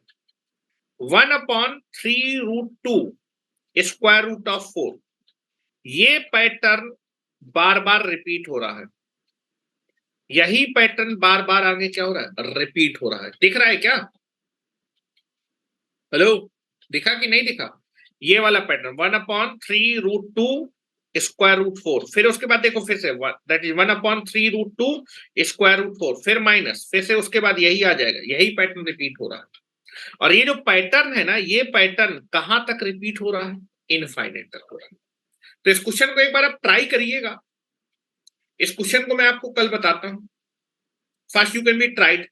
1/3√2 square root of 4। ये पैटर्न बार बार रिपीट हो रहा है, यही पैटर्न बार बार आगे क्या हो रहा है, रिपीट हो रहा है। दिख रहा है क्या, हेलो, दिखा कि नहीं दिखा। ये वाला पैटर्न 1/3√2 स्क्वायर रूट 4, फिर उसके बाद देखो फिर say that is 1/3√2 square root 4, फिर माइनस, फिर से उसके बाद यही आ जाएगा, यही पैटर्न रिपीट हो रहा है। और ये जो पैटर्न है ना, ये पैटर्न कहां तक रिपीट हो रहा है, इनफाइनाइट तक हो रहा है। तो इस क्वेश्चन को एक बार आप ट्राई करिएगा। इस क्वेश्चन को मैं आपको कल बताता हूं। First you can B tried,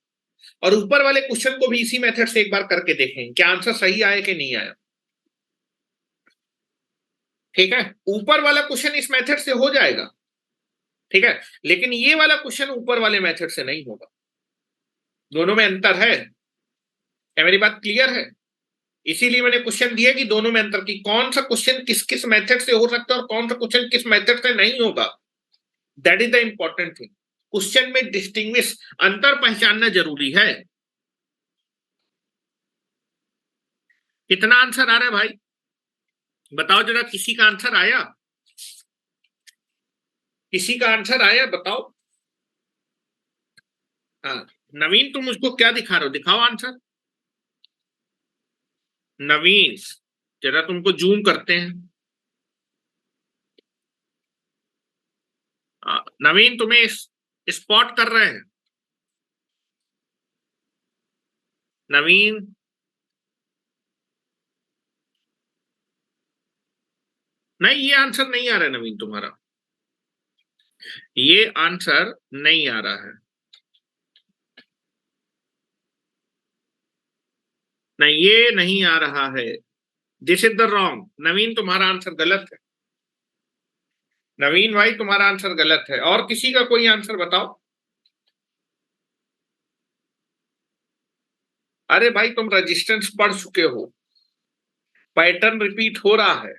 और ऊपर वाले क्वेश्चन को भी इसी मेथड से एक बार करके देखें क्या आंसर सही आया कि नहीं आया। ठीक है, ऊपर वाला क्वेश्चन इस मेथड से हो जाएगा, ठीक है, लेकिन ये वाला क्वेश्चन ऊपर वाले मेथड से नहीं होगा। दोनों में अंतर है, क्या मेरी बात क्लियर है? इसीलिए मैंने क्वेश्चन दिया कि दोनों में अंतर, की कौन सा क्वेश्चन किस किस मेथड से हो सकता है और कौन सा क्वेश्चन किस मेथड से नहीं होगा। That is the important thing. Question में डिस्टिंग्विश, अंतर पहचानना जरूरी है। कितना आंसर आ रहा है भाई, बताओ जरा। किसी का आंसर आया? किसी का आंसर आया बताओ। हाँ, नवीन तुम मुझको क्या दिखा रहे हो, दिखाओ आंसर। नवीन जरा तुमको जूम करते हैं। नवीन तुम्हें स्पॉट कर रहे हैं। नवीन नहीं, ये आंसर नहीं आ रहा है नवीन तुम्हारा, ये आंसर नहीं आ रहा है। नहीं, ये नहीं आ रहा है। This is the wrong. Naveen तुम्हारा आंसर गलत है। नवीन भाई तुम्हारा आंसर गलत है। और किसी का कोई आंसर बताओ। अरे भाई तुम रेजिस्टेंस पढ़ चुके हो, पैटर्न रिपीट हो रहा है।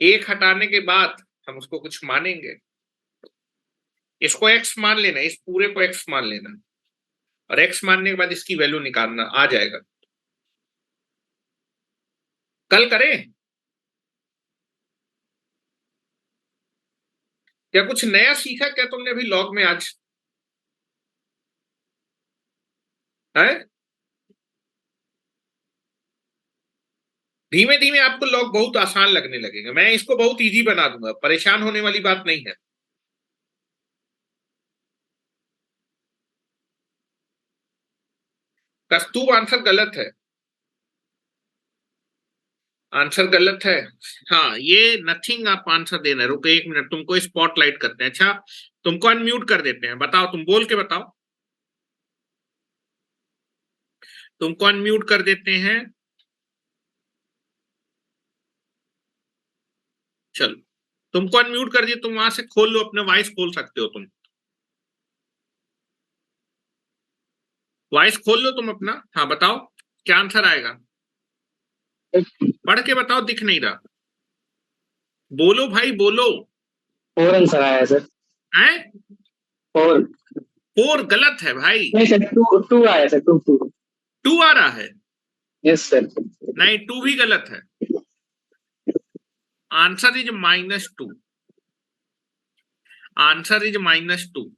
एक हटाने के बाद हम उसको कुछ मानेंगे। इसको एक्स मान लेना, इस पूरे को एक्स मान लेना, और एक्स मानने के बाद इसकी वैल्यू निकालना, आ जाएगा। कल करें? क्या कुछ नया सीखा क्या तुमने अभी लॉग में आज? है, धीमे धीमे आपको लॉग बहुत आसान लगने लगेगा। मैं इसको बहुत इजी बना दूंगा, परेशान होने वाली बात नहीं है। कस्तूब आंसर गलत है। आंसर गलत है। हाँ, ये नथिंग आप आंसर देना। रुको एक मिनट, तुमको स्पॉटलाइट करते हैं। अच्छा, तुमको अनम्यूट कर देते हैं। बताओ, तुम बोल के बताओ। तुमको अनम्यूट कर देते हैं। चलो, तुमको अनम्यूट कर दिया, तुम वहां से खोल लो, अपने वॉइस खोल सकते हो तुम। वॉइस खोल लो तुम अपना। हाँ बताओ, क्या आंसर आएगा? पढ़ के बताओ, दिख नहीं रहा। बोलो भाई बोलो। 4 आंसर आया सर। है? 4 फोर गलत है भाई। नहीं सर, 2 2 आया सर, 2 2। टू आ रहा है। Yes sir. नहीं, टू भी गलत है। Answer is -2। Answer is -2।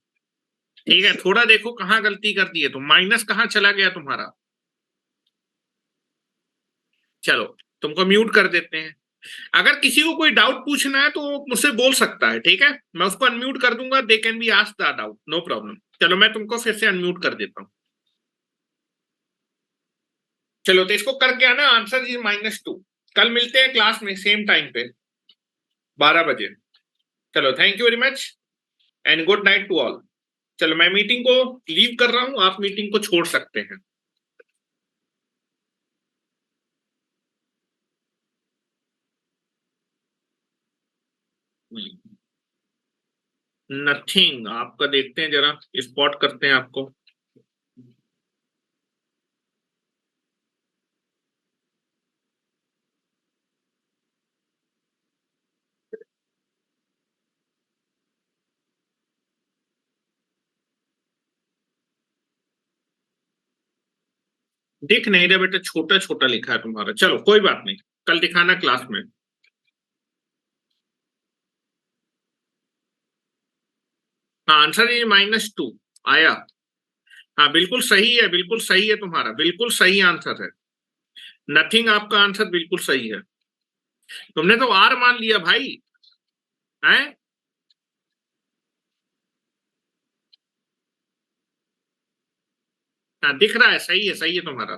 ठीक है, थोड़ा देखो कहाँ गलती कर दी है, तो माइनस कहाँ चला गया तुम्हारा। चलो, तुमको म्यूट कर देते हैं। अगर किसी को कोई डाउट पूछना है तो वो मुझसे बोल सकता है, ठीक है, मैं उसको अनम्यूट कर दूंगा। They can be ask the doubt, no problem. चलो, मैं तुमको फिर से अनम्यूट कर देता हूँ। चलो, तो इसको करके आना। Answer is -2। कल मिलते हैं क्लास में सेम टाइम पे, 12 बजे। चलो, thank you very much and good night to all. चलो, मैं मीटिंग को लीव कर रहा हूं, आप मीटिंग को छोड़ सकते हैं। नथिंग आपका देखते हैं, जरा स्पॉट करते हैं आपको। दिख नहीं रहा बेटा, छोटा छोटा लिखा है तुम्हारा। चलो कोई बात नहीं, कल दिखाना क्लास में। हाँ, आंसर ये -2 आया। हाँ, बिल्कुल सही है, बिल्कुल सही है तुम्हारा, बिल्कुल सही आंसर है। नथिंग आपका आंसर बिल्कुल सही है। तुमने तो आर मान लिया भाई। हैं? हाँ, दिख रहा है, सही है, सही है तुम्हारा।